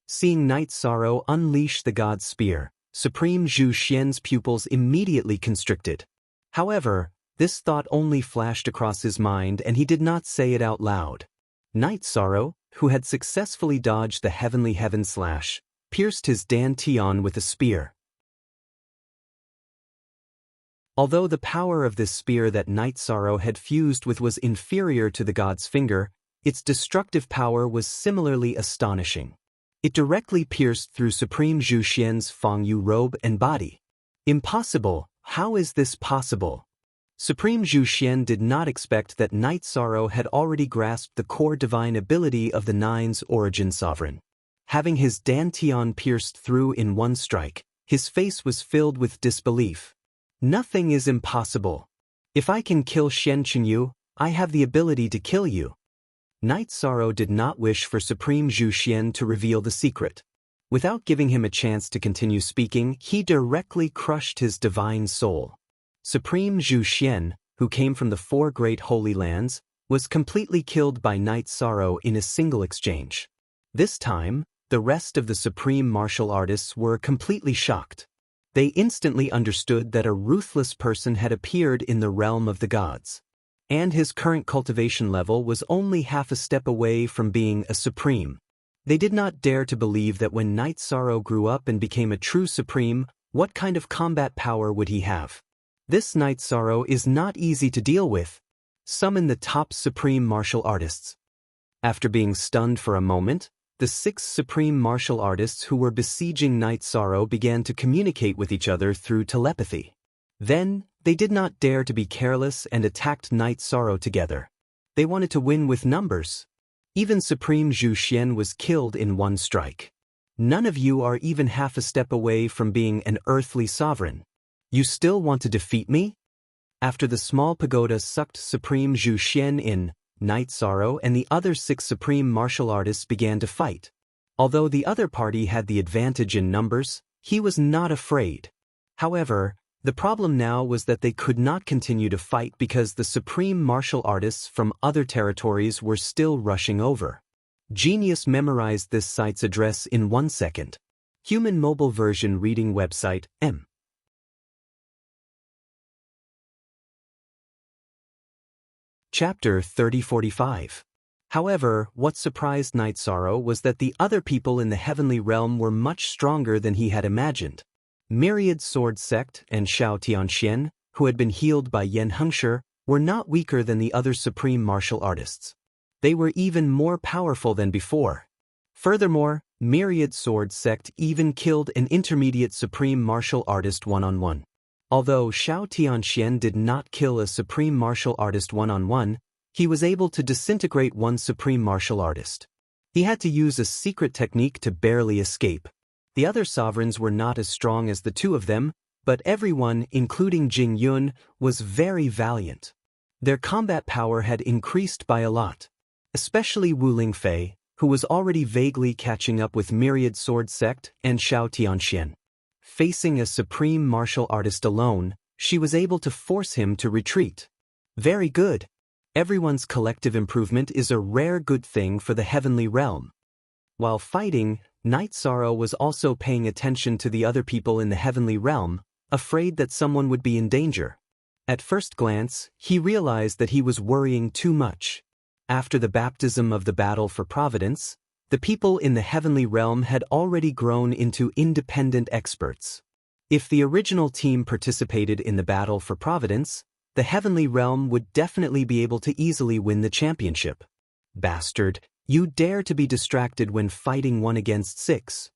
Seeing Night Sorrow unleash the God's Spear, Supreme Zhu Xian's pupils immediately constricted. However, this thought only flashed across his mind and he did not say it out loud. Night Sorrow, who had successfully dodged the Heavenly Heaven Slash, pierced his dantian with a spear. Although the power of this spear that Night Sorrow had fused with was inferior to the God's Finger, its destructive power was similarly astonishing. It directly pierced through Supreme Zhu Xian's Fangyu robe and body. Impossible! How is this possible? Supreme Zhu Xian did not expect that Night Sorrow had already grasped the core divine ability of the Nine's Origin Sovereign. Having his dantian pierced through in one strike, his face was filled with disbelief. Nothing is impossible. If I can kill Xian Chunyu, I have the ability to kill you. Night Sorrow did not wish for Supreme Zhu Xian to reveal the secret. Without giving him a chance to continue speaking, he directly crushed his divine soul. Supreme Zhu Xian, who came from the 4 great holy lands, was completely killed by Night Sorrow in a single exchange. This time, the rest of the supreme martial artists were completely shocked. They instantly understood that a ruthless person had appeared in the realm of the gods. And his current cultivation level was only half a step away from being a supreme. They did not dare to believe that when Night Sorrow grew up and became a true supreme, what kind of combat power would he have? This Night Sorrow is not easy to deal with. Summon the top supreme martial artists. After being stunned for a moment, the 6 supreme martial artists who were besieging Night Sorrow began to communicate with each other through telepathy. Then, they did not dare to be careless and attacked Night Sorrow together. They wanted to win with numbers. Even Supreme Zhu Xian was killed in one strike. None of you are even half a step away from being an earthly sovereign. You still want to defeat me? After the small pagoda sucked Supreme Zhu Xian in, Night Sorrow and the other 6 supreme martial artists began to fight. Although the other party had the advantage in numbers, he was not afraid. However, the problem now was that they could not continue to fight because the supreme martial artists from other territories were still rushing over. Genius memorized this site's address in 1 second. Human mobile version reading website, M. Chapter 3045. However, what surprised Night Sorrow was that the other people in the heavenly realm were much stronger than he had imagined. Myriad Sword Sect and Shao Tianxian, who had been healed by Yan Hengshi, were not weaker than the other supreme martial artists. They were even more powerful than before. Furthermore, Myriad Sword Sect even killed an intermediate supreme martial artist one-on-one. Although Xiao Tianxian did not kill a supreme martial artist one-on-one, he was able to disintegrate one supreme martial artist. He had to use a secret technique to barely escape. The other sovereigns were not as strong as the two of them, but everyone, including Jing Yun, was very valiant. Their combat power had increased by a lot. Especially Wu Lingfei, who was already vaguely catching up with Myriad Sword Sect and Xiao Tianxian. Facing a supreme martial artist alone, she was able to force him to retreat. Very good. Everyone's collective improvement is a rare good thing for the heavenly realm. While fighting, Night Sorrow was also paying attention to the other people in the heavenly realm, afraid that someone would be in danger. At first glance, he realized that he was worrying too much. After the baptism of the battle for Providence, the people in the heavenly realm had already grown into independent experts. If the original team participated in the battle for Providence, the heavenly realm would definitely be able to easily win the championship. Bastard, you dare to be distracted when fighting 1 against 6.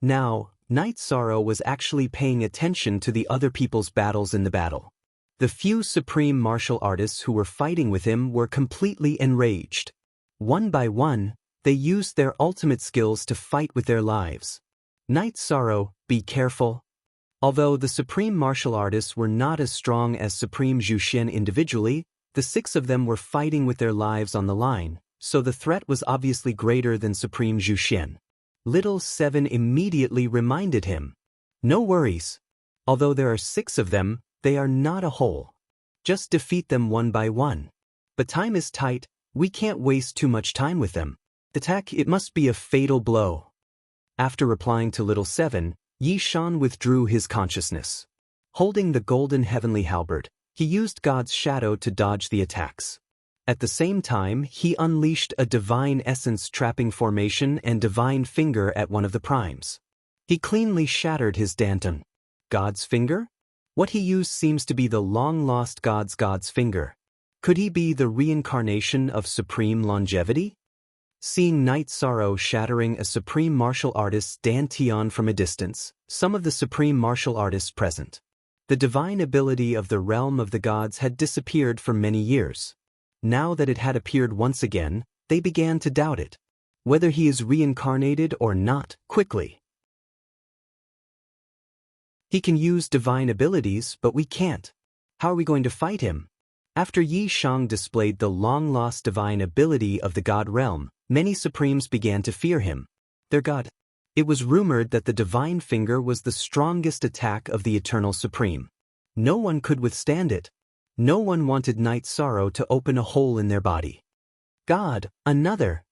Now, Night Sorrow was actually paying attention to the other people's battles in the battle. The few supreme martial artists who were fighting with him were completely enraged. One by one, they used their ultimate skills to fight with their lives. Night Sorrow, be careful. Although the supreme martial artists were not as strong as Supreme Zhu Xian individually, the 6 of them were fighting with their lives on the line, so the threat was obviously greater than Supreme Zhu Xian. Little 7 immediately reminded him. No worries. Although there are 6 of them, they are not a whole. Just defeat them one by one. But time is tight, we can't waste too much time with them. Attack, it must be a fatal blow. After replying to Little 7, Yi Shan withdrew his consciousness. Holding the golden heavenly halberd, he used God's shadow to dodge the attacks. At the same time, he unleashed a divine essence trapping formation and divine finger at one of the primes. He cleanly shattered his Danton. God's finger? What he used seems to be the long-lost God's finger. Could he be the reincarnation of supreme longevity? Seeing Night Sorrow shattering a supreme martial artist's dantian from a distance, some of the supreme martial artists present. The divine ability of the realm of the gods had disappeared for many years. Now that it had appeared once again, they began to doubt it. Whether he is reincarnated or not, quickly. He can use divine abilities, but we can't. How are we going to fight him? After Yi Shang displayed the long-lost divine ability of the god realm, many supremes began to fear him. Their god. It was rumored that the divine finger was the strongest attack of the eternal supreme. No one could withstand it. No one wanted Night Sorrow to open a hole in their body. God, another.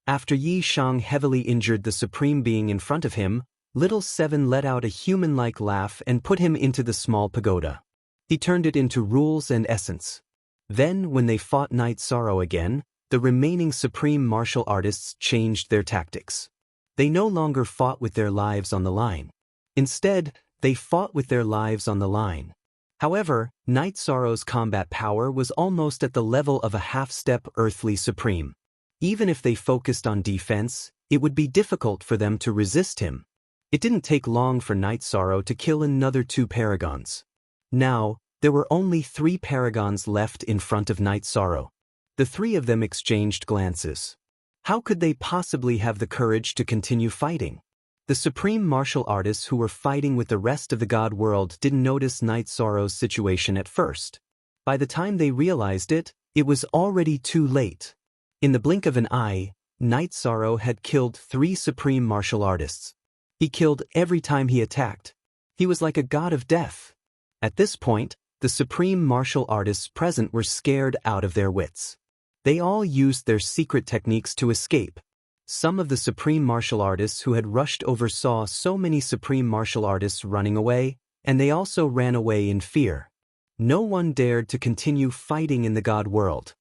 After Yi Shang heavily injured the supreme being in front of him, Little 7 let out a human-like laugh and put him into the small pagoda. He turned it into rules and essence. Then, when they fought Night Sorrow again, the remaining supreme martial artists changed their tactics. They no longer fought with their lives on the line. Instead, they fought with their lives on the line. However, Night Sorrow's combat power was almost at the level of a half-step earthly supreme. Even if they focused on defense, it would be difficult for them to resist him. It didn't take long for Night Sorrow to kill another 2 paragons. Now, there were only 3 paragons left in front of Night Sorrow. The 3 of them exchanged glances. How could they possibly have the courage to continue fighting? The supreme martial artists who were fighting with the rest of the god world didn't notice Night Sorrow's situation at first. By the time they realized it, it was already too late. In the blink of an eye, Night Sorrow had killed 3 supreme martial artists. He killed every time he attacked. He was like a god of death. At this point, the supreme martial artists present were scared out of their wits. They all used their secret techniques to escape. Some of the supreme martial artists who had rushed over saw so many supreme martial artists running away, and they also ran away in fear. No one dared to continue fighting in the god world.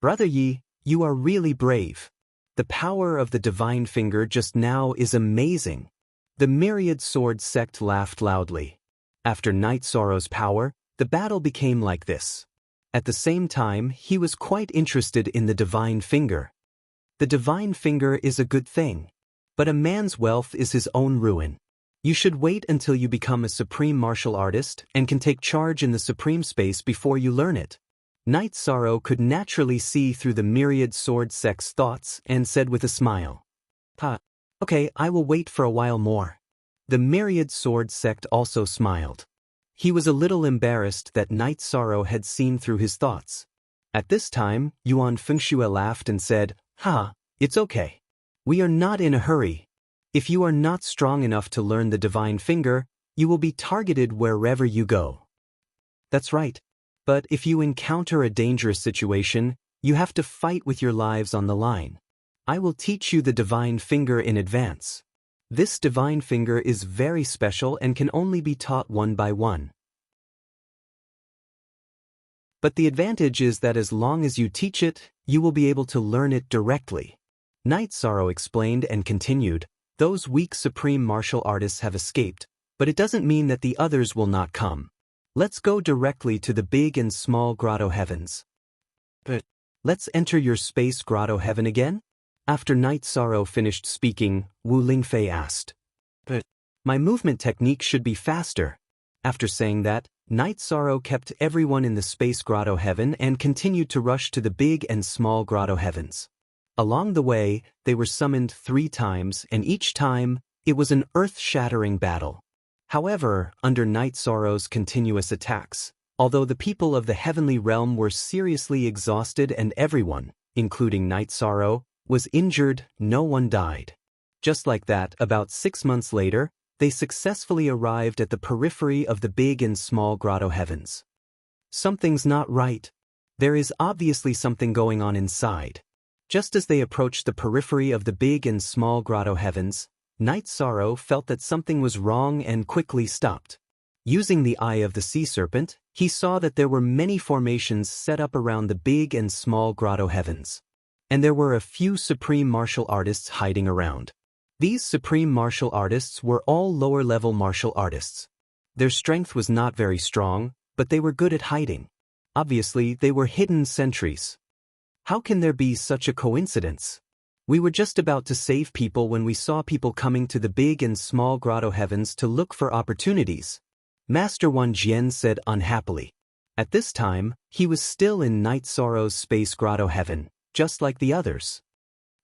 Brother Yi, you are really brave. The power of the divine finger just now is amazing. The Myriad Sword Sect laughed loudly. After Night Sorrow's power, the battle became like this. At the same time, he was quite interested in the divine finger. The divine finger is a good thing. But a man's wealth is his own ruin. You should wait until you become a supreme martial artist and can take charge in the supreme space before you learn it. Knight Sorrow could naturally see through the myriad sword sect's thoughts and said with a smile, Okay, I will wait for a while more. The myriad sword sect also smiled. He was a little embarrassed that Knight Sorrow had seen through his thoughts. At this time, Yuan Fengshue laughed and said, It's okay. We are not in a hurry. If you are not strong enough to learn the divine finger, you will be targeted wherever you go. That's right. But if you encounter a dangerous situation, you have to fight with your lives on the line. I will teach you the divine finger in advance. This divine finger is very special and can only be taught one by one. But the advantage is that as long as you teach it, you will be able to learn it directly. Knight Sorrow explained and continued, those weak supreme martial artists have escaped, but it doesn't mean that the others will not come. Let's go directly to the big and small grotto heavens. But let's enter your space grotto heaven again? After Knight Sorrow finished speaking, Wu Lingfei asked. But my movement technique should be faster. After saying that, Knight Sorrow kept everyone in the space grotto heaven and continued to rush to the big and small grotto heavens. Along the way, they were summoned 3 times, and each time, it was an earth-shattering battle. However, under Knight Sorrow's continuous attacks, although the people of the heavenly realm were seriously exhausted and everyone, including Knight Sorrow, was injured, no one died. Just like that, about 6 months later, they successfully arrived at the periphery of the big and small grotto heavens. Something's not right. There is obviously something going on inside. Just as they approached the periphery of the big and small grotto heavens, Knight Sorrow felt that something was wrong and quickly stopped. Using the eye of the sea serpent, he saw that there were many formations set up around the big and small grotto heavens. And there were a few supreme martial artists hiding around. These supreme martial artists were all lower-level martial artists. Their strength was not very strong, but they were good at hiding. Obviously, they were hidden sentries. How can there be such a coincidence? We were just about to save people when we saw people coming to the big and small grotto heavens to look for opportunities. Master Wan Jian said unhappily. At this time, he was still in Knight Sorrow's space grotto heaven, just like the others.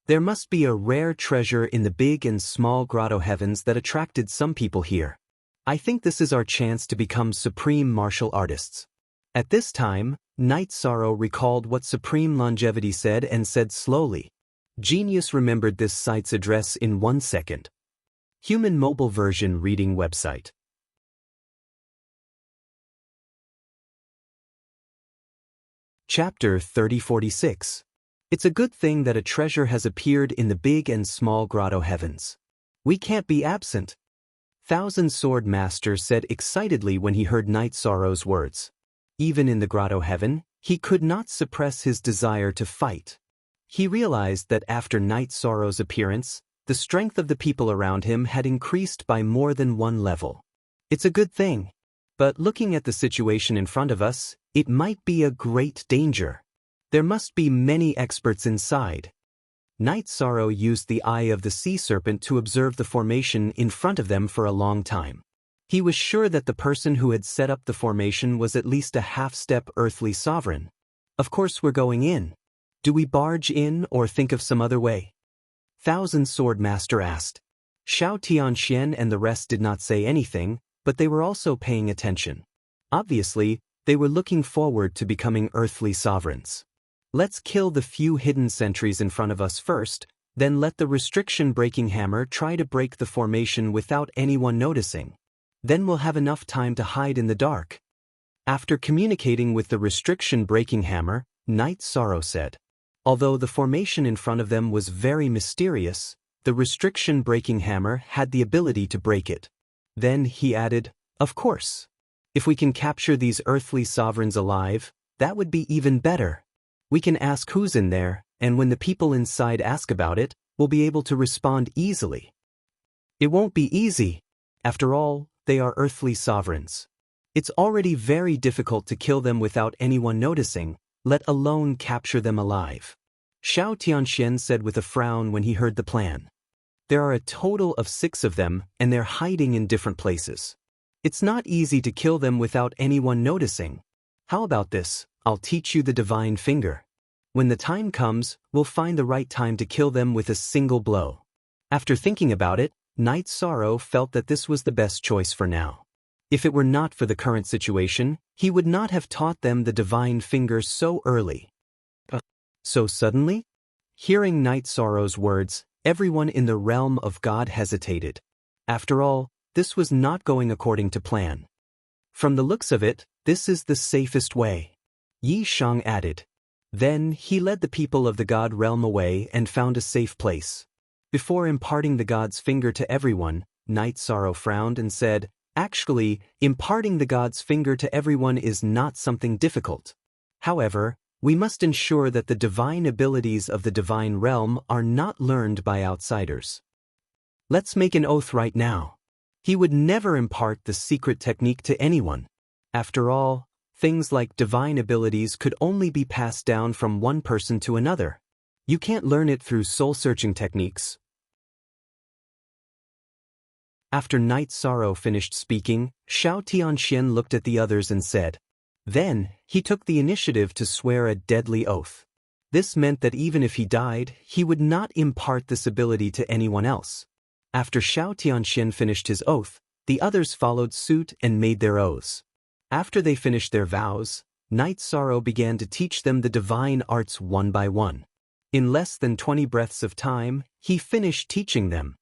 There must be a rare treasure in the big and small grotto heavens that attracted some people here. I think this is our chance to become supreme martial artists. At this time, Knight Sorrow recalled what Supreme Longevity said and said slowly. Genius remembered this site's address in 1 second. Human mobile version reading website. Chapter 3046. It's a good thing that a treasure has appeared in the big and small grotto heavens. We can't be absent. Thousand Sword Master said excitedly when he heard Knight Sorrow's words. Even in the grotto heaven, he could not suppress his desire to fight. He realized that after Knight Sorrow's appearance, the strength of the people around him had increased by more than 1 level. It's a good thing. But looking at the situation in front of us, it might be a great danger. There must be many experts inside. Knight Sorrow used the eye of the sea serpent to observe the formation in front of them for a long time. He was sure that the person who had set up the formation was at least a half-step earthly sovereign. Of course we're going in. Do we barge in or think of some other way? Thousand Sword Master asked. Xiao Tianxian and the rest did not say anything, but they were also paying attention. Obviously, they were looking forward to becoming earthly sovereigns. Let's kill the few hidden sentries in front of us first, then let the restriction-breaking hammer try to break the formation without anyone noticing. Then we'll have enough time to hide in the dark. After communicating with the restriction-breaking hammer, Knight Sorrow said. Although the formation in front of them was very mysterious, the restriction-breaking hammer had the ability to break it. Then he added, of course. If we can capture these earthly sovereigns alive, that would be even better. We can ask who's in there, and when the people inside ask about it, we'll be able to respond easily. It won't be easy. After all, they are earthly sovereigns. It's already very difficult to kill them without anyone noticing, let alone capture them alive. Xiao Tianxian said with a frown when he heard the plan. There are a total of 6 of them, and they're hiding in different places. It's not easy to kill them without anyone noticing. How about this? I'll teach you the divine finger. When the time comes, we'll find the right time to kill them with a single blow. After thinking about it, Knight Sorrow felt that this was the best choice for now. If it were not for the current situation, he would not have taught them the divine finger so early. So suddenly? Hearing Knight Sorrow's words, everyone in the realm of God hesitated. After all, this was not going according to plan. From the looks of it, this is the safest way. Yi Shang added. Then he led the people of the God realm away and found a safe place. Before imparting the God's finger to everyone, Knight Sorrow frowned and said, Actually, imparting the God's finger to everyone is not something difficult. However, we must ensure that the divine abilities of the divine realm are not learned by outsiders. Let's make an oath right now. He would never impart the secret technique to anyone. After all, things like divine abilities could only be passed down from one person to another. You can't learn it through soul-searching techniques. After Knight Sorrow finished speaking, Xiao Tianxian looked at the others and said. Then, he took the initiative to swear a deadly oath. This meant that even if he died, he would not impart this ability to anyone else. After Xiao Tianxian finished his oath, the others followed suit and made their oaths. After they finished their vows, Knight Sorrow began to teach them the divine arts one by one. In less than 20 breaths of time, he finished teaching them.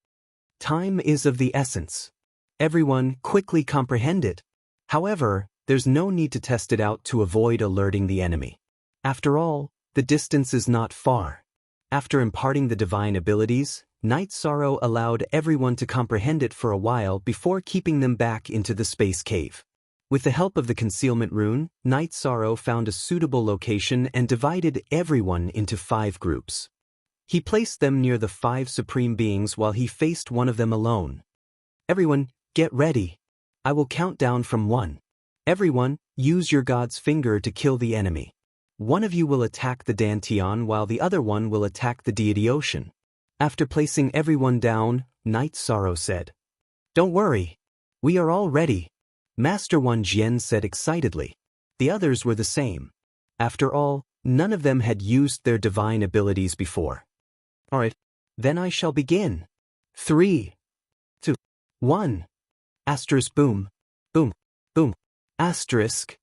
Time is of the essence. Everyone quickly comprehend it. However, there's no need to test it out to avoid alerting the enemy. After all, the distance is not far. After imparting the divine abilities, Knight Sorrow allowed everyone to comprehend it for a while before keeping them back into the space cave. With the help of the concealment rune, Knight Sorrow found a suitable location and divided everyone into 5 groups. He placed them near the 5 supreme beings while he faced one of them alone. Everyone, get ready. I will count down from 1. Everyone, use your God's finger to kill the enemy. One of you will attack the Dantian while the other one will attack the deity ocean. After placing everyone down, Knight Sorrow said, Don't worry. We are all ready. Master Wan Jian said excitedly. The others were the same. After all, none of them had used their divine abilities before. Alright, then I shall begin. 3, 2, 1. Asterisk boom, boom, boom, asterisk.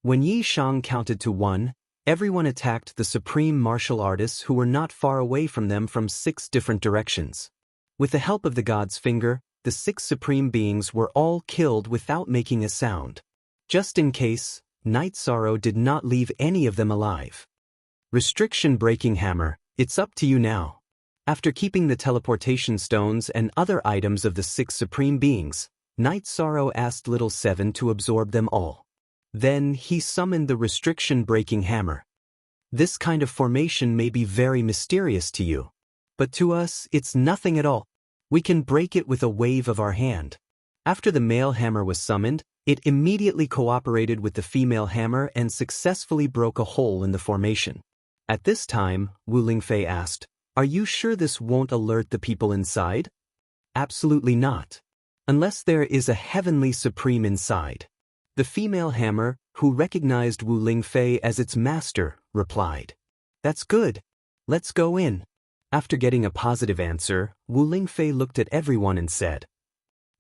When Yi Shang counted to 1, everyone attacked the supreme martial artists who were not far away from them from 6 different directions. With the help of the God's finger, the 6 supreme beings were all killed without making a sound. Just in case, Knight Sorrow did not leave any of them alive. Restriction breaking hammer, it's up to you now. After keeping the teleportation stones and other items of the 6 supreme beings, Knight Sorrow asked Little Seven to absorb them all. Then he summoned the restriction breaking hammer. This kind of formation may be very mysterious to you, but to us it's nothing at all. We can break it with a wave of our hand. After the male hammer was summoned, it immediately cooperated with the female hammer and successfully broke a hole in the formation. At this time, Wu Lingfei asked, Are you sure this won't alert the people inside? Absolutely not. Unless there is a heavenly supreme inside. The female hammer, who recognized Wu Lingfei as its master, replied. That's good. Let's go in. After getting a positive answer, Wu Lingfei looked at everyone and said,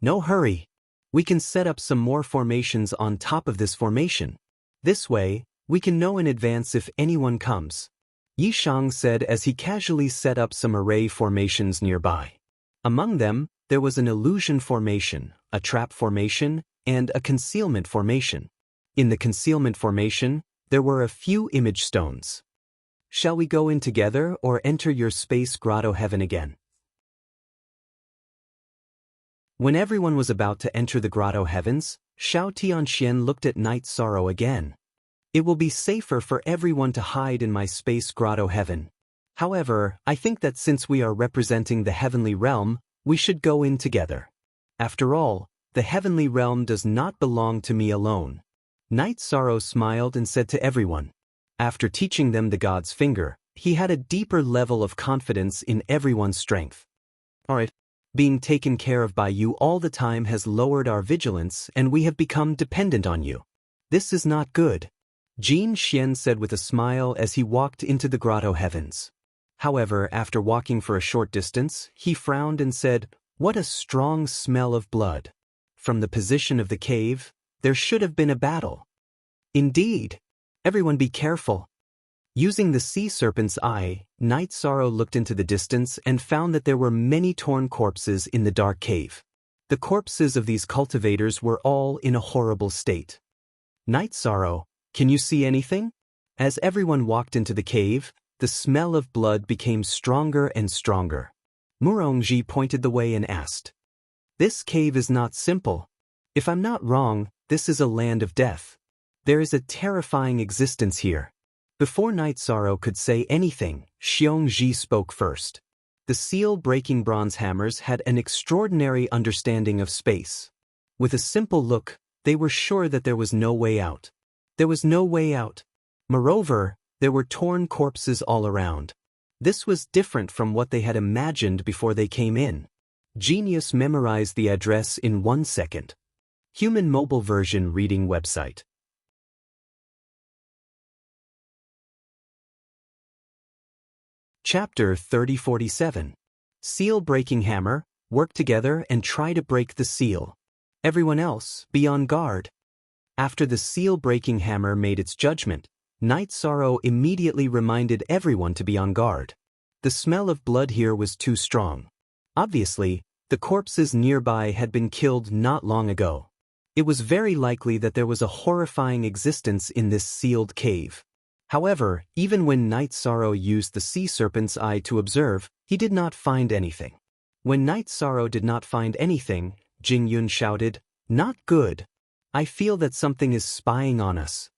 No hurry. We can set up some more formations on top of this formation. This way, we can know in advance if anyone comes. Yi Shang said as he casually set up some array formations nearby. Among them, there was an illusion formation, a trap formation, and a concealment formation. In the concealment formation, there were a few image stones. Shall we go in together or enter your space grotto heaven again? When everyone was about to enter the grotto heavens, Xiao Tianxian looked at Knight Sorrow again. It will be safer for everyone to hide in my space grotto heaven. However, I think that since we are representing the heavenly realm, we should go in together. After all, the heavenly realm does not belong to me alone. Knight Sorrow smiled and said to everyone. After teaching them the God's finger, he had a deeper level of confidence in everyone's strength. Alright, being taken care of by you all the time has lowered our vigilance and we have become dependent on you. This is not good, Jin Xian said with a smile as he walked into the grotto heavens. However, after walking for a short distance, he frowned and said, "What a strong smell of blood. From the position of the cave, there should have been a battle." Indeed. Everyone be careful. Using the sea serpent's eye, Night Sorrow looked into the distance and found that there were many torn corpses in the dark cave. The corpses of these cultivators were all in a horrible state. Night Sorrow, can you see anything? As everyone walked into the cave, the smell of blood became stronger and stronger. Murongji pointed the way and asked, "This cave is not simple. If I'm not wrong, this is a land of death. There is a terrifying existence here." Before Night Sorrow could say anything, Xiongji spoke first. The seal-breaking bronze hammers had an extraordinary understanding of space. With a simple look, they were sure that there was no way out. There was no way out. Moreover, there were torn corpses all around. This was different from what they had imagined before they came in. Genius memorized the address in 1 second. Human mobile version reading website. Chapter 3047. Seal-breaking hammer, work together and try to break the seal. Everyone else, be on guard. After the seal-breaking hammer made its judgment, Night Sorrow immediately reminded everyone to be on guard. The smell of blood here was too strong. Obviously, the corpses nearby had been killed not long ago. It was very likely that there was a horrifying existence in this sealed cave. However, even when Night Sorrow used the sea serpent's eye to observe, he did not find anything. When Night Sorrow did not find anything, Jing Yun shouted, "Not good. I feel that something is spying on us."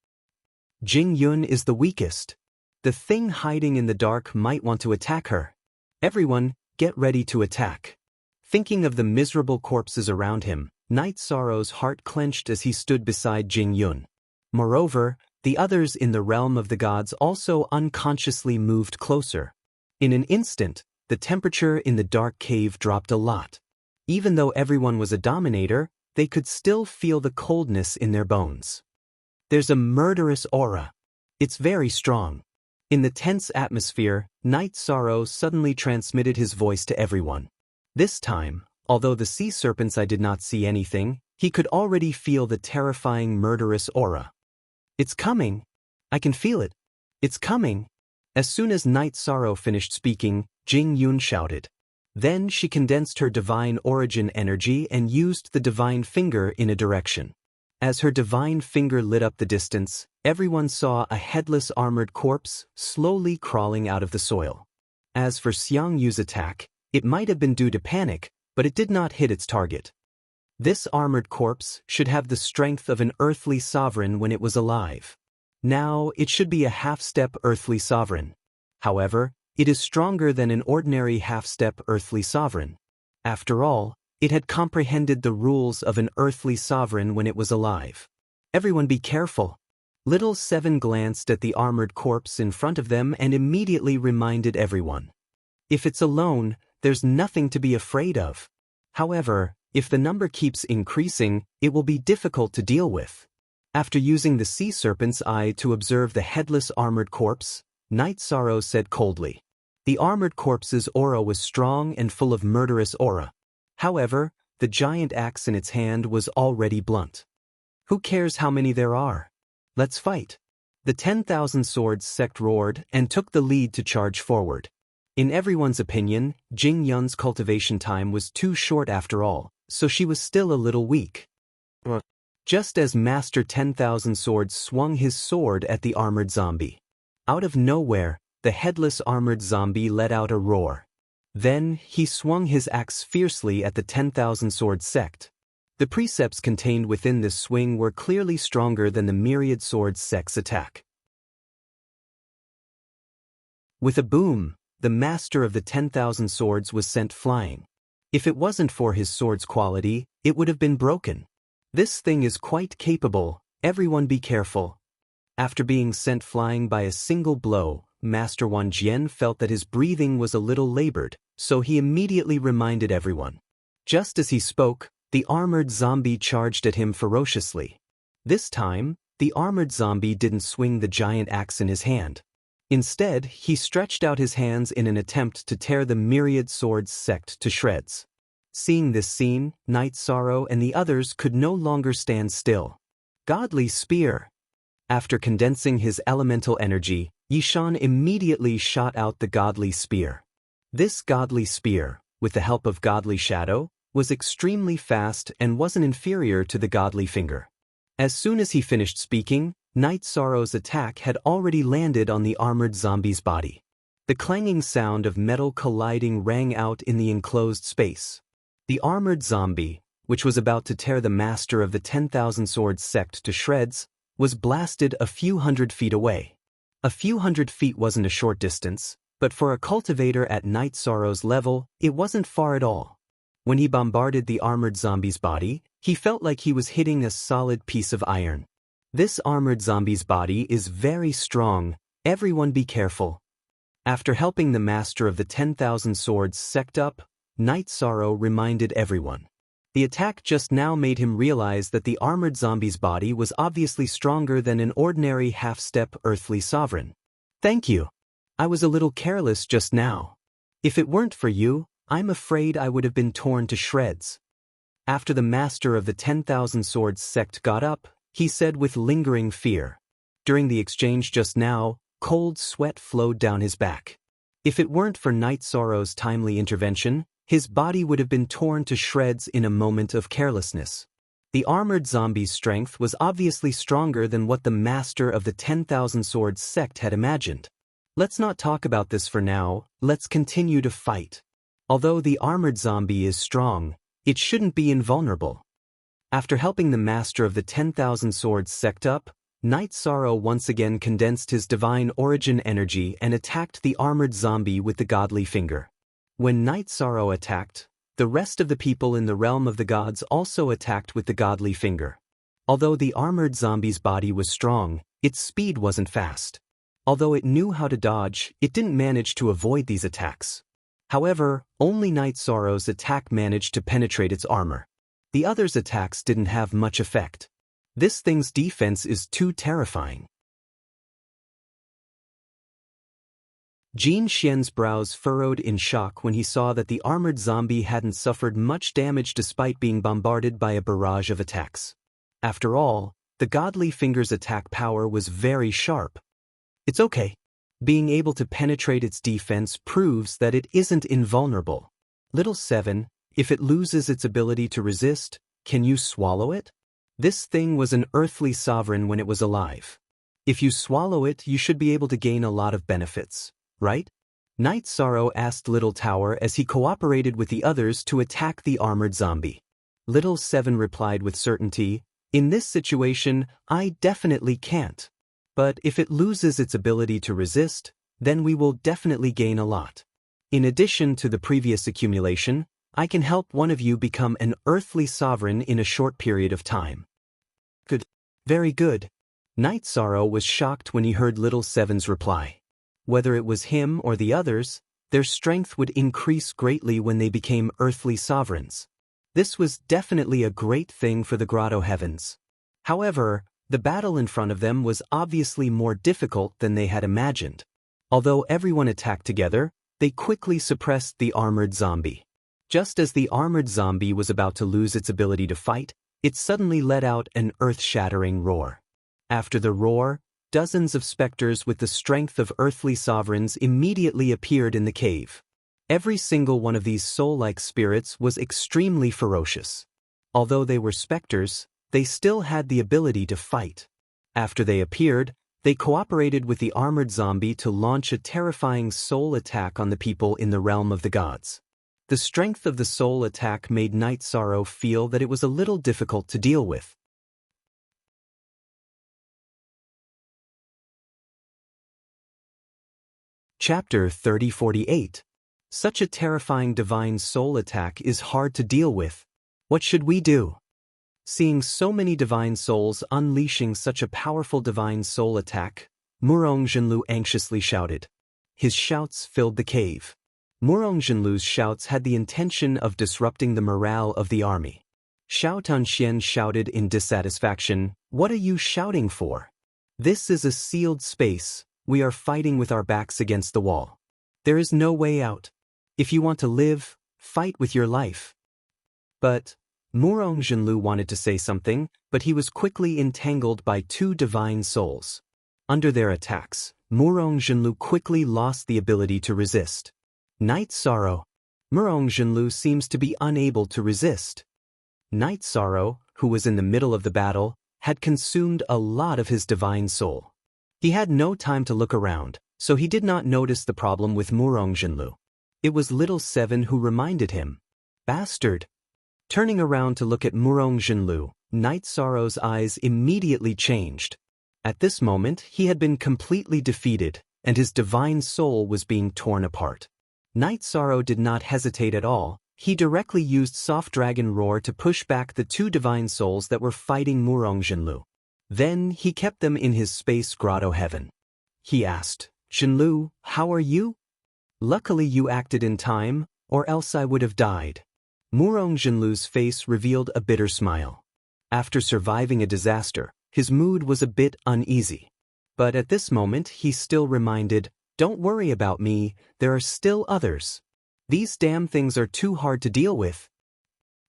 Jing Yun is the weakest. The thing hiding in the dark might want to attack her. Everyone, get ready to attack. Thinking of the miserable corpses around him, Night Sorrow's heart clenched as he stood beside Jing Yun. Moreover, the others in the realm of the gods also unconsciously moved closer. In an instant, the temperature in the dark cave dropped a lot. Even though everyone was a dominator, they could still feel the coldness in their bones. There's a murderous aura. It's very strong. In the tense atmosphere, Night Sorrow suddenly transmitted his voice to everyone. This time, although the sea serpent's eye did not see anything, he could already feel the terrifying murderous aura. "It's coming. I can feel it. It's coming." As soon as Night Sorrow finished speaking, Jing Yun shouted. Then she condensed her divine origin energy and used the divine finger in a direction. As her divine finger lit up the distance, everyone saw a headless armored corpse slowly crawling out of the soil. As for Xiang Yu's attack, it might have been due to panic, but it did not hit its target. This armored corpse should have the strength of an earthly sovereign when it was alive. Now, it should be a half-step earthly sovereign. However, it is stronger than an ordinary half-step earthly sovereign. After all, it had comprehended the rules of an earthly sovereign when it was alive. Everyone be careful. Little Seven glanced at the armored corpse in front of them and immediately reminded everyone. If it's alone, there's nothing to be afraid of. However, if the number keeps increasing, it will be difficult to deal with. After using the sea serpent's eye to observe the headless armored corpse, Night Sorrow said coldly. The armored corpse's aura was strong and full of murderous aura. However, the giant axe in its hand was already blunt. Who cares how many there are? Let's fight. The 10,000 Swords sect roared and took the lead to charge forward. In everyone's opinion, Jing Yun's cultivation time was too short after all, so she was still a little weak. Just as Master 10,000 Swords swung his sword at the armored zombie. Out of nowhere, the headless armored zombie let out a roar. Then, he swung his axe fiercely at the 10,000 Swords sect. The precepts contained within this swing were clearly stronger than the myriad swords sect's attack. With a boom, the master of the 10,000 Swords was sent flying. If it wasn't for his sword's quality, it would have been broken. This thing is quite capable, everyone be careful. After being sent flying by a single blow, Master Wan Jian felt that his breathing was a little labored, so he immediately reminded everyone. Just as he spoke, the armored zombie charged at him ferociously. This time, the armored zombie didn't swing the giant axe in his hand. Instead, he stretched out his hands in an attempt to tear the myriad swords sect to shreds. Seeing this scene, Night Sorrow and the others could no longer stand still. Godly Spear! After condensing his elemental energy, Yishan immediately shot out the Godly Spear. This Godly Spear, with the help of Godly Shadow, was extremely fast and wasn't inferior to the Godly Finger. As soon as he finished speaking, Night Sorrow's attack had already landed on the armored zombie's body. The clanging sound of metal colliding rang out in the enclosed space. The armored zombie, which was about to tear the master of the 10,000 Swords sect to shreds, was blasted a few hundred feet away. A few hundred feet wasn't a short distance, but for a cultivator at Night Sorrow's level, it wasn't far at all. When he bombarded the armored zombie's body, he felt like he was hitting a solid piece of iron. This armored zombie's body is very strong, everyone be careful. After helping the master of the 10,000 Swords sect up, Night Sorrow reminded everyone. The attack just now made him realize that the armored zombie's body was obviously stronger than an ordinary half-step earthly sovereign. Thank you. I was a little careless just now. If it weren't for you, I'm afraid I would have been torn to shreds. After the master of the 10,000 Swords sect got up, he said with lingering fear. During the exchange just now, cold sweat flowed down his back. If it weren't for Night Sorrow's timely intervention, his body would have been torn to shreds in a moment of carelessness. The armored zombie's strength was obviously stronger than what the master of the 10,000 Swords sect had imagined. Let's not talk about this for now, let's continue to fight. Although the armored zombie is strong, it shouldn't be invulnerable. After helping the master of the 10,000 Swords sect up, Night Sorrow once again condensed his divine origin energy and attacked the armored zombie with the Godly Finger. When Night Sorrow attacked, the rest of the people in the realm of the gods also attacked with the Godly Finger. Although the armored zombie's body was strong, its speed wasn't fast. Although it knew how to dodge, it didn't manage to avoid these attacks. However, only Night Sorrow's attack managed to penetrate its armor. The others' attacks didn't have much effect. This thing's defense is too terrifying. Jin Xian's brows furrowed in shock when he saw that the armored zombie hadn't suffered much damage despite being bombarded by a barrage of attacks. After all, the Godly Finger's attack power was very sharp. It's okay. Being able to penetrate its defense proves that it isn't invulnerable. Little 7, if it loses its ability to resist, can you swallow it? This thing was an earthly sovereign when it was alive. If you swallow it, you should be able to gain a lot of benefits, right? Night Sorrow asked Little Tower as he cooperated with the others to attack the armored zombie. Little 7 replied with certainty, in this situation, I definitely can't. But if it loses its ability to resist, then we will definitely gain a lot. In addition to the previous accumulation, I can help one of you become an earthly sovereign in a short period of time. Good. Very good. Night Sorrow was shocked when he heard Little 7's reply. Whether it was him or the others, their strength would increase greatly when they became earthly sovereigns. This was definitely a great thing for the Grotto Heavens. However, the battle in front of them was obviously more difficult than they had imagined. Although everyone attacked together, they quickly suppressed the armored zombie. Just as the armored zombie was about to lose its ability to fight, it suddenly let out an earth-shattering roar. After the roar, dozens of specters with the strength of earthly sovereigns immediately appeared in the cave. Every single one of these soul-like spirits was extremely ferocious. Although they were specters, they still had the ability to fight. After they appeared, they cooperated with the armored zombie to launch a terrifying soul attack on the people in the realm of the gods. The strength of the soul attack made Night Sorrow feel that it was a little difficult to deal with. Chapter 3048. Such a terrifying divine soul attack is hard to deal with. What should we do? Seeing so many divine souls unleashing such a powerful divine soul attack, Murong Zhenlu anxiously shouted. His shouts filled the cave. Murong Zhenlu's shouts had the intention of disrupting the morale of the army. Xiao Tunxian shouted in dissatisfaction, "What are you shouting for? This is a sealed space. We are fighting with our backs against the wall. There is no way out. If you want to live, fight with your life." But Murong Zhenlu wanted to say something, but he was quickly entangled by two divine souls. Under their attacks, Murong Zhenlu quickly lost the ability to resist. Night Sorrow. Murong Zhenlu seems to be unable to resist. Night Sorrow, who was in the middle of the battle, had consumed a lot of his divine soul. He had no time to look around, so he did not notice the problem with Murong Zhenlu. It was Little Seven who reminded him. "Bastard!" Turning around to look at Murong Zhenlu, Night Sorrow's eyes immediately changed. At this moment, he had been completely defeated, and his divine soul was being torn apart. Night Sorrow did not hesitate at all. He directly used Soft Dragon Roar to push back the two divine souls that were fighting Murong Zhenlu. Then he kept them in his space grotto heaven. He asked, "Zhenlu, how are you? Luckily you acted in time, or else I would have died." Murong Zhenlu's face revealed a bitter smile. After surviving a disaster, his mood was a bit uneasy. But at this moment he still reminded, "Don't worry about me, there are still others. These damn things are too hard to deal with.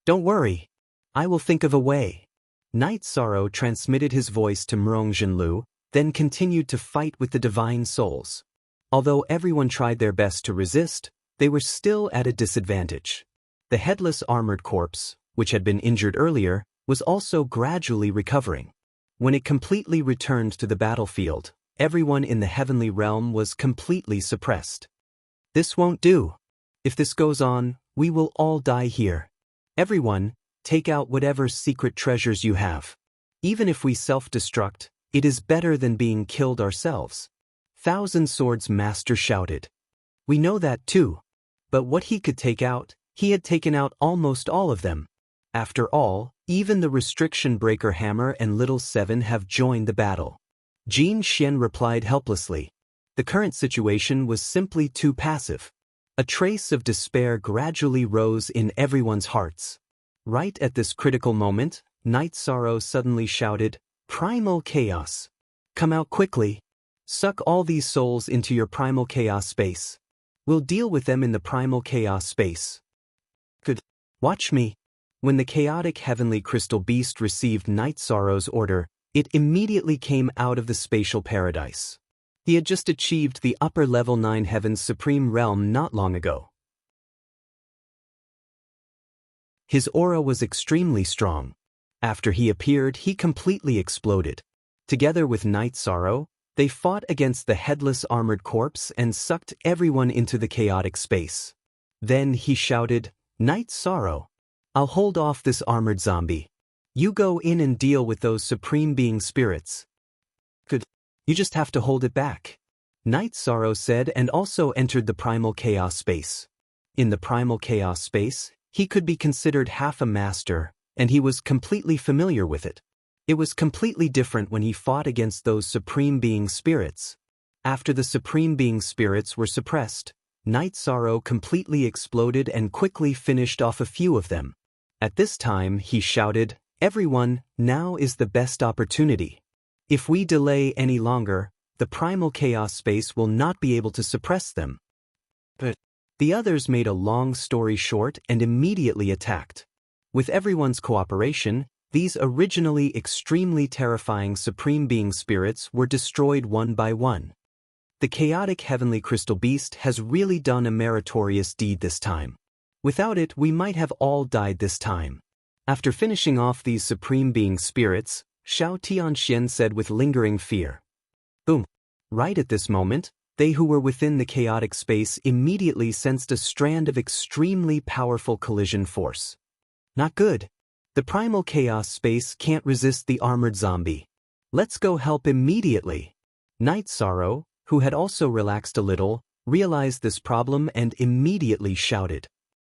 Don't worry. I will think of a way." Night Sorrow transmitted his voice to Murong Zhenlu, then continued to fight with the divine souls. Although everyone tried their best to resist, they were still at a disadvantage. The headless armored corpse, which had been injured earlier, was also gradually recovering. When it completely returned to the battlefield, everyone in the heavenly realm was completely suppressed. "This won't do. If this goes on, we will all die here. Everyone, take out whatever secret treasures you have. Even if we self-destruct, it is better than being killed ourselves." Thousand Swords Master shouted. "We know that too. But what he could take out, he had taken out almost all of them. After all, even the Restriction Breaker Hammer and Little Seven have joined the battle." Jin Xian replied helplessly. The current situation was simply too passive. A trace of despair gradually rose in everyone's hearts. Right at this critical moment, Night Sorrow suddenly shouted, "Primal Chaos! Come out quickly! Suck all these souls into your Primal Chaos space. We'll deal with them in the Primal Chaos space. Good. Watch me." When the chaotic heavenly crystal beast received Night Sorrow's order, it immediately came out of the spatial paradise. He had just achieved the upper level 9 heaven's supreme realm not long ago. His aura was extremely strong. After he appeared, he completely exploded. Together with Night Sorrow, they fought against the headless armored corpse and sucked everyone into the chaotic space. Then he shouted, "Night Sorrow, I'll hold off this armored zombie. You go in and deal with those supreme being spirits. Good. You just have to hold it back," Night Sorrow said, and also entered the Primal Chaos space. In the Primal Chaos space, he could be considered half a master, and he was completely familiar with it. It was completely different when he fought against those Supreme Being spirits. After the Supreme Being spirits were suppressed, Night Sorrow completely exploded and quickly finished off a few of them. At this time, he shouted, "Everyone, now is the best opportunity. If we delay any longer, the Primal Chaos space will not be able to suppress them." But the others made a long story short and immediately attacked. With everyone's cooperation, these originally extremely terrifying Supreme Being spirits were destroyed one by one. The chaotic heavenly crystal beast has really done a meritorious deed this time. Without it, we might have all died this time. After finishing off these Supreme Being spirits, Xiao Tianxian said with lingering fear. Boom! Right at this moment, they who were within the chaotic space immediately sensed a strand of extremely powerful collision force. Not good. The Primal Chaos space can't resist the armored zombie. Let's go help immediately. Night Sorrow, who had also relaxed a little, realized this problem and immediately shouted.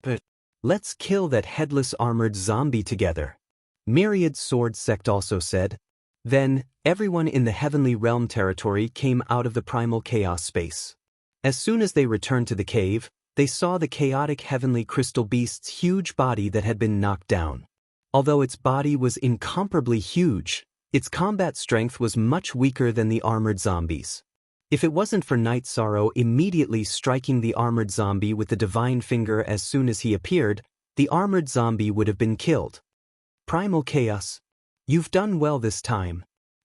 But let's kill that headless armored zombie together. Myriad Sword Sect also said. Then, everyone in the heavenly realm territory came out of the primal chaos space. As soon as they returned to the cave, they saw the chaotic heavenly crystal beast's huge body that had been knocked down. Although its body was incomparably huge, its combat strength was much weaker than the armored zombies. If it wasn't for Night Sorrow immediately striking the armored zombie with the divine finger as soon as he appeared, the armored zombie would have been killed. Primal Chaos. You've done well this time.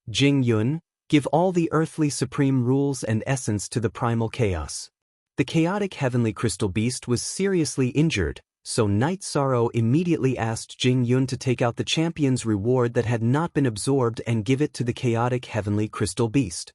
Jing Yun, give all the earthly supreme rules and essence to the Primal Chaos. The chaotic heavenly crystal beast was seriously injured, so Night Sorrow immediately asked Jing Yun to take out the champion's reward that had not been absorbed and give it to the chaotic heavenly crystal beast.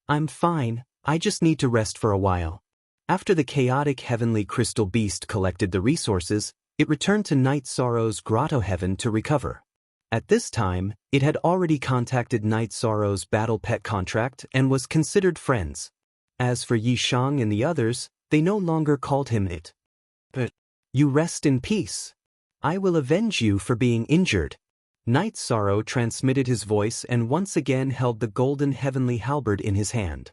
I'm fine, I just need to rest for a while. After the chaotic heavenly crystal beast collected the resources, it returned to Night Sorrow's grotto heaven to recover. At this time, it had already contacted Night Sorrow's battle pet contract and was considered friends. As for Yi Shang and the others, they no longer called him it. But you rest in peace. I will avenge you for being injured. Night Sorrow transmitted his voice and once again held the golden heavenly halberd in his hand.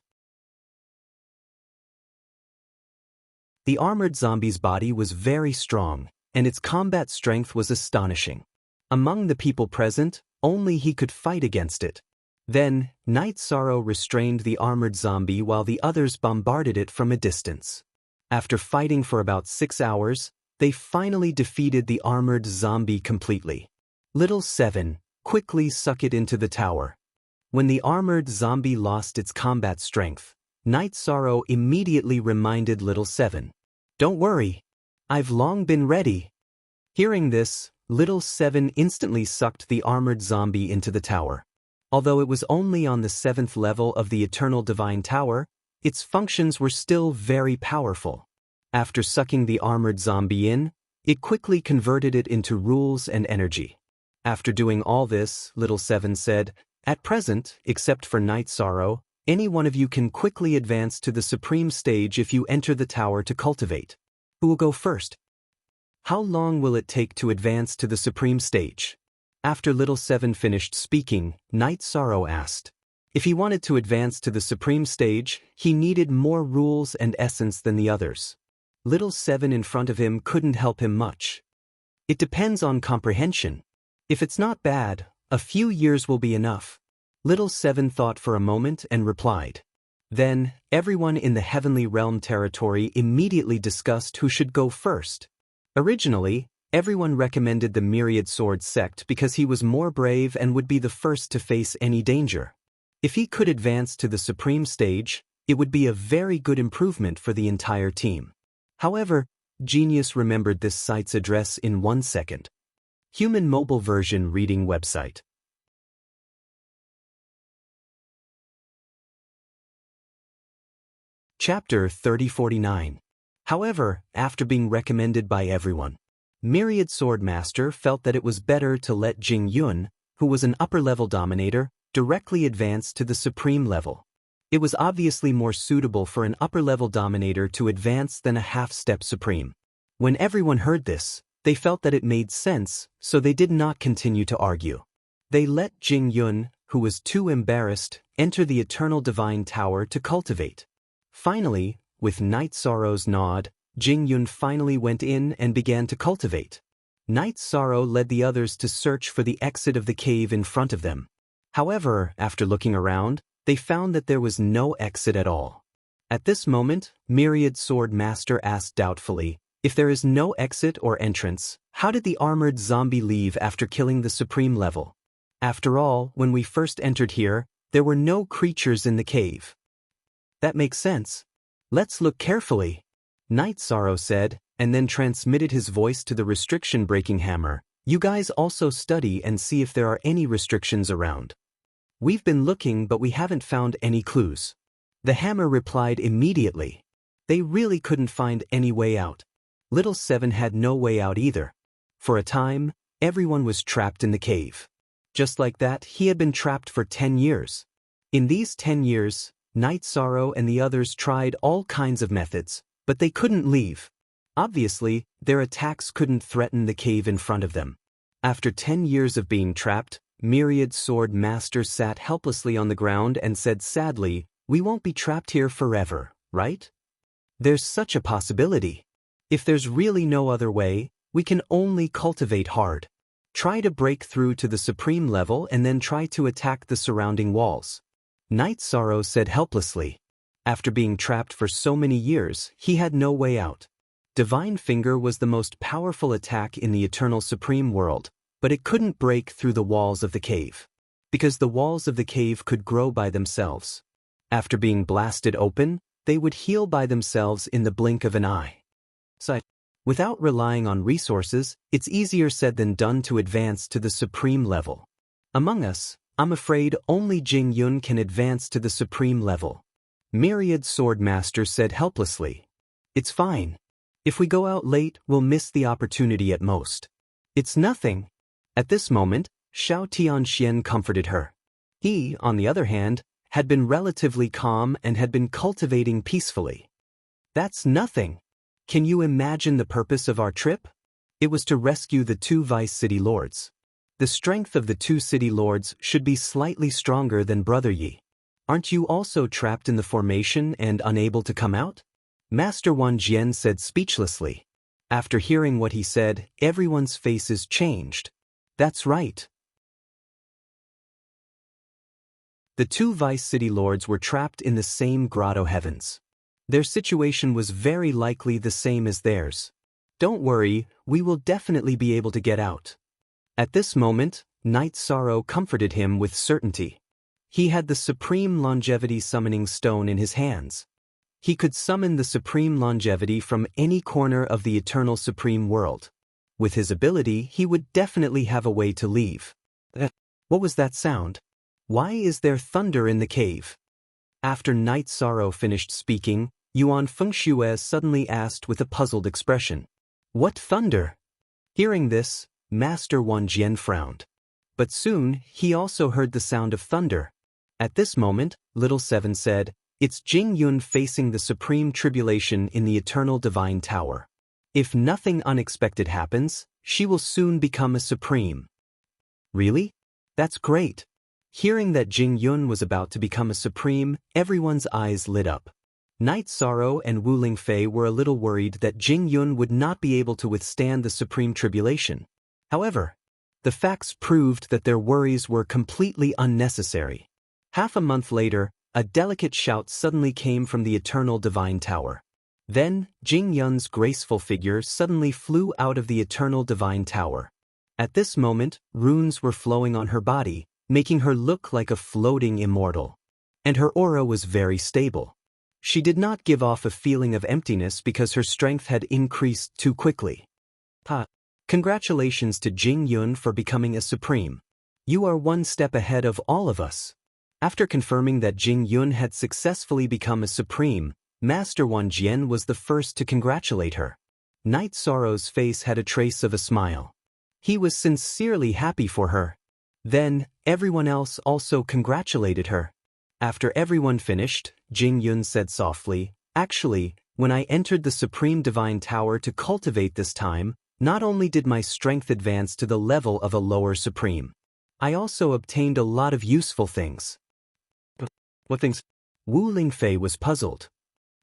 The armored zombie's body was very strong, and its combat strength was astonishing. Among the people present, only he could fight against it. Then, Night Sorrow restrained the armored zombie while the others bombarded it from a distance. After fighting for about 6 hours, they finally defeated the armored zombie completely. Little 7, quickly suck it into the tower. When the armored zombie lost its combat strength, Night Sorrow immediately reminded Little 7. Don't worry, I've long been ready. Hearing this, Little 7 instantly sucked the armored zombie into the tower. Although it was only on the 7th level of the Eternal Divine Tower, its functions were still very powerful. After sucking the armored zombie in, it quickly converted it into rules and energy. After doing all this, Little 7 said, "At present, except for Night Sorrow, any one of you can quickly advance to the supreme stage if you enter the tower to cultivate. Who will go first? How long will it take to advance to the supreme stage?" After Little 7 finished speaking, Night Sorrow asked. If he wanted to advance to the supreme stage, he needed more rules and essence than the others. Little 7 in front of him couldn't help him much. It depends on comprehension. If it's not bad, a few years will be enough. Little 7 thought for a moment and replied. Then, everyone in the heavenly realm territory immediately discussed who should go first. Originally, everyone recommended the Myriad Sword sect because he was more brave and would be the first to face any danger. If he could advance to the supreme stage, it would be a very good improvement for the entire team. However, Genius remembered this site's address in 1 second. Human mobile version reading website. Chapter 3049. However, after being recommended by everyone, Myriad Swordmaster felt that it was better to let Jing Yun, who was an upper-level dominator, directly advance to the supreme level. It was obviously more suitable for an upper-level dominator to advance than a half-step supreme. When everyone heard this, they felt that it made sense, so they did not continue to argue. They let Jing Yun, who was too embarrassed, enter the Eternal Divine Tower to cultivate. Finally, with Night Sorrow's nod, Jing Yun finally went in and began to cultivate. Night Sorrow led the others to search for the exit of the cave in front of them. However, after looking around, they found that there was no exit at all. At this moment, Myriad Sword Master asked doubtfully, if there is no exit or entrance, how did the armored zombie leave after killing the supreme level? After all, when we first entered here, there were no creatures in the cave. That makes sense. Let's look carefully, Night Sorrow said, and then transmitted his voice to the restriction-breaking hammer. You guys also study and see if there are any restrictions around. We've been looking but we haven't found any clues. The hammer replied immediately. They really couldn't find any way out. Little 7 had no way out either. For a time, everyone was trapped in the cave. Just like that, he had been trapped for 10 years. In these 10 years, Night Sorrow and the others tried all kinds of methods, but they couldn't leave. Obviously, their attacks couldn't threaten the cave in front of them. After 10 years of being trapped, Myriad Sword Master sat helplessly on the ground and said sadly, "We won't be trapped here forever, right? There's such a possibility. If there's really no other way, we can only cultivate hard. Try to break through to the supreme level and then try to attack the surrounding walls." Night Sorrow said helplessly. After being trapped for so many years, he had no way out. Divine Finger was the most powerful attack in the Eternal Supreme World, but it couldn't break through the walls of the cave. Because the walls of the cave could grow by themselves. After being blasted open, they would heal by themselves in the blink of an eye. So, without relying on resources, it's easier said than done to advance to the supreme level. Among us, I'm afraid only Jing Yun can advance to the supreme level. Myriad Sword Master said helplessly. It's fine. If we go out late, we'll miss the opportunity at most. It's nothing. At this moment, Xiao Tianxian comforted her. He, on the other hand, had been relatively calm and had been cultivating peacefully. That's nothing. Can you imagine the purpose of our trip? It was to rescue the 2 Vice City Lords. The strength of the 2 city lords should be slightly stronger than Brother Yi. Aren't you also trapped in the formation and unable to come out? Master Wan Jian said speechlessly. After hearing what he said, everyone's faces changed. That's right. The 2 Vice City Lords were trapped in the same grotto heavens. Their situation was very likely the same as theirs. Don't worry, we will definitely be able to get out. At this moment, Night Sorrow comforted him with certainty. He had the Supreme Longevity Summoning Stone in his hands. He could summon the Supreme Longevity from any corner of the Eternal Supreme World. With his ability, he would definitely have a way to leave. What was that sound? Why is there thunder in the cave? After Night Sorrow finished speaking, Yuan Fengxue suddenly asked with a puzzled expression. What thunder? Hearing this, Master Wan Jian frowned. But soon, he also heard the sound of thunder. At this moment, Little Seven said, "It's Jing Yun facing the supreme tribulation in the Eternal Divine Tower. If nothing unexpected happens, she will soon become a supreme." Really? That's great. Hearing that Jing Yun was about to become a supreme, everyone's eyes lit up. Night Sorrow and Wu Lingfei were a little worried that Jing Yun would not be able to withstand the supreme tribulation. However, the facts proved that their worries were completely unnecessary. Half a month later, a delicate shout suddenly came from the Eternal Divine Tower. Then, Jing Yun's graceful figure suddenly flew out of the Eternal Divine Tower. At this moment, runes were flowing on her body, making her look like a floating immortal. And her aura was very stable. She did not give off a feeling of emptiness because her strength had increased too quickly. Congratulations to Jing Yun for becoming a supreme. You are one step ahead of all of us. After confirming that Jing Yun had successfully become a supreme, Master Wan Jian was the first to congratulate her. Night Sorrow's face had a trace of a smile. He was sincerely happy for her. Then, everyone else also congratulated her. After everyone finished, Jing Yun said softly, "Actually, when I entered the Supreme Divine Tower to cultivate this time, not only did my strength advance to the level of a lower supreme, I also obtained a lot of useful things." What things? Wu Lingfei was puzzled.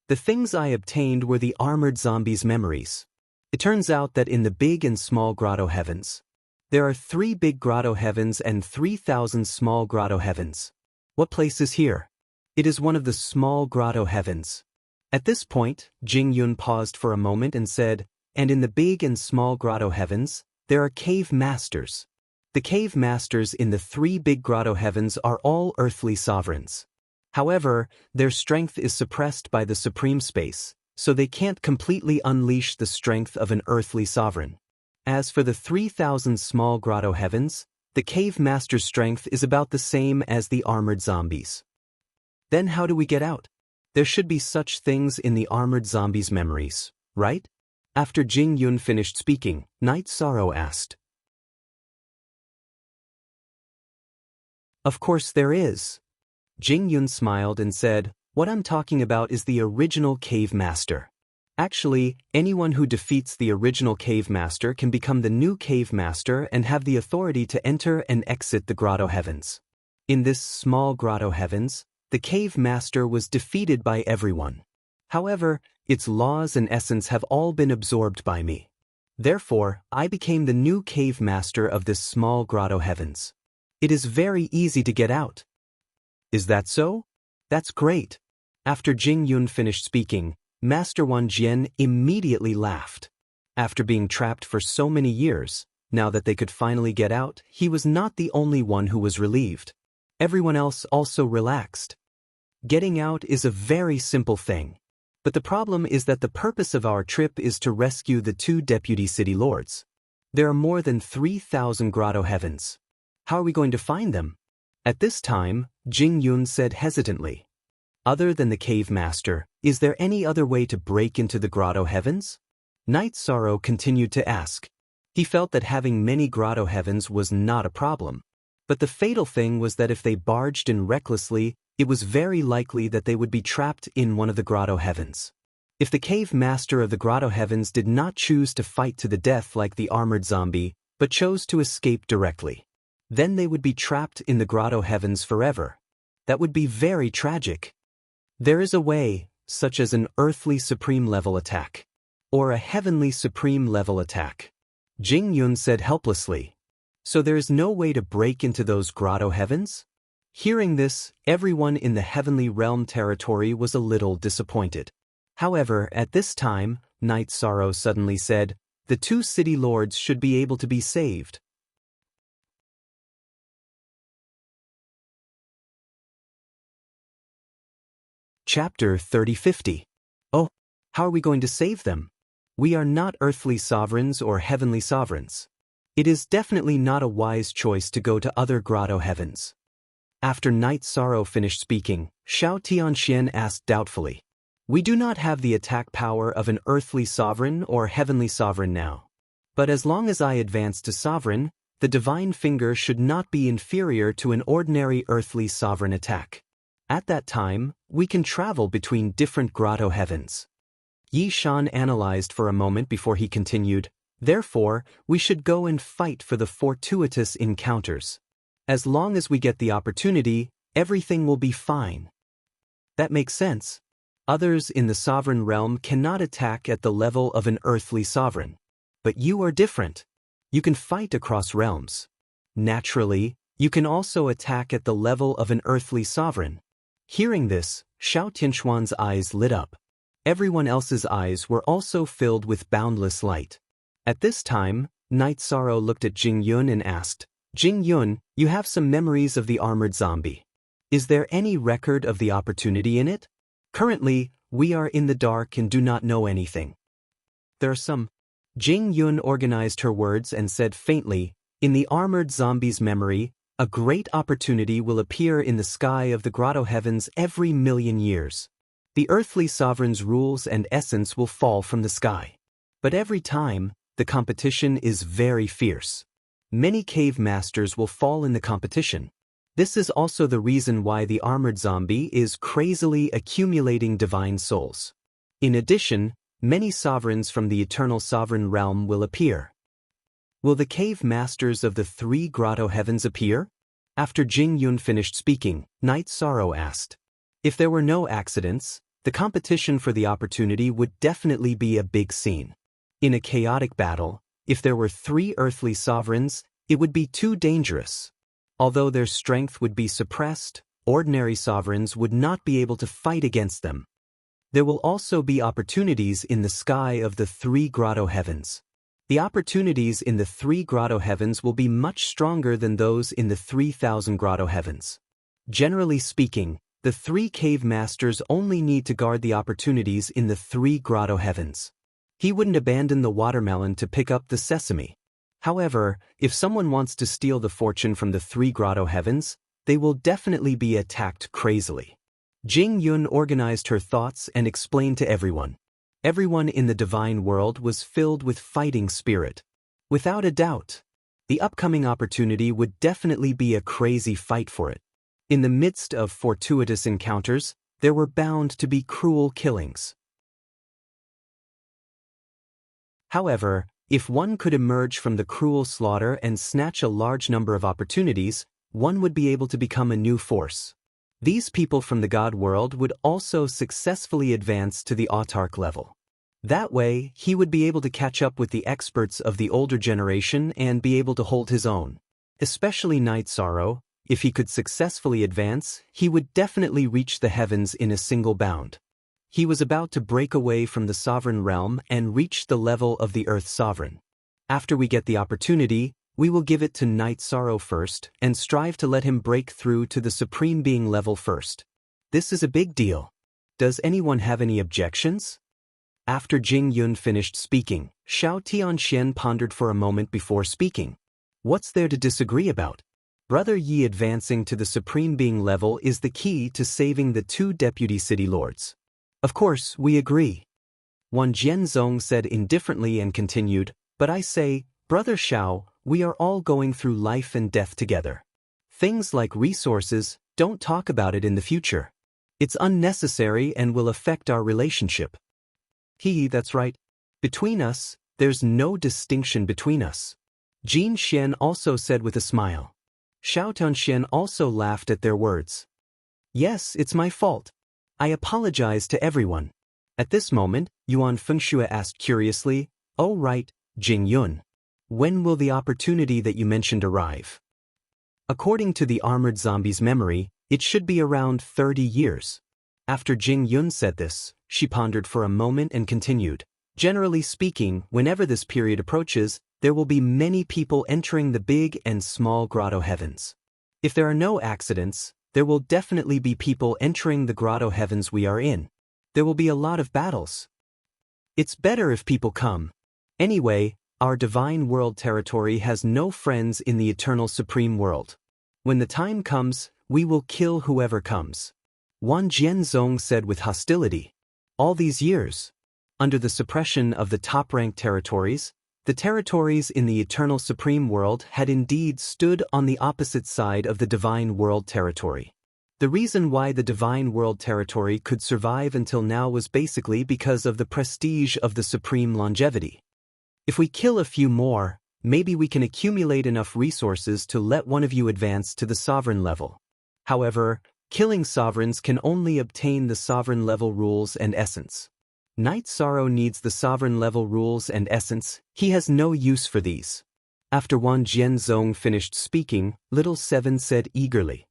The things I obtained were the armored zombies' memories. It turns out that in the big and small grotto heavens, there are 3 big grotto heavens and 3,000 small grotto heavens. What place is here? It is one of the small grotto heavens. At this point, Jing Yun paused for a moment and said, "And in the big and small grotto heavens, there are cave masters. The cave masters in the 3 big grotto heavens are all earthly sovereigns. However, their strength is suppressed by the supreme space, so they can't completely unleash the strength of an earthly sovereign. As for the 3,000 small grotto heavens, the cave master's strength is about the same as the armored zombies. Then how do we get out? There should be such things in the armored zombies' memories, right?" After Jing Yun finished speaking, Night Sorrow asked. "Of course there is." Jing Yun smiled and said, "What I'm talking about is the original cave master. Actually, anyone who defeats the original cave master can become the new cave master and have the authority to enter and exit the grotto heavens. In this small grotto heavens, the cave master was defeated by everyone. However, its laws and essence have all been absorbed by me. Therefore, I became the new cave master of this small grotto heavens. It is very easy to get out. Is that so? That's great. After Jing Yun finished speaking, Master Wan Jian immediately laughed. After being trapped for so many years, now that they could finally get out, he was not the only one who was relieved. Everyone else also relaxed. Getting out is a very simple thing. But the problem is that the purpose of our trip is to rescue the 2 deputy city lords. There are more than 3,000 grotto heavens. How are we going to find them? At this time, Jing Yun said hesitantly. Other than the cave master, is there any other way to break into the grotto heavens? Night Sorrow continued to ask. He felt that having many grotto heavens was not a problem. But the fatal thing was that if they barged in recklessly, it was very likely that they would be trapped in one of the grotto heavens. If the cave master of the grotto heavens did not choose to fight to the death like the armored zombie, but chose to escape directly, then they would be trapped in the grotto heavens forever. That would be very tragic. There is a way, such as an earthly supreme level attack, or a heavenly supreme level attack. Jing Yun said helplessly. So there is no way to break into those grotto heavens? Hearing this, everyone in the heavenly realm territory was a little disappointed. However, at this time, Night Sorrow suddenly said, the 2 city lords should be able to be saved. Chapter 3050. Oh, how are we going to save them? We are not earthly sovereigns or heavenly sovereigns. It is definitely not a wise choice to go to other grotto heavens. After Night Sorrow finished speaking, Xiao Tianxian asked doubtfully. We do not have the attack power of an earthly sovereign or heavenly sovereign now. But as long as I advance to sovereign, the divine finger should not be inferior to an ordinary earthly sovereign attack. At that time, we can travel between different grotto heavens. Yi Shan analyzed for a moment before he continued, therefore, we should go and fight for the fortuitous encounters. As long as we get the opportunity, everything will be fine. That makes sense. Others in the sovereign realm cannot attack at the level of an earthly sovereign. But you are different. You can fight across realms. Naturally, you can also attack at the level of an earthly sovereign. Hearing this, Xiao Tianxuan's eyes lit up. Everyone else's eyes were also filled with boundless light. At this time, Night Sorrow looked at Jing Yun and asked, Jing Yun, you have some memories of the armored zombie. Is there any record of the opportunity in it? Currently, we are in the dark and do not know anything. There are some. Jing Yun organized her words and said faintly, in the armored zombie's memory, a great opportunity will appear in the sky of the grotto heavens every million years. The earthly sovereign's rules and essence will fall from the sky. But every time, the competition is very fierce. Many cave masters will fall in the competition. This is also the reason why the armored zombie is crazily accumulating divine souls. In addition, many sovereigns from the eternal sovereign realm will appear. Will the cave masters of the 3 grotto heavens appear? After Jing Yun finished speaking, Night Sorrow asked. If there were no accidents, the competition for the opportunity would definitely be a big scene. In a chaotic battle, if there were 3 earthly sovereigns, it would be too dangerous. Although their strength would be suppressed, ordinary sovereigns would not be able to fight against them. There will also be opportunities in the sky of the 3 grotto heavens. The opportunities in the 3 grotto heavens will be much stronger than those in the 3,000 grotto heavens. Generally speaking, the 3 cave masters only need to guard the opportunities in the 3 grotto heavens. He wouldn't abandon the watermelon to pick up the sesame. However, if someone wants to steal the fortune from the 3 grotto heavens, they will definitely be attacked crazily. Jing Yun organized her thoughts and explained to everyone. Everyone in the divine world was filled with fighting spirit. Without a doubt, the upcoming opportunity would definitely be a crazy fight for it. In the midst of fortuitous encounters, there were bound to be cruel killings. However, if one could emerge from the cruel slaughter and snatch a large number of opportunities, one would be able to become a new force. These people from the God world would also successfully advance to the autarch level. That way, he would be able to catch up with the experts of the older generation and be able to hold his own. Especially Night Sorrow, if he could successfully advance, he would definitely reach the heavens in a single bound. He was about to break away from the sovereign realm and reach the level of the Earth Sovereign. After we get the opportunity, we will give it to Night Sorrow first and strive to let him break through to the Supreme Being level first. This is a big deal. Does anyone have any objections? After Jing Yun finished speaking, Xiao Tianxian pondered for a moment before speaking. What's there to disagree about? Brother Yi advancing to the Supreme Being level is the key to saving the 2 deputy city lords. Of course, we agree. Wan Jianzong said indifferently and continued, but I say, Brother Xiao, we are all going through life and death together. Things like resources, don't talk about it in the future. It's unnecessary and will affect our relationship. That's right. Between us, there's no distinction between us. Jin Xian also said with a smile. Xiao Tianxian also laughed at their words. Yes, it's my fault. I apologize to everyone. At this moment, Yuan Fengxue asked curiously, Oh right, Jing Yun. When will the opportunity that you mentioned arrive? According to the armored zombie's memory, it should be around 30 years. After Jing Yun said this, she pondered for a moment and continued. Generally speaking, whenever this period approaches, there will be many people entering the big and small grotto heavens. If there are no accidents, there will definitely be people entering the grotto heavens we are in. There will be a lot of battles. It's better if people come. Anyway, our divine world territory has no friends in the eternal supreme world. When the time comes, we will kill whoever comes. Wan Jianzong said with hostility. All these years, under the suppression of the top-ranked territories, the territories in the eternal supreme world had indeed stood on the opposite side of the divine world territory. The reason why the divine world territory could survive until now was basically because of the prestige of the supreme longevity. If we kill a few more, maybe we can accumulate enough resources to let one of you advance to the sovereign level. However, killing sovereigns can only obtain the sovereign level rules and essence. Night Sorrow needs the sovereign level rules and essence. He has no use for these. After Wan Jianzong finished speaking, Little Seven said eagerly.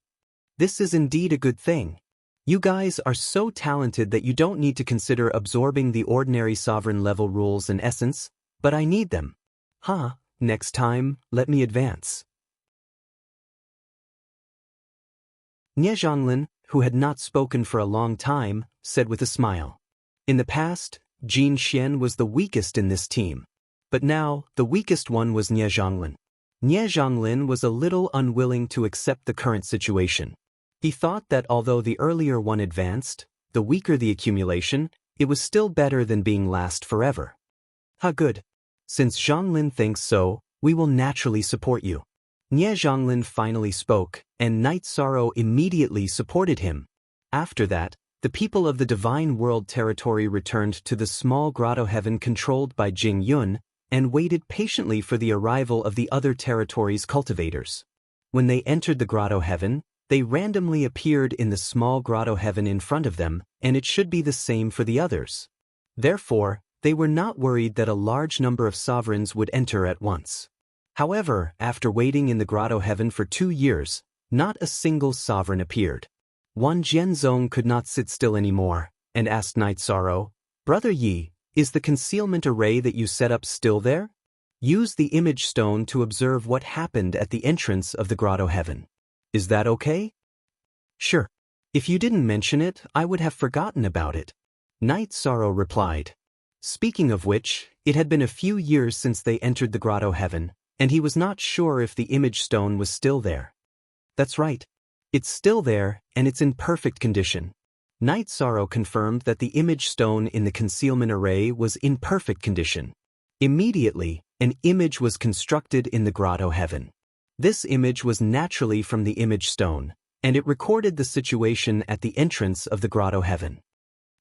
This is indeed a good thing. You guys are so talented that you don't need to consider absorbing the ordinary sovereign level rules and essence, but I need them. Next time, let me advance. Nie Zhonglin, who had not spoken for a long time, said with a smile. In the past, Jin Xian was the weakest in this team. But now, the weakest one was Nie Zhonglin. Nie Zhonglin was a little unwilling to accept the current situation. He thought that although the earlier one advanced, the weaker the accumulation, it was still better than being last forever. Good. Since Zhonglin thinks so, we will naturally support you. Nie Zhonglin finally spoke, and Night Sorrow immediately supported him. After that, the people of the divine world territory returned to the small grotto heaven controlled by Jing Yun, and waited patiently for the arrival of the other territories' cultivators. When they entered the grotto heaven, they randomly appeared in the small grotto heaven in front of them, and it should be the same for the others. Therefore, they were not worried that a large number of sovereigns would enter at once. However, after waiting in the grotto heaven for 2 years, not a single sovereign appeared. Wan Jianzong could not sit still anymore, and asked Night Sorrow, Brother Yi, is the concealment array that you set up still there? Use the image stone to observe what happened at the entrance of the grotto heaven. Is that okay? Sure. If you didn't mention it, I would have forgotten about it. Night Sorrow replied. Speaking of which, it had been a few years since they entered the grotto heaven, and he was not sure if the image stone was still there. That's right. It's still there, and it's in perfect condition. Night Sorrow confirmed that the image stone in the concealment array was in perfect condition. Immediately, an image was constructed in the grotto heaven. This image was naturally from the image stone, and it recorded the situation at the entrance of the grotto heaven.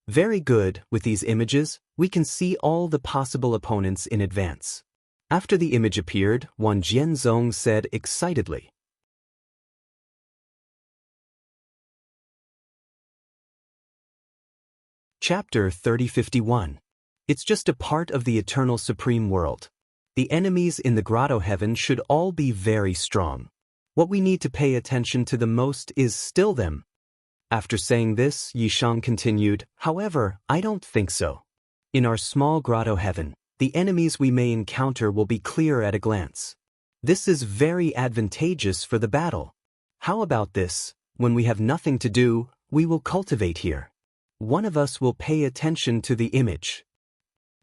Very good, with these images, we can see all the possible opponents in advance. After the image appeared, Wan Jianzong said excitedly. Chapter 3051. It's just a part of the eternal supreme world. The enemies in the grotto heaven should all be very strong. What we need to pay attention to the most is still them. After saying this, Yishang continued, however, I don't think so. In our small grotto heaven, the enemies we may encounter will be clear at a glance. This is very advantageous for the battle. How about this? When we have nothing to do, we will cultivate here. One of us will pay attention to the image.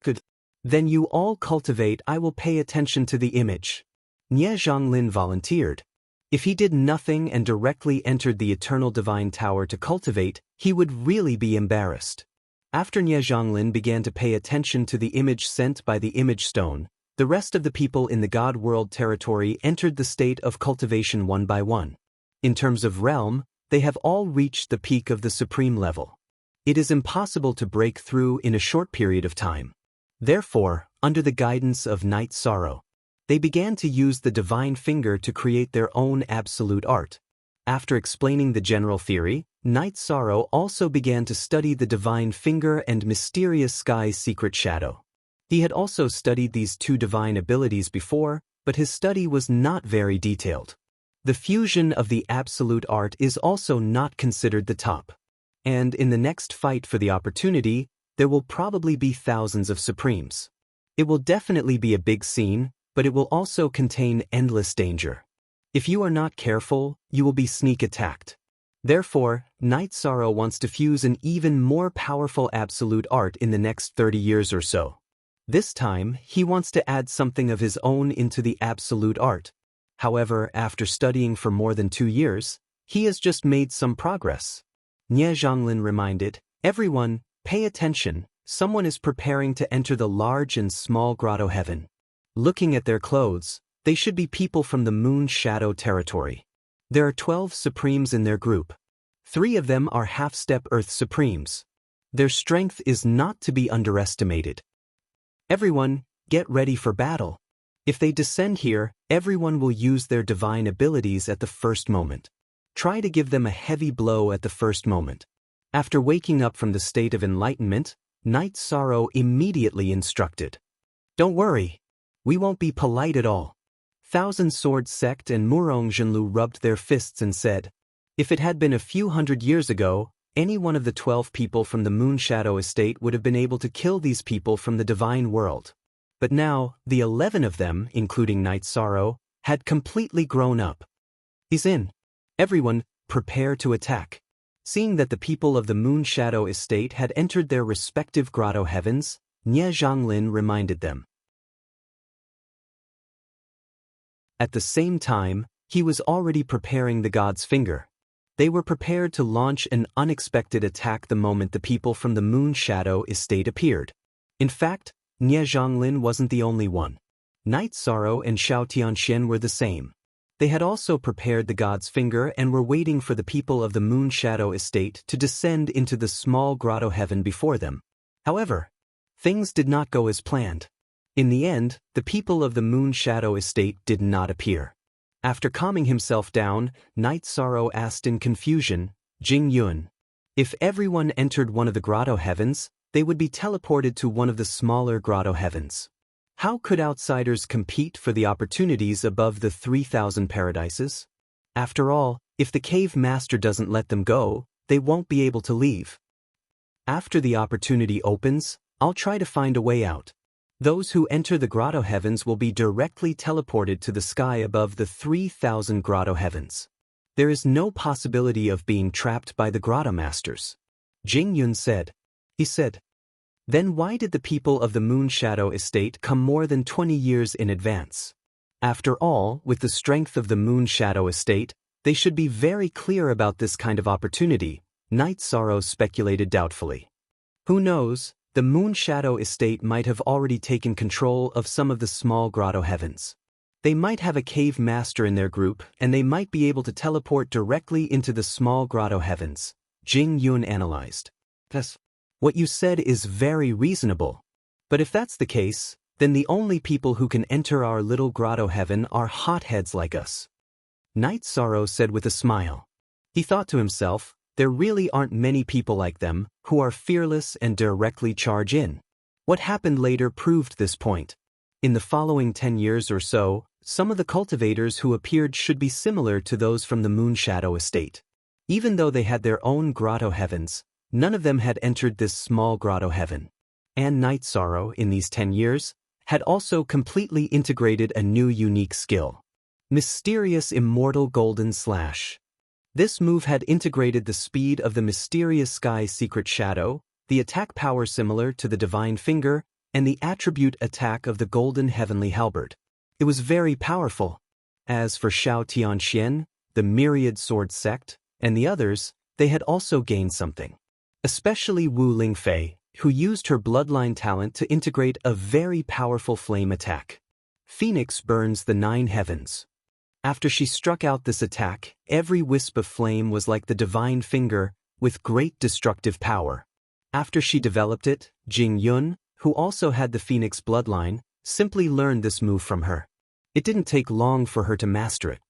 Good. Then you all cultivate, I will pay attention to the image. Nie Zhonglin volunteered. If he did nothing and directly entered the eternal divine tower to cultivate, he would really be embarrassed. After Nie Zhonglin began to pay attention to the image sent by the image stone, the rest of the people in the God world territory entered the state of cultivation one by one. In terms of realm, they have all reached the peak of the supreme level. It is impossible to break through in a short period of time. Therefore, under the guidance of Night Sorrow, they began to use the divine finger to create their own absolute art. After explaining the general theory, Night Sorrow also began to study the divine finger and mysterious sky's secret shadow. He had also studied these two divine abilities before, but his study was not very detailed. The fusion of the absolute art is also not considered the top. And in the next fight for the opportunity, there will probably be thousands of supremes. It will definitely be a big scene, but it will also contain endless danger. If you are not careful, you will be sneak attacked. Therefore, Night Sorrow wants to fuse an even more powerful absolute art in the next 30 years or so. This time, he wants to add something of his own into the absolute art. However, after studying for more than 2 years, he has just made some progress. Nie Zhonglin reminded, everyone, pay attention, someone is preparing to enter the large and small grotto heaven. Looking at their clothes, they should be people from the Moon Shadow territory. There are 12 Supremes in their group. 3 of them are half-step Earth Supremes. Their strength is not to be underestimated. Everyone, get ready for battle. If they descend here, everyone will use their divine abilities at the first moment. Try to give them a heavy blow at the first moment. After waking up from the state of enlightenment, Night Sorrow immediately instructed. Don't worry. We won't be polite at all. Thousand Sword Sect and Murong Zhenlu rubbed their fists and said, if it had been a few hundred years ago, any one of the 12 people from the Moon Shadow estate would have been able to kill these people from the divine world. But now, the 11 of them, including Night Sorrow, had completely grown up. He's in. Everyone, prepare to attack. Seeing that the people of the Moon Shadow estate had entered their respective grotto heavens, Nie Zhonglin reminded them. At the same time, he was already preparing the God's finger. They were prepared to launch an unexpected attack the moment the people from the Moon Shadow estate appeared. In fact, Nie Zhonglin wasn't the only one. Night Sorrow and Xiao Tianxian were the same. They had also prepared the God's finger and were waiting for the people of the Moon Shadow estate to descend into the small grotto heaven before them. However, things did not go as planned. In the end, the people of the Moon Shadow estate did not appear. After calming himself down, Night Sorrow asked in confusion, Jing Yun, if everyone entered one of the grotto heavens, they would be teleported to one of the smaller grotto heavens. How could outsiders compete for the opportunities above the 3,000 paradises? After all, if the cave master doesn't let them go, they won't be able to leave. After the opportunity opens, I'll try to find a way out. Those who enter the grotto heavens will be directly teleported to the sky above the 3,000 grotto heavens. There is no possibility of being trapped by the grotto masters. Jing Yun said. He said, then why did the people of the Moon Shadow estate come more than 20 years in advance? After all, with the strength of the Moon Shadow estate, they should be very clear about this kind of opportunity, Night Sorrow speculated doubtfully. Who knows, the Moon Shadow estate might have already taken control of some of the small grotto heavens. They might have a cave master in their group and they might be able to teleport directly into the small grotto heavens, Jing Yun analyzed. Thus, What you said is very reasonable. But if that's the case, then the only people who can enter our little grotto heaven are hotheads like us. Night Sorrow said with a smile. He thought to himself, there really aren't many people like them, who are fearless and directly charge in. What happened later proved this point. In the following 10 years or so, some of the cultivators who appeared should be similar to those from the Moonshadow estate. Even though they had their own grotto heavens, none of them had entered this small grotto heaven. And Night Sorrow, in these 10 years, had also completely integrated a new unique skill. Mysterious Immortal Golden Slash. This move had integrated the speed of the Mysterious Sky Secret Shadow, the attack power similar to the Divine Finger, and the attribute attack of the Golden Heavenly Halberd. It was very powerful. As for Shao Tianxian, the Myriad Sword Sect, and the others, they had also gained something. Especially Wu Lingfei, who used her bloodline talent to integrate a very powerful flame attack. Phoenix burns the 9 heavens. After she struck out this attack, every wisp of flame was like the Divine Finger, with great destructive power. After she developed it, Jing Yun, who also had the Phoenix bloodline, simply learned this move from her. It didn't take long for her to master it.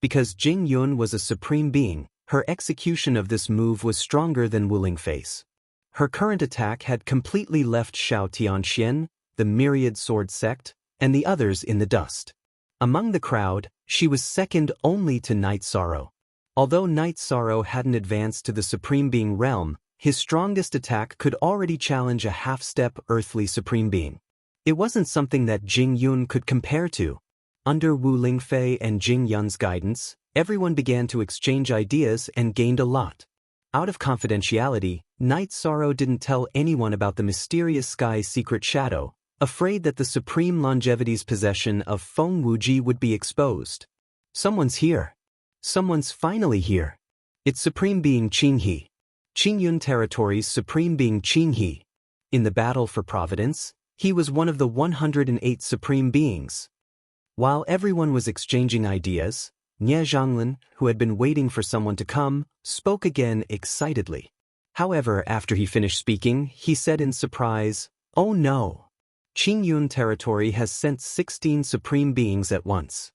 Because Jing Yun was a supreme being, her execution of this move was stronger than Wu Lingfei's. Her current attack had completely left Shao Tianxian, the Myriad Sword Sect, and the others in the dust. Among the crowd, she was second only to Night Sorrow. Although Night Sorrow hadn't advanced to the Supreme Being realm, his strongest attack could already challenge a half-step earthly Supreme Being. It wasn't something that Jing Yun could compare to. Under Wu Lingfei and Jing Yun's guidance, everyone began to exchange ideas and gained a lot. Out of confidentiality, Night Sorrow didn't tell anyone about the Mysterious Sky Secret Shadow, afraid that the Supreme Longevity's possession of Feng Wuji would be exposed. Someone's here. Someone's finally here. It's Supreme Being Qinghe. Qingyun Territory's Supreme Being Qinghe. In the battle for Providence, he was one of the 108 Supreme Beings. While everyone was exchanging ideas, Nie Zhonglin, who had been waiting for someone to come, spoke again excitedly. However, after he finished speaking, he said in surprise, "Oh no! Qingyun Territory has sent 16 Supreme Beings at once.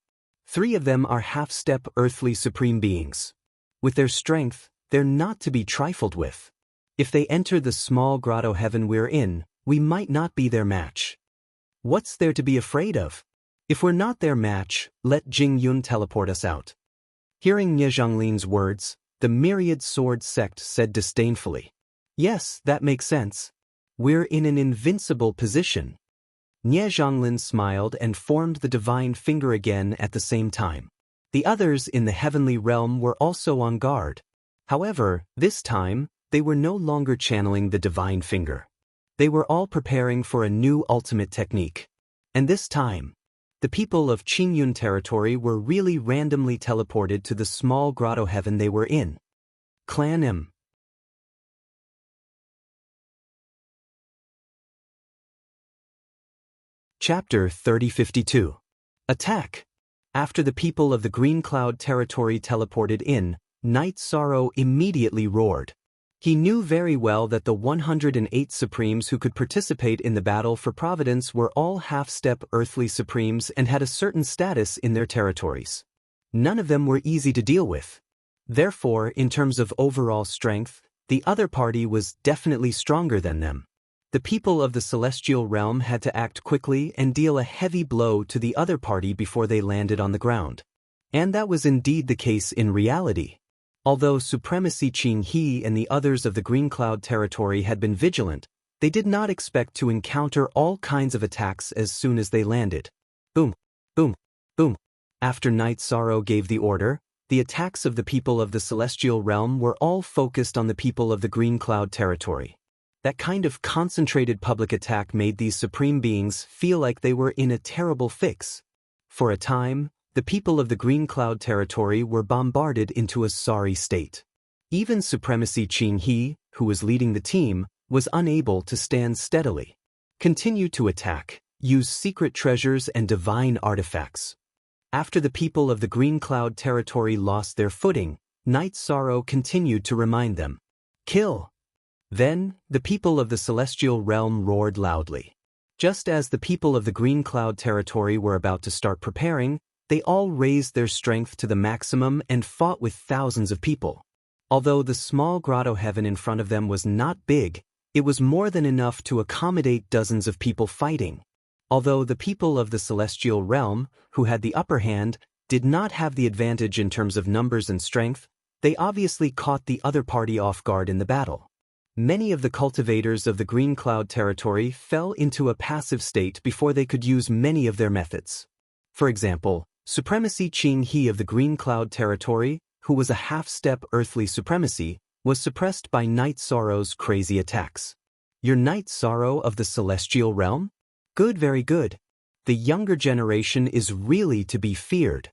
3 of them are half-step earthly Supreme Beings. With their strength, they're not to be trifled with. If they enter the small grotto heaven we're in, we might not be their match. What's there to be afraid of? If we're not their match, let Jing Yun teleport us out." Hearing Nie Zhonglin's words, the Myriad Sword Sect said disdainfully, "Yes, that makes sense. We're in an invincible position." Nie Zhonglin smiled and formed the Divine Finger again at the same time. The others in the heavenly realm were also on guard. However, this time, they were no longer channeling the Divine Finger. They were all preparing for a new ultimate technique. And this time, the people of Qingyun Territory were really randomly teleported to the small grotto heaven they were in. Clan M. Chapter 3052. Attack. After the people of the Green Cloud Territory teleported in, Night Sorrow immediately roared. He knew very well that the 108 Supremes who could participate in the battle for Providence were all half-step earthly Supremes and had a certain status in their territories. None of them were easy to deal with. Therefore, in terms of overall strength, the other party was definitely stronger than them. The people of the Celestial Realm had to act quickly and deal a heavy blow to the other party before they landed on the ground. And that was indeed the case in reality. Although Supremacy Qinghe and the others of the Green Cloud Territory had been vigilant, they did not expect to encounter all kinds of attacks as soon as they landed. Boom, boom, boom. After Night Sorrow gave the order, the attacks of the people of the Celestial Realm were all focused on the people of the Green Cloud Territory. That kind of concentrated public attack made these Supreme Beings feel like they were in a terrible fix. For a time, the people of the Green Cloud Territory were bombarded into a sorry state. Even Supremacy Qinghe, who was leading the team, was unable to stand steadily. Continue to attack, use secret treasures and divine artifacts. After the people of the Green Cloud Territory lost their footing, Night Sorrow continued to remind them. Kill! Then, the people of the celestial realm roared loudly. Just as the people of the Green Cloud territory were about to start preparing, they all raised their strength to the maximum and fought with thousands of people. Although the small grotto heaven in front of them was not big, it was more than enough to accommodate dozens of people fighting. Although the people of the celestial realm, who had the upper hand, did not have the advantage in terms of numbers and strength, they obviously caught the other party off guard in the battle. Many of the cultivators of the Green Cloud territory fell into a passive state before they could use many of their methods. For example, Supremacy Ching He of the Green Cloud territory, who was a half-step earthly supremacy, was suppressed by Night Sorrow's crazy attacks. Your Night Sorrow of the celestial realm? Good, very good. The younger generation is really to be feared.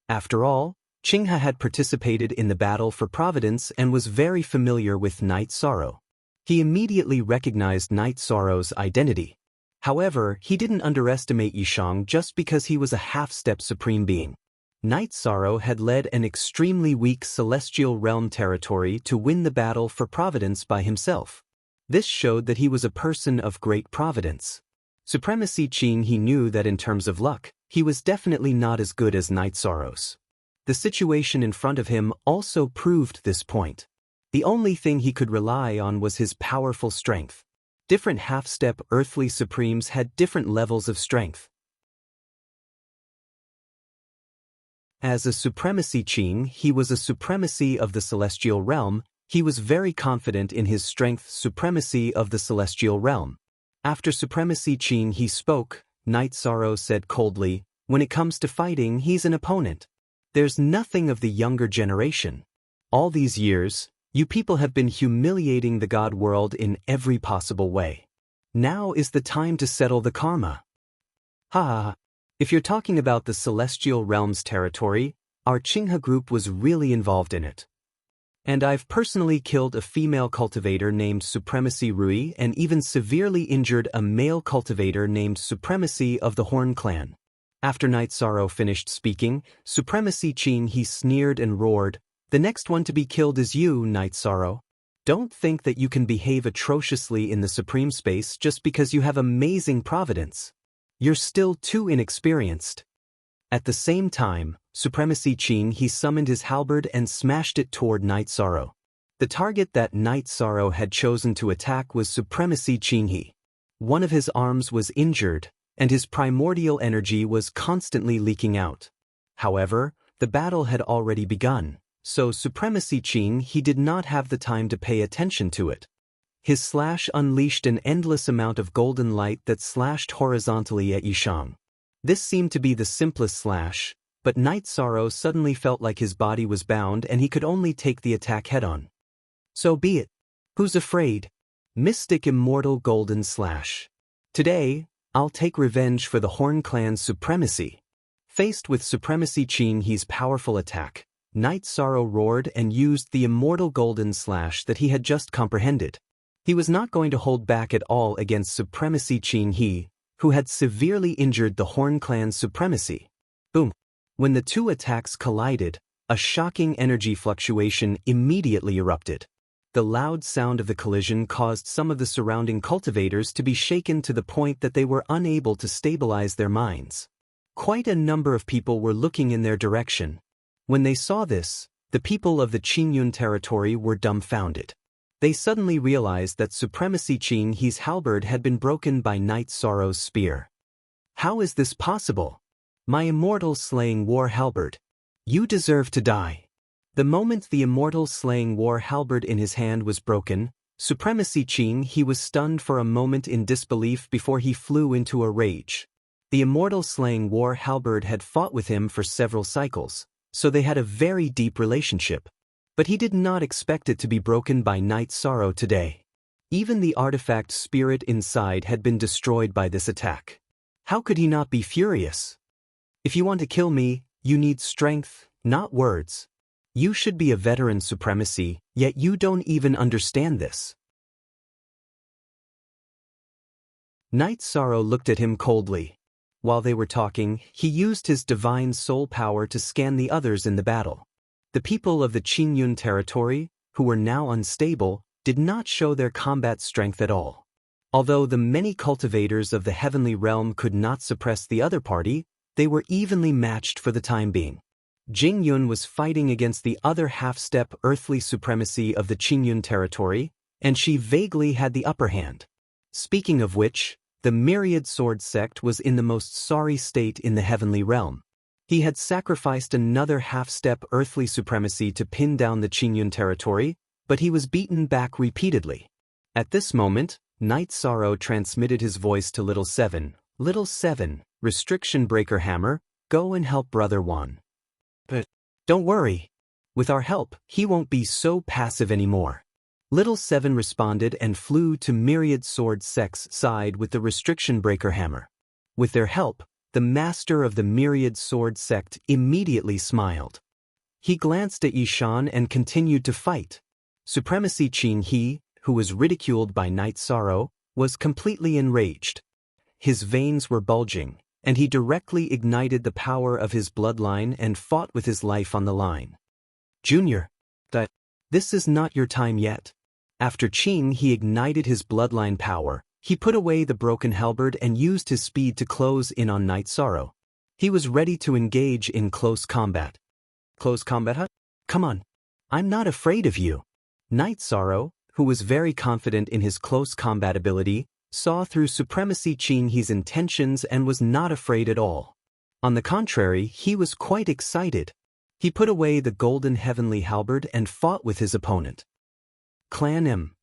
After all, Qinghe had participated in the battle for Providence and was very familiar with Night Sorrow. He immediately recognized Night Sorrow's identity. However, he didn't underestimate Yishang just because he was a half-step supreme being. Night Sorrow had led an extremely weak celestial realm territory to win the battle for Providence by himself. This showed that he was a person of great providence. Supremacy Qing He knew that in terms of luck, he was definitely not as good as Night Sorrow's. The situation in front of him also proved this point. The only thing he could rely on was his powerful strength. Different half-step earthly supremes had different levels of strength. As a Supremacy Qing, he was a supremacy of the celestial realm. He was very confident in his strength supremacy of the celestial realm. After Supremacy Qing he spoke, Night Sorrow said coldly, "When it comes to fighting, he's an opponent. There's nothing of the younger generation. All these years, you people have been humiliating the God world in every possible way. Now is the time to settle the karma." Ha ha ha. If you're talking about the celestial realms territory, our Qinghe group was really involved in it. And I've personally killed a female cultivator named Supremacy Rui and even severely injured a male cultivator named Supremacy of the Horn Clan. After Night Sorrow finished speaking, Supremacy Qing He sneered and roared, "The next one to be killed is you, Night Sorrow. Don't think that you can behave atrociously in the supreme space just because you have amazing providence. You're still too inexperienced." At the same time, Supremacy Qing He summoned his halberd and smashed it toward Night Sorrow. The target that Night Sorrow had chosen to attack was Supremacy Qing He. One of his arms was injured, and his primordial energy was constantly leaking out. However, the battle had already begun, so Supremacy Qing He did not have the time to pay attention to it. His slash unleashed an endless amount of golden light that slashed horizontally at Yishang. This seemed to be the simplest slash, but Night Sorrow suddenly felt like his body was bound and he could only take the attack head-on. So be it. Who's afraid? Mystic Immortal Golden Slash. Today, I'll take revenge for the Horn Clan's supremacy. Faced with Supremacy Qing He's powerful attack, Night Sorrow roared and used the Immortal Golden Slash that he had just comprehended. He was not going to hold back at all against Supremacy Qing He, who had severely injured the Horn Clan's supremacy. Boom! When the two attacks collided, a shocking energy fluctuation immediately erupted. The loud sound of the collision caused some of the surrounding cultivators to be shaken to the point that they were unable to stabilize their minds. Quite a number of people were looking in their direction. When they saw this, the people of the Qingyun territory were dumbfounded. They suddenly realized that Supremacy Qing He's halberd had been broken by Night Sorrow's spear. How is this possible? My immortal slaying war halberd. You deserve to die. The moment the immortal slaying war halberd in his hand was broken, Supremacy Qing He was stunned for a moment in disbelief before he flew into a rage. The immortal slaying war halberd had fought with him for several cycles, so they had a very deep relationship. But he did not expect it to be broken by Night Sorrow today. Even the artifact spirit inside had been destroyed by this attack. How could he not be furious? If you want to kill me, you need strength, not words. You should be a veteran supremacy, yet you don't even understand this. Night Sorrow looked at him coldly. While they were talking, he used his divine soul power to scan the others in the battle. The people of the Qingyun territory, who were now unstable, did not show their combat strength at all. Although the many cultivators of the heavenly realm could not suppress the other party, they were evenly matched for the time being. Jingyun was fighting against the other half-step earthly supremacy of the Qingyun territory, and she vaguely had the upper hand. Speaking of which, the Myriad Sword sect was in the most sorry state in the heavenly realm. He had sacrificed another half-step earthly supremacy to pin down the Qingyun territory, but he was beaten back repeatedly. At this moment, Night Sorrow transmitted his voice to Little Seven. Little Seven, Restriction Breaker Hammer, go and help Brother Wan. But don't worry. With our help, he won't be so passive anymore. Little Seven responded and flew to Myriad Sword Sect's side with the Restriction Breaker Hammer. With their help, the master of the Myriad Sword Sect immediately smiled. He glanced at Yishan and continued to fight. Supremacy Qin He, who was ridiculed by Night Sorrow, was completely enraged. His veins were bulging, and he directly ignited the power of his bloodline and fought with his life on the line. Junior, this is not your time yet. After Qin He ignited his bloodline power, he put away the broken halberd and used his speed to close in on Night Sorrow. He was ready to engage in close combat. Close combat, huh? Come on. I'm not afraid of you. Night Sorrow, who was very confident in his close combat ability, saw through Supremacy Qin He's intentions and was not afraid at all. On the contrary, he was quite excited. He put away the golden heavenly halberd and fought with his opponent. Clan M.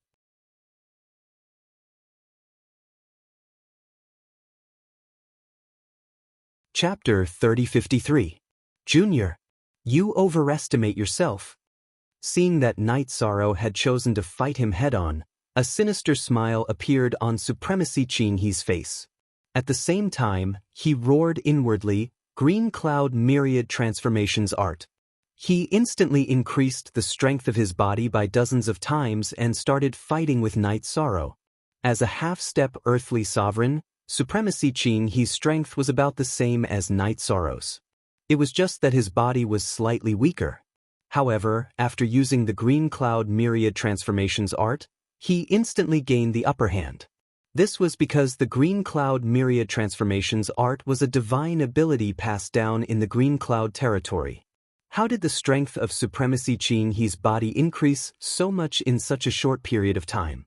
Chapter 3053. Junior, you overestimate yourself. Seeing that Night Sorrow had chosen to fight him head-on, a sinister smile appeared on Supremacy Qin He's face. At the same time, he roared inwardly, Green Cloud Myriad Transformations Art. He instantly increased the strength of his body by dozens of times and started fighting with Night Sorrow. As a half-step earthly sovereign, Supremacy Qin He's strength was about the same as Night Sorrow's. It was just that his body was slightly weaker. However, after using the Green Cloud Myriad Transformations Art, he instantly gained the upper hand. This was because the Green Cloud Myriad Transformations Art was a divine ability passed down in the Green Cloud territory. How did the strength of Supremacy Qin He's body increase so much in such a short period of time?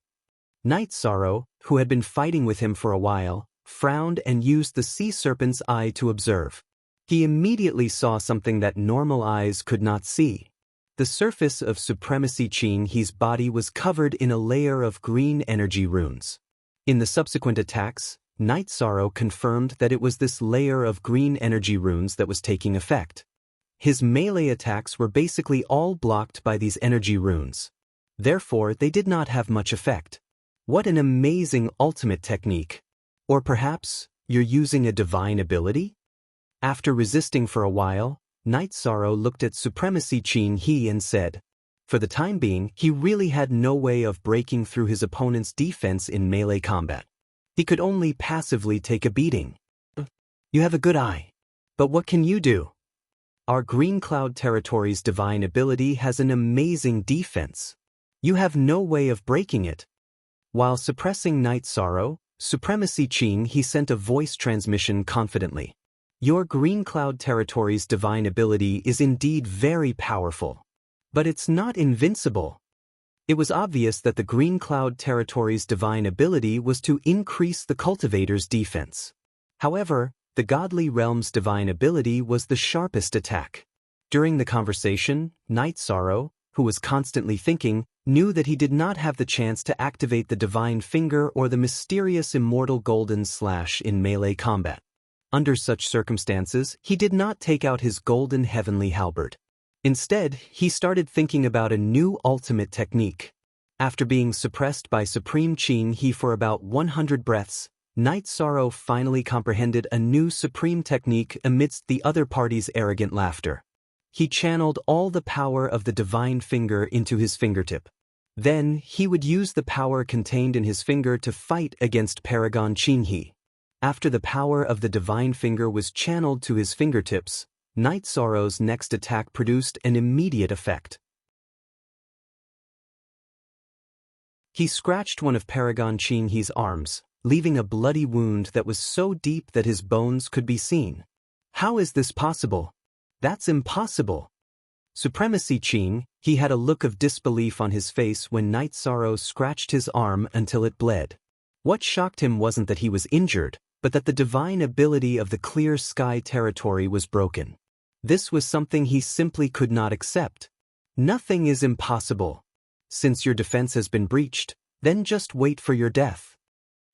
Night Sorrow, who had been fighting with him for a while, frowned and used the Sea Serpent's eye to observe. He immediately saw something that normal eyes could not see. The surface of Supremacy Qin He's body was covered in a layer of green energy runes. In the subsequent attacks, Night Sorrow confirmed that it was this layer of green energy runes that was taking effect. His melee attacks were basically all blocked by these energy runes. Therefore, they did not have much effect. What an amazing ultimate technique! Or perhaps, you're using a divine ability? After resisting for a while, Night Sorrow looked at Supremacy Qin He and said, for the time being, he really had no way of breaking through his opponent's defense in melee combat. He could only passively take a beating. You have a good eye. But what can you do? Our Green Cloud territory's divine ability has an amazing defense. You have no way of breaking it. While suppressing Night Sorrow, Supremacy Qin He sent a voice transmission confidently. Your Green Cloud territory's divine ability is indeed very powerful. But it's not invincible. It was obvious that the Green Cloud territory's divine ability was to increase the cultivator's defense. However, the Godly Realm's divine ability was the sharpest attack. During the conversation, Night Sorrow, who was constantly thinking, knew that he did not have the chance to activate the Divine Finger or the mysterious immortal Golden Slash in melee combat. Under such circumstances, he did not take out his golden heavenly halberd. Instead, he started thinking about a new ultimate technique. After being suppressed by Supreme Qin He for about 100 breaths, Night Sorrow finally comprehended a new supreme technique amidst the other party's arrogant laughter. He channeled all the power of the Divine Finger into his fingertip. Then, he would use the power contained in his finger to fight against Paragon Qin He. After the power of the Divine Finger was channeled to his fingertips, Night Sorrow's next attack produced an immediate effect. He scratched one of Paragon Ching-He's arms, leaving a bloody wound that was so deep that his bones could be seen. How is this possible? That's impossible. Supremacy Ching-He had a look of disbelief on his face when Night Sorrow scratched his arm until it bled. What shocked him wasn't that he was injured, but that the divine ability of the clear sky territory was broken. This was something he simply could not accept. Nothing is impossible. Since your defense has been breached, then just wait for your death.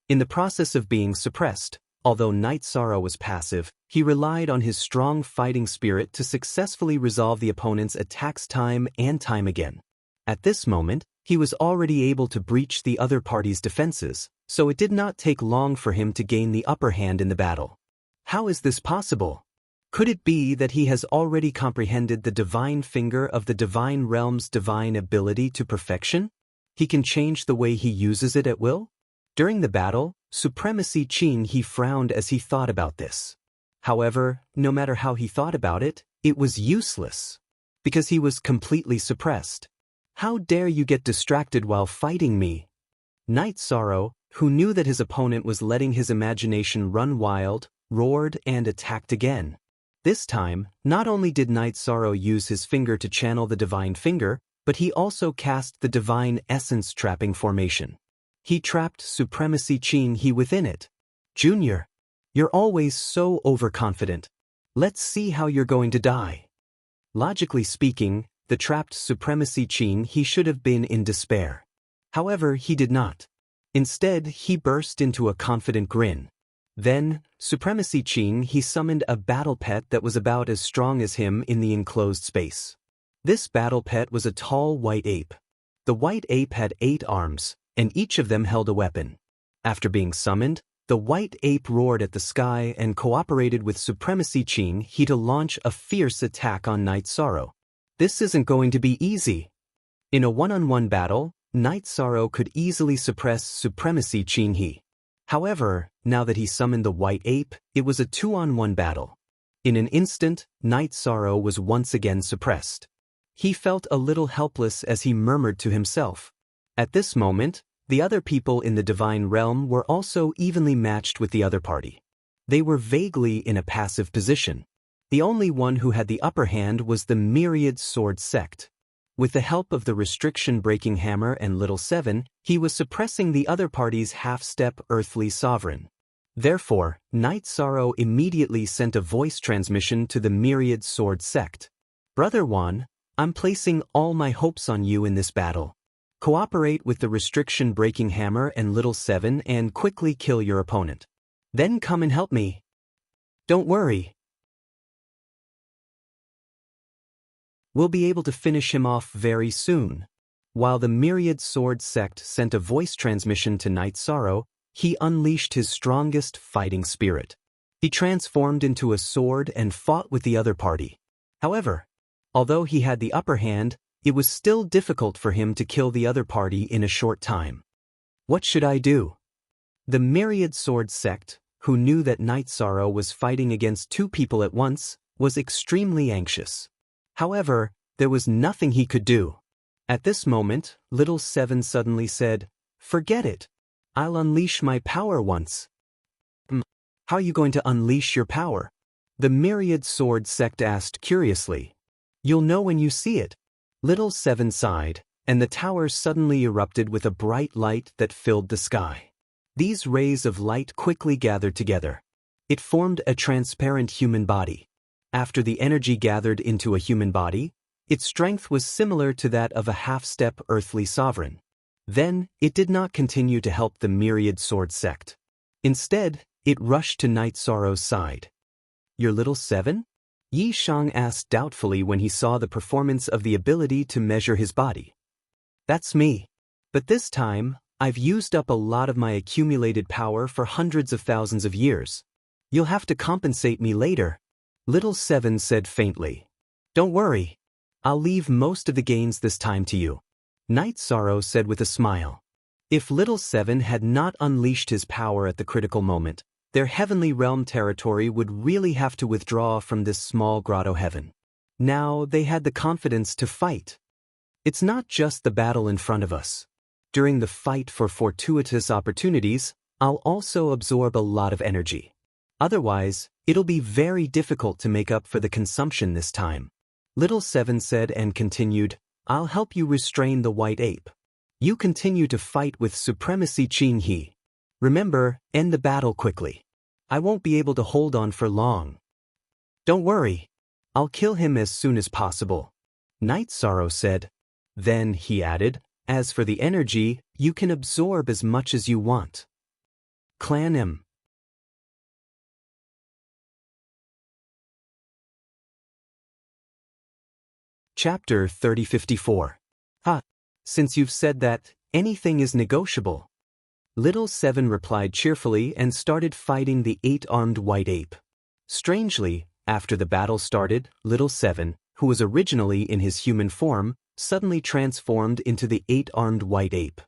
In the process of being suppressed, although Night Sorrow was passive, he relied on his strong fighting spirit to successfully resolve the opponent's attacks time and time again. At this moment, he was already able to breach the other party's defenses, so it did not take long for him to gain the upper hand in the battle. How is this possible? Could it be that he has already comprehended the divine finger of the divine realm's divine ability to perfection? He can change the way he uses it at will? During the battle, Supremacy Ching-He frowned as he thought about this. However, no matter how he thought about it, it was useless. Because he was completely suppressed. How dare you get distracted while fighting me? Night Sorrow, who knew that his opponent was letting his imagination run wild, roared and attacked again. This time, not only did Night Sorrow use his finger to channel the divine finger, but he also cast the divine essence trapping formation. He trapped Supremacy Ching-He within it. Junior, you're always so overconfident. Let's see how you're going to die. Logically speaking, the trapped Supremacy Ching-He should have been in despair. However, he did not. Instead, he burst into a confident grin. Then, Supremacy Ching-He summoned a battle pet that was about as strong as him in the enclosed space. This battle pet was a tall white ape. The white ape had 8 arms, and each of them held a weapon. After being summoned, the white ape roared at the sky and cooperated with Supremacy Ching-He to launch a fierce attack on Night Sorrow. This isn't going to be easy. In a one-on-one battle, Night Sorrow could easily suppress Supremacy Ching-He. However, now that he summoned the white ape, it was a 2-on-1 battle. In an instant, Night Sorrow was once again suppressed. He felt a little helpless as he murmured to himself. At this moment, the other people in the divine realm were also evenly matched with the other party. They were vaguely in a passive position. The only one who had the upper hand was the Myriad Sword Sect. With the help of the restriction-breaking hammer and Little Seven, he was suppressing the other party's half-step earthly sovereign. Therefore, Night Sorrow immediately sent a voice transmission to the Myriad Sword Sect. Brother Wan, I'm placing all my hopes on you in this battle. Cooperate with the restriction-breaking hammer and Little Seven and quickly kill your opponent. Then come and help me. Don't worry. We'll be able to finish him off very soon. While the Myriad Sword Sect sent a voice transmission to Night Sorrow, he unleashed his strongest fighting spirit. He transformed into a sword and fought with the other party. However, although he had the upper hand, it was still difficult for him to kill the other party in a short time. What should I do? The Myriad Sword Sect, who knew that Night Sorrow was fighting against 2 people at once, was extremely anxious. However, there was nothing he could do. At this moment, Little Seven suddenly said, "Forget it. I'll unleash my power once." How are you going to unleash your power? The Myriad Sword Sect asked curiously. You'll know when you see it. Little Seven sighed, and the tower suddenly erupted with a bright light that filled the sky. These rays of light quickly gathered together. It formed a transparent human body. After the energy gathered into a human body, its strength was similar to that of a half-step earthly sovereign. Then, it did not continue to help the Myriad Sword Sect. Instead, it rushed to Night Sorrow's side. Your Little Seven? Yi Shang asked doubtfully when he saw the performance of the ability to measure his body. That's me. But this time, I've used up a lot of my accumulated power for hundreds of thousands of years. You'll have to compensate me later. Little Seven said faintly. Don't worry. I'll leave most of the gains this time to you. Night Sorrow said with a smile. If Little Seven had not unleashed his power at the critical moment, their heavenly realm territory would really have to withdraw from this small grotto heaven. Now they had the confidence to fight. It's not just the battle in front of us. During the fight for fortuitous opportunities, I'll also absorb a lot of energy. Otherwise, it'll be very difficult to make up for the consumption this time. Little Seven said and continued, I'll help you restrain the white ape. You continue to fight with supremacy Qing He. Remember, end the battle quickly. I won't be able to hold on for long. Don't worry. I'll kill him as soon as possible. Night Sorrow said. Then, he added, as for the energy, you can absorb as much as you want. Clan M. Chapter 3054. Since you've said that, anything is negotiable. Little Seven replied cheerfully and started fighting the 8-armed white ape. Strangely, after the battle started, Little Seven, who was originally in his human form, suddenly transformed into the 8-armed white ape.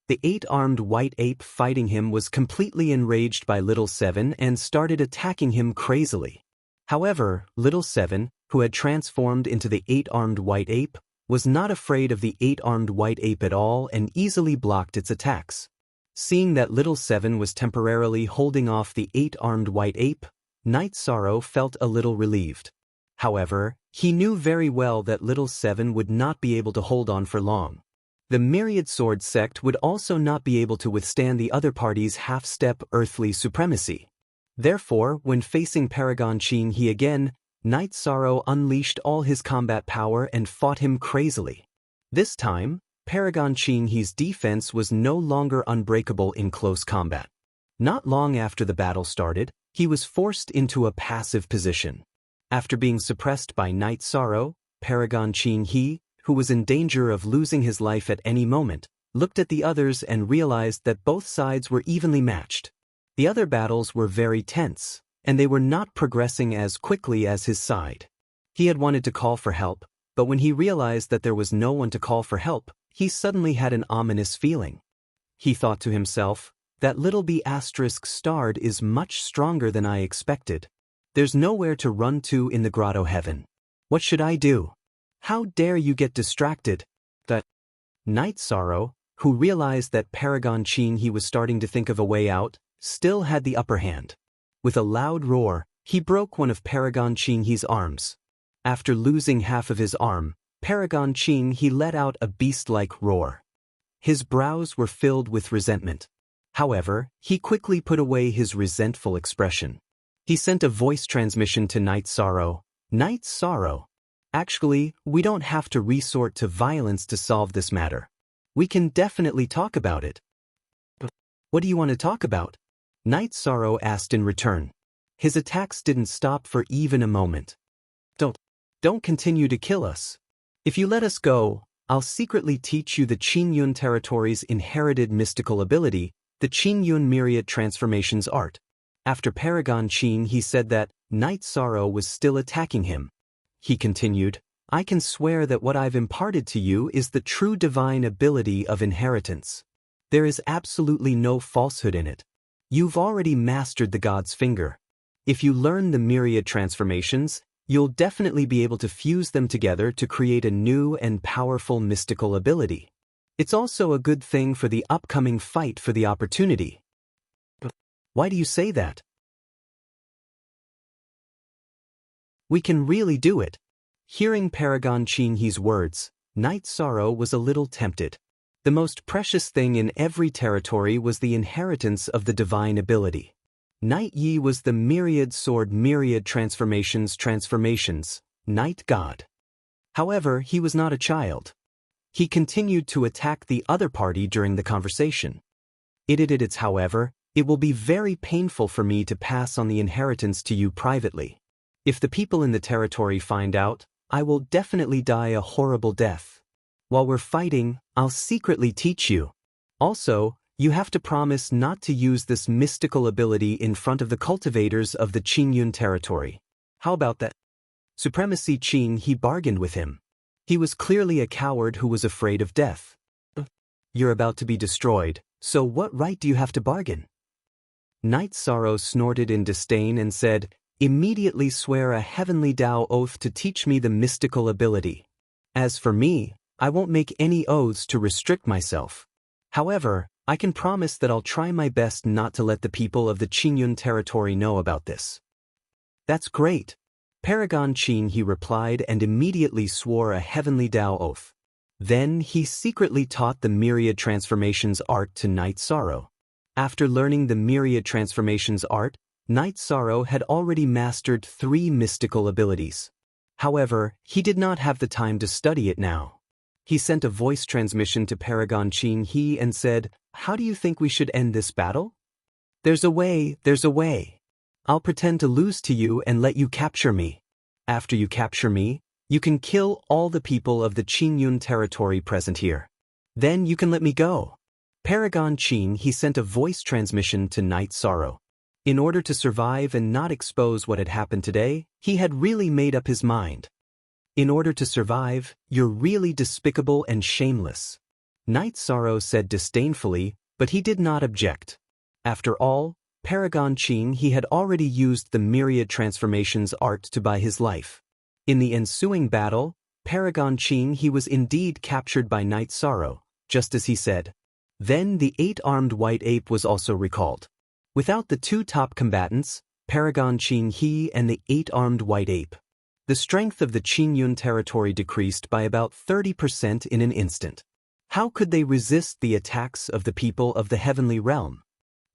The 8-armed white ape fighting him was completely enraged by Little Seven and started attacking him crazily. However, Little Seven, who had transformed into the 8-armed white ape, was not afraid of the 8-armed white ape at all and easily blocked its attacks. Seeing that Little Seven was temporarily holding off the 8-armed white ape, Night Sorrow felt a little relieved. However, he knew very well that Little Seven would not be able to hold on for long. The Myriad Sword sect would also not be able to withstand the other party's half-step earthly supremacy. Therefore, when facing Paragon Qing He again, Night Sorrow unleashed all his combat power and fought him crazily. This time, Paragon Qing He's defense was no longer unbreakable in close combat. Not long after the battle started, he was forced into a passive position. After being suppressed by Night Sorrow, Paragon Qing He, who was in danger of losing his life at any moment, looked at the others and realized that both sides were evenly matched. The other battles were very tense, and they were not progressing as quickly as his side. He had wanted to call for help, but when he realized that there was no one to call for help, he suddenly had an ominous feeling. He thought to himself, that little B** starred is much stronger than I expected. There's nowhere to run to in the grotto heaven. What should I do? How dare you get distracted? That Night Sorrow, who realized that Paragon Qing He was starting to think of a way out, still had the upper hand. With a loud roar, he broke one of Paragon Qing He's arms. After losing half of his arm, Paragon Qing He let out a beast-like roar. His brows were filled with resentment. However, he quickly put away his resentful expression. He sent a voice transmission to Night Sorrow. Night Sorrow. Actually, we don't have to resort to violence to solve this matter. We can definitely talk about it. But what do you want to talk about? Night Sorrow asked in return. His attacks didn't stop for even a moment. Don't continue to kill us. If you let us go, I'll secretly teach you the Qingyun territory's inherited mystical ability, the Qingyun Myriad Transformations art. After Paragon Qing He said that Night Sorrow was still attacking him. He continued, I can swear that what I've imparted to you is the true divine ability of inheritance. There is absolutely no falsehood in it. You've already mastered the God's finger. If you learn the myriad transformations, you'll definitely be able to fuse them together to create a new and powerful mystical ability. It's also a good thing for the upcoming fight for the opportunity. But why do you say that? We can really do it. Hearing Paragon Qing He's words, Night Sorrow was a little tempted. The most precious thing in every territory was the inheritance of the divine ability. Night Yi was the myriad sword myriad transformations, Night God. However, he was not a child. He continued to attack the other party during the conversation. However, it will be very painful for me to pass on the inheritance to you privately. If the people in the territory find out, I will definitely die a horrible death. While we're fighting, I'll secretly teach you. Also, you have to promise not to use this mystical ability in front of the cultivators of the Qingyun territory. How about that? Supremacy Qing He bargained with him. He was clearly a coward who was afraid of death. You're about to be destroyed, so what right do you have to bargain? Night Sorrow snorted in disdain and said, "Immediately swear a heavenly Tao oath to teach me the mystical ability. As for me, I won't make any oaths to restrict myself. However, I can promise that I'll try my best not to let the people of the Qingyun territory know about this." "That's great." Paragon Qin, he replied, and immediately swore a heavenly Tao oath. Then he secretly taught the myriad transformations art to Night Sorrow. After learning the myriad transformations art, Night Sorrow had already mastered 3 mystical abilities. However, he did not have the time to study it now. He sent a voice transmission to Paragon Qin He and said, "How do you think we should end this battle?" There's a way. I'll pretend to lose to you and let you capture me. After you capture me, you can kill all the people of the Qingyun territory present here. Then you can let me go." Paragon Qin, he sent a voice transmission to Night Sorrow. In order to survive and not expose what had happened today, he had really made up his mind. "In order to survive, you're really despicable and shameless," Night Sorrow said disdainfully, but he did not object. After all, Paragon Qin, he had already used the myriad transformations art to buy his life. In the ensuing battle, Paragon Qin, he was indeed captured by Night Sorrow, just as he said. Then the 8-armed white ape was also recalled. Without the 2 top combatants, Paragon Qin He and the 8-armed white ape, the strength of the Qingyun territory decreased by about 30% in an instant. How could they resist the attacks of the people of the heavenly realm?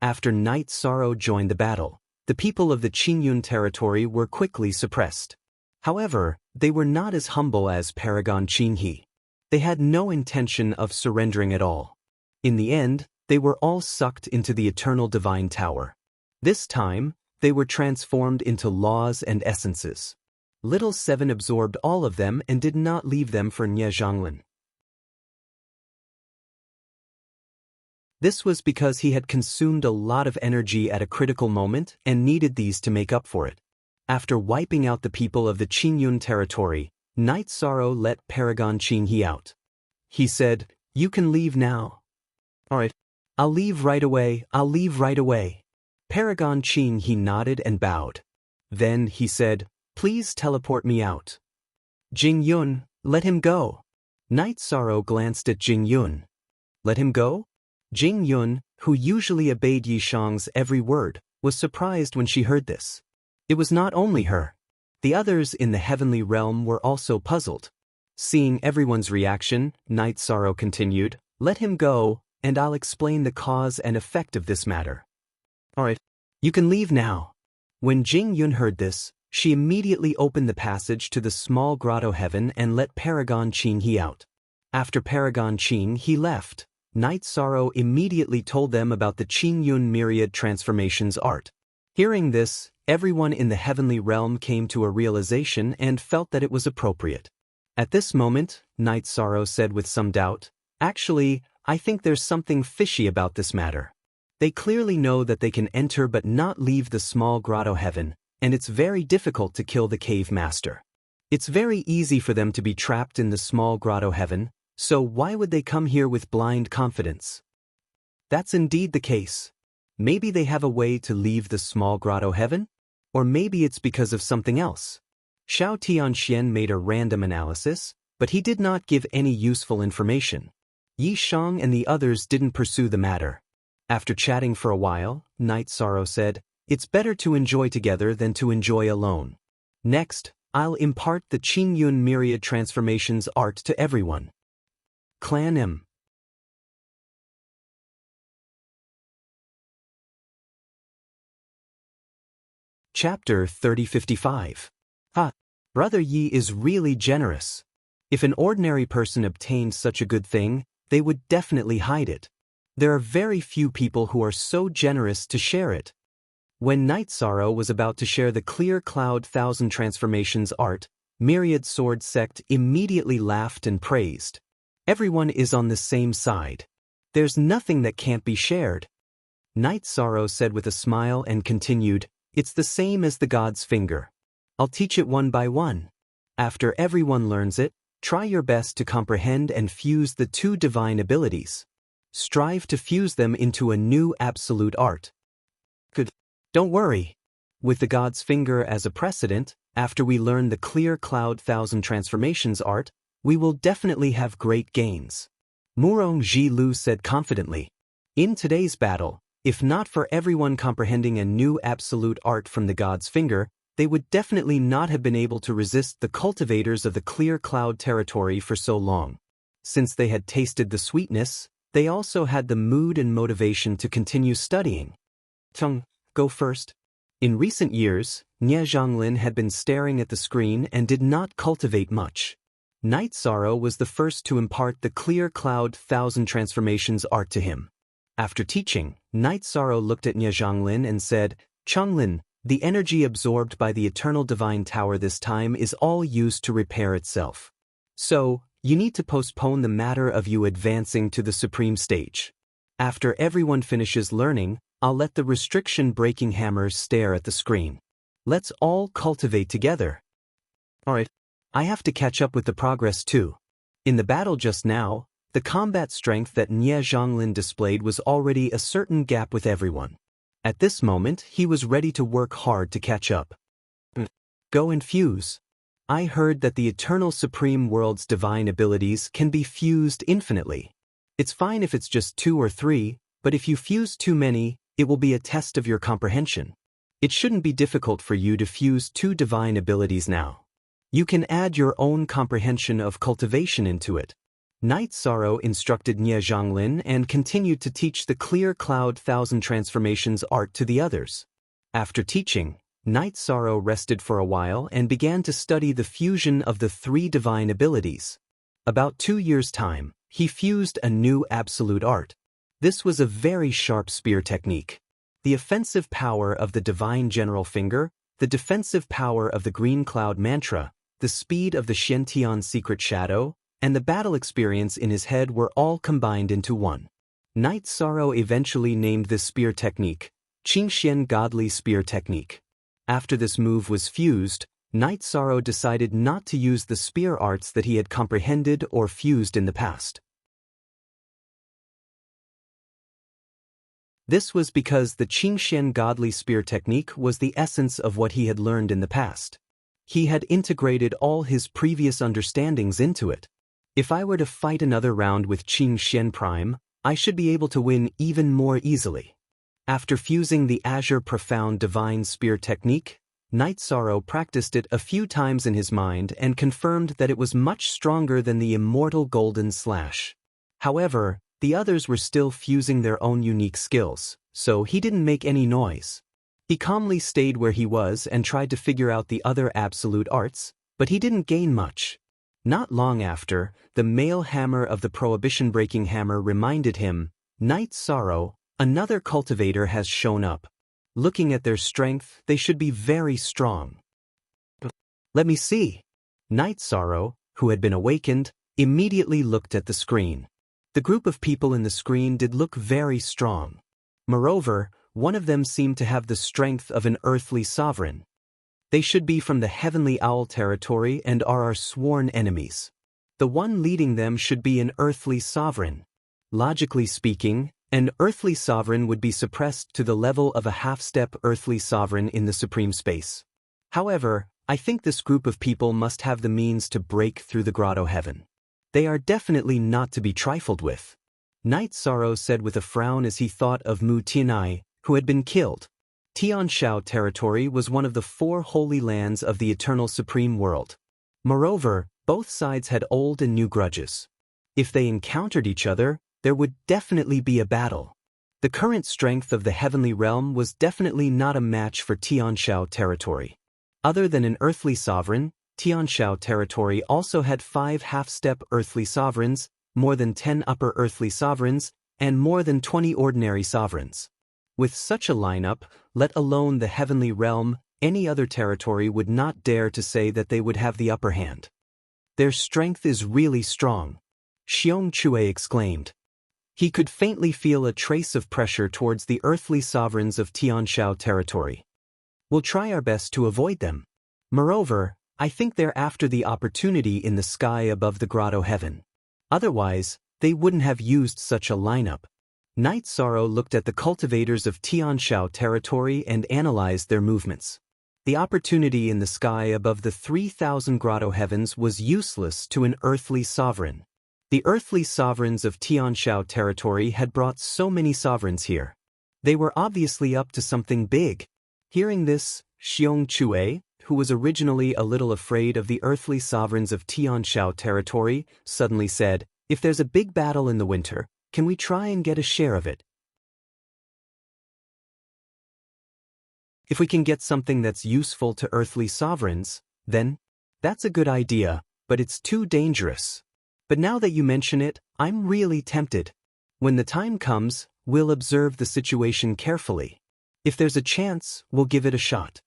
After Night Sorrow joined the battle, the people of the Qingyun territory were quickly suppressed. However, they were not as humble as Paragon Qin He. They had no intention of surrendering at all. In the end, they were all sucked into the eternal divine tower. This time, they were transformed into laws and essences. Little Seven absorbed all of them and did not leave them for Nye Zhonglin. This was because he had consumed a lot of energy at a critical moment and needed these to make up for it. After wiping out the people of the Qingyun territory, Night Sorrow let Paragon Qin He out. He said, "You can leave now." "Alright. I'll leave right away. Paragon Qin He nodded and bowed. Then he said, "Please teleport me out." "Jing Yun, let him go." Night Sorrow glanced at Jing Yun. "Let him go?" Jing Yun, who usually obeyed Yi Shang's every word, was surprised when she heard this. It was not only her. The others in the heavenly realm were also puzzled. Seeing everyone's reaction, Night Sorrow continued, "Let him go, and I'll explain the cause and effect of this matter." "Alright. You can leave now." When Jing Yun heard this, she immediately opened the passage to the small grotto heaven and let Paragon Qin He out. After Paragon Qin He left, Night Sorrow immediately told them about the Qingyun myriad transformations art. Hearing this, everyone in the heavenly realm came to a realization and felt that it was appropriate. At this moment, Night Sorrow said with some doubt, "Actually, I think there's something fishy about this matter. They clearly know that they can enter but not leave the small grotto heaven, and it's very difficult to kill the cave master. It's very easy for them to be trapped in the small grotto heaven, so why would they come here with blind confidence?" That's indeed the case. Maybe they have a way to leave the small grotto heaven? Or maybe it's because of something else. Xiao Tianxian made a random analysis, but he did not give any useful information. Yi Shang and the others didn't pursue the matter. After chatting for a while, Night Sorrow said, "It's better to enjoy together than to enjoy alone. Next, I'll impart the Qingyun myriad transformations art to everyone. Clan M." Chapter 3055. Brother Yi is really generous. If an ordinary person obtained such a good thing, they would definitely hide it. There are very few people who are so generous to share it. When Night Sorrow was about to share the Clear Cloud 1000 Transformations art, Myriad Sword Sect immediately laughed and praised. Everyone is on the same side. There's nothing that can't be shared. Night Sorrow said with a smile and continued, "It's the same as the God's finger. I'll teach it one by one. After everyone learns it, try your best to comprehend and fuse the 2 divine abilities. Strive to fuse them into a new absolute art. Good. Don't worry. With the God's finger as a precedent, after we learn the clear cloud thousand transformations art, we will definitely have great gains. Murong Ji Lu said confidently. In today's battle, if not for everyone comprehending a new absolute art from the God's finger, they would definitely not have been able to resist the cultivators of the clear cloud territory for so long. Since they had tasted the sweetness, they also had the mood and motivation to continue studying. Tung, go first. In recent years, Nie Zhonglin had been staring at the screen and did not cultivate much. Night Sorrow was the first to impart the clear cloud thousand transformations art to him. After teaching, Night Sorrow looked at Nie Zhonglin and said, Chonglin, the energy absorbed by the eternal divine tower this time is all used to repair itself. So, you need to postpone the matter of you advancing to the supreme stage. After everyone finishes learning, I'll let the restriction-breaking hammers stare at the screen. Let's all cultivate together. Alright. I have to catch up with the progress too. In the battle just now, the combat strength that Nie Zhonglin displayed was already a certain gap with everyone. At this moment, he was ready to work hard to catch up. Go and fuse. I heard that the eternal supreme world's divine abilities can be fused infinitely. It's fine if it's just 2 or 3, but if you fuse too many, it will be a test of your comprehension. It shouldn't be difficult for you to fuse 2 divine abilities now. You can add your own comprehension of cultivation into it. Night Sorrow instructed Nie Zhonglin and continued to teach the clear cloud thousand transformations art to the others. After teaching, Night Sorrow rested for a while and began to study the fusion of the 3 divine abilities. About 2 years' time, he fused a new absolute art. This was a very sharp spear technique. The offensive power of the divine general finger, the defensive power of the green cloud mantra, the speed of the Shen-Tian secret shadow, and the battle experience in his head were all combined into one. Night Sorrow eventually named this spear technique Qingxian Godly Spear Technique. After this move was fused, Night Sorrow decided not to use the spear arts that he had comprehended or fused in the past. This was because the Qingxian Godly Spear Technique was the essence of what he had learned in the past. He had integrated all his previous understandings into it. If I were to fight another round with Qingxian Prime, I should be able to win even more easily. After fusing the Azure Profound Divine Spear Technique, Night Sorrow practiced it a few times in his mind and confirmed that it was much stronger than the immortal Golden Slash. However, the others were still fusing their own unique skills, so he didn't make any noise. He calmly stayed where he was and tried to figure out the other absolute arts, but he didn't gain much. Not long after, the male hammer of the prohibition-breaking hammer reminded him, Night Sorrow, another cultivator has shown up. Looking at their strength, they should be very strong. Let me see. Night Sorrow, who had been awakened, immediately looked at the screen. The group of people in the screen did look very strong. Moreover, one of them seemed to have the strength of an earthly sovereign. They should be from the Heavenly Owl territory and are our sworn enemies. The one leading them should be an earthly sovereign. Logically speaking, an earthly sovereign would be suppressed to the level of a half-step earthly sovereign in the supreme space. However, I think this group of people must have the means to break through the grotto heaven. They are definitely not to be trifled with. Night Sorrow said with a frown as he thought of Mu Tianai, who had been killed. Tianshao territory was one of the 4 holy lands of the eternal supreme world. Moreover, both sides had old and new grudges. If they encountered each other, there would definitely be a battle. The current strength of the heavenly realm was definitely not a match for Tianshao territory. Other than an earthly sovereign, Tianshao territory also had 5 half-step earthly sovereigns, more than 10 upper earthly sovereigns, and more than 20 ordinary sovereigns. With such a lineup, let alone the heavenly realm, any other territory would not dare to say that they would have the upper hand. Their strength is really strong, Xiong Chue exclaimed. He could faintly feel a trace of pressure towards the earthly sovereigns of Tianshao territory. We'll try our best to avoid them. Moreover, I think they're after the opportunity in the sky above the grotto heaven. Otherwise, they wouldn't have used such a lineup. Night Sorrow looked at the cultivators of Tianshao territory and analyzed their movements. The opportunity in the sky above the 3,000 grotto heavens was useless to an earthly sovereign. The earthly sovereigns of Tianshao territory had brought so many sovereigns here. They were obviously up to something big. Hearing this, Xiong Chue, who was originally a little afraid of the earthly sovereigns of Tianshao territory, suddenly said, "If there's a big battle in the winter, can we try and get a share of it? If we can get something that's useful to earthly sovereigns, then that's a good idea, but it's too dangerous. But now that you mention it, I'm really tempted. When the time comes, we'll observe the situation carefully. If there's a chance, we'll give it a shot."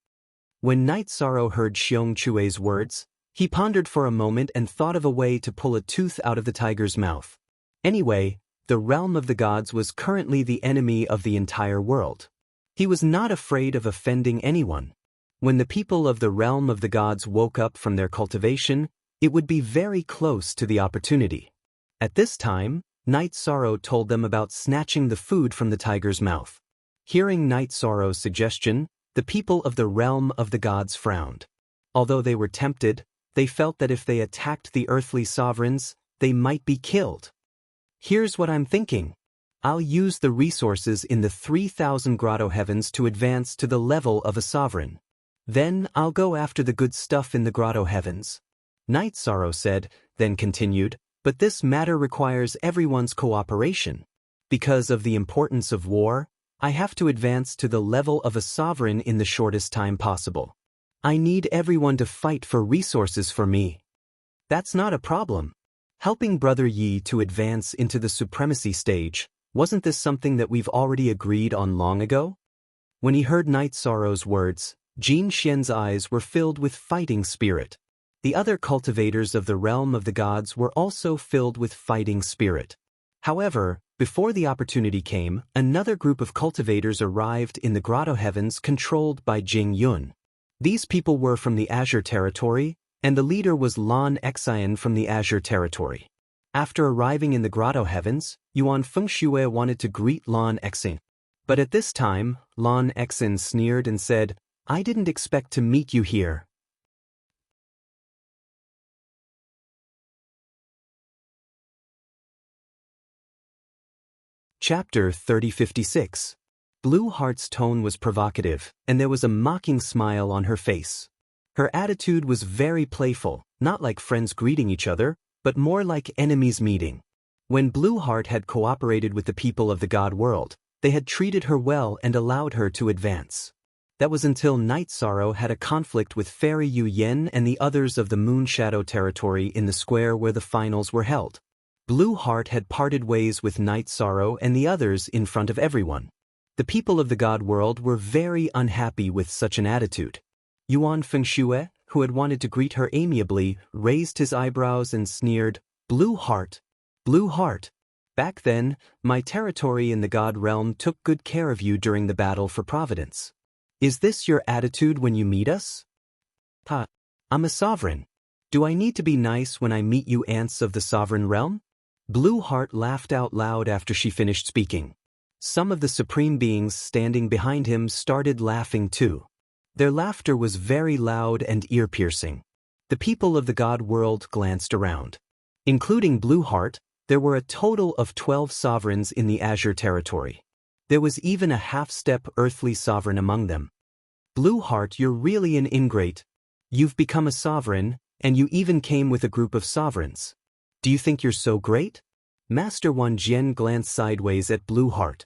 When Night Sorrow heard Xiong Chue's words, he pondered for a moment and thought of a way to pull a tooth out of the tiger's mouth. Anyway, the realm of the gods was currently the enemy of the entire world. He was not afraid of offending anyone. When the people of the realm of the gods woke up from their cultivation, it would be very close to the opportunity. At this time, Night Sorrow told them about snatching the food from the tiger's mouth. Hearing Night Sorrow's suggestion, the people of the realm of the gods frowned. Although they were tempted, they felt that if they attacked the earthly sovereigns, they might be killed. "Here's what I'm thinking. I'll use the resources in the 3,000 grotto heavens to advance to the level of a sovereign. Then I'll go after the good stuff in the grotto heavens." Night Sorrow said, then continued, "But this matter requires everyone's cooperation. Because of the importance of war, I have to advance to the level of a sovereign in the shortest time possible. I need everyone to fight for resources for me." "That's not a problem. Helping Brother Yi to advance into the supremacy stage, wasn't this something that we've already agreed on long ago?" When he heard Night Sorrow's words, Jin Xian's eyes were filled with fighting spirit. The other cultivators of the realm of the gods were also filled with fighting spirit. However, before the opportunity came, another group of cultivators arrived in the grotto heavens controlled by Jing Yun. These people were from the Azure territory, and the leader was Lan Xian from the Azure territory. After arriving in the grotto heavens, Yuan Fengxue wanted to greet Lan Xian. But at this time, Lan Xian sneered and said, "I didn't expect to meet you here." Chapter 3056. Blue Heart's tone was provocative, and there was a mocking smile on her face. Her attitude was very playful, not like friends greeting each other, but more like enemies meeting. When Blue Heart had cooperated with the people of the god world, they had treated her well and allowed her to advance. That was until Night Sorrow had a conflict with Fairy Yu Yen and the others of the Moon Shadow territory in the square where the finals were held. Blue Heart had parted ways with Night Sorrow and the others in front of everyone. The people of the god world were very unhappy with such an attitude. Yuan Fengxue, who had wanted to greet her amiably, raised his eyebrows and sneered, "Blue Heart. Blue Heart. Back then, my territory in the god realm took good care of you during the battle for Providence. Is this your attitude when you meet us?" "Ha, I'm a sovereign. Do I need to be nice when I meet you ants of the sovereign realm?" Blue Heart laughed out loud after she finished speaking. Some of the supreme beings standing behind him started laughing too. Their laughter was very loud and ear-piercing. The people of the god world glanced around. Including Blue Heart, there were a total of 12 sovereigns in the Azure territory. There was even a half-step earthly sovereign among them. "Blue Heart, you're really an ingrate. You've become a sovereign, and you even came with a group of sovereigns. Do you think you're so great?" Master Wan Jian glanced sideways at Blue Heart.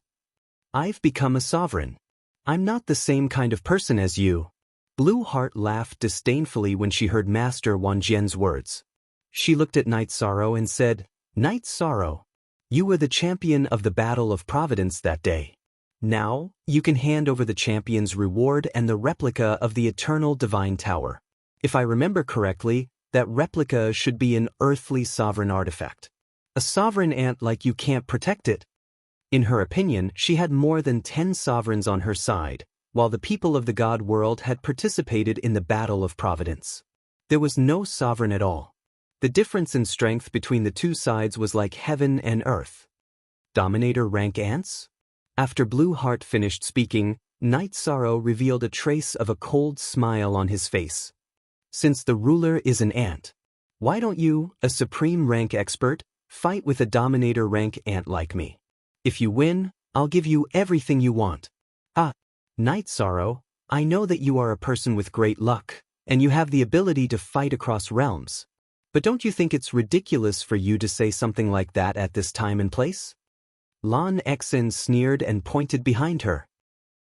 "I've become a sovereign. I'm not the same kind of person as you." Blue Heart laughed disdainfully when she heard Master Wan Jian's words. She looked at Night Sorrow and said, "Night Sorrow, you were the champion of the Battle of Providence that day. Now, you can hand over the champion's reward and the replica of the Eternal Divine Tower. If I remember correctly, that replica should be an earthly sovereign artifact. A sovereign ant like you can't protect it." In her opinion, she had more than 10 sovereigns on her side, while the people of the god world had participated in the Battle of Providence. There was no sovereign at all. The difference in strength between the two sides was like heaven and earth. Dominator rank ants? After Blue Heart finished speaking, Night Sorrow revealed a trace of a cold smile on his face. Since the ruler is an ant, why don't you, a supreme rank expert, fight with a dominator rank ant like me? If you win, I'll give you everything you want. Ah, Night Sorrow, I know that you are a person with great luck, and you have the ability to fight across realms. But don't you think it's ridiculous for you to say something like that at this time and place? Lan Xen sneered and pointed behind her.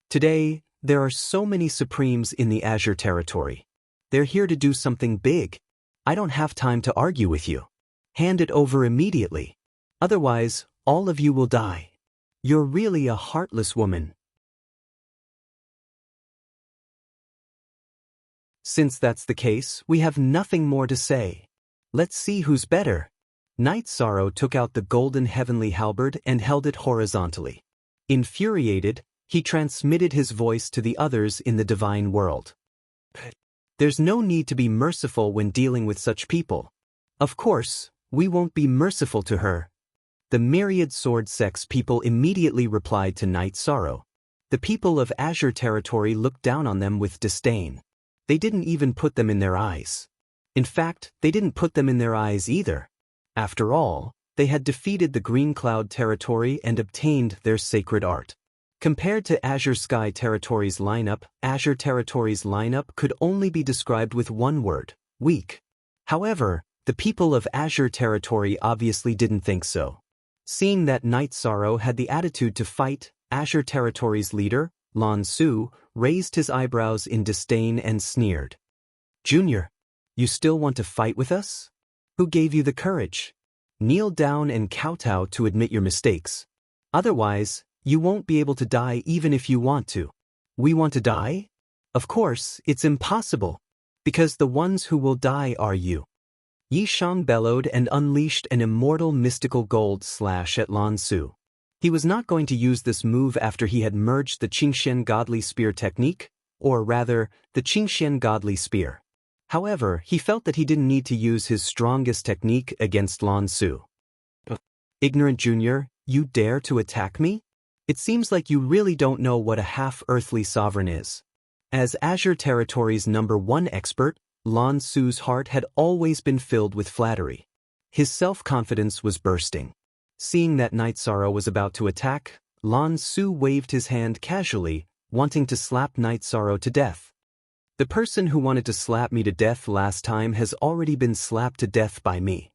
Today, there are so many Supremes in the Azure territory. They're here to do something big. I don't have time to argue with you. Hand it over immediately. Otherwise, all of you will die. You're really a heartless woman. Since that's the case, we have nothing more to say. Let's see who's better. Night Sorrow took out the golden heavenly halberd and held it horizontally. Infuriated, he transmitted his voice to the others in the divine world. There's no need to be merciful when dealing with such people. Of course, we won't be merciful to her. The myriad sword sex people immediately replied to Night Sorrow. The people of Azure territory looked down on them with disdain. They didn't even put them in their eyes. In fact, they didn't put them in their eyes either. After all, they had defeated the Green Cloud territory and obtained their sacred art. Compared to Azure Sky territory's lineup, Azure territory's lineup could only be described with one word: weak. However, the people of Azure territory obviously didn't think so. Seeing that Night Sorrow had the attitude to fight, Azure territory's leader, Lan Su, raised his eyebrows in disdain and sneered. Junior, you still want to fight with us? Who gave you the courage? Kneel down and kowtow to admit your mistakes. Otherwise, you won't be able to die even if you want to. We want to die? Of course, it's impossible. Because the ones who will die are you. Yi Shang bellowed and unleashed an immortal mystical gold slash at Lan Su. He was not going to use this move after he had merged the Qingxian Godly Spear technique, or rather, the Qingxian Godly Spear. However, he felt that he didn't need to use his strongest technique against Lan Su. Ignorant Junior, you dare to attack me? It seems like you really don't know what a half-earthly sovereign is. As Azure Territory's #1 expert, Lan Su's heart had always been filled with flattery. His self-confidence was bursting. Seeing that Night Sorrow was about to attack, Lan Su waved his hand casually, wanting to slap Night Sorrow to death. The person who wanted to slap me to death last time has already been slapped to death by me.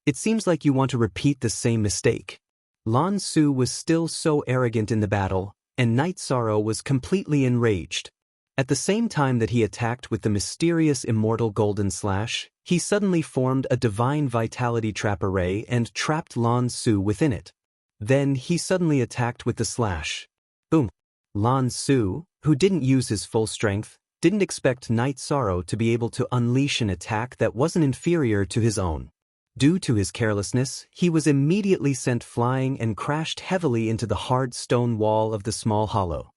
It seems like you want to repeat the same mistake. Lan Su was still so arrogant in the battle, and Night Sorrow was completely enraged. At the same time that he attacked with the mysterious immortal golden slash, he suddenly formed a divine vitality trap array and trapped Lan Su within it. Then he suddenly attacked with the slash. Boom! Lan Su, who didn't use his full strength, didn't expect Night Sorrow to be able to unleash an attack that wasn't inferior to his own. Due to his carelessness, he was immediately sent flying and crashed heavily into the hard stone wall of the small hollow.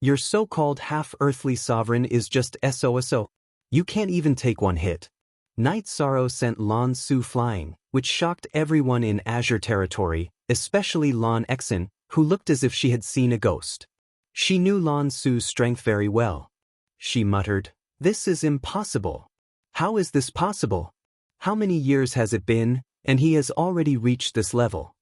Your so-called half-earthly sovereign is just SOSO. You can't even take one hit. Night Sorrow sent Lan Su flying, which shocked everyone in Azure territory, especially Lan Xen, who looked as if she had seen a ghost. She knew Lan Su's strength very well. She muttered, "This is impossible. How is this possible? How many years has it been, and he has already reached this level?"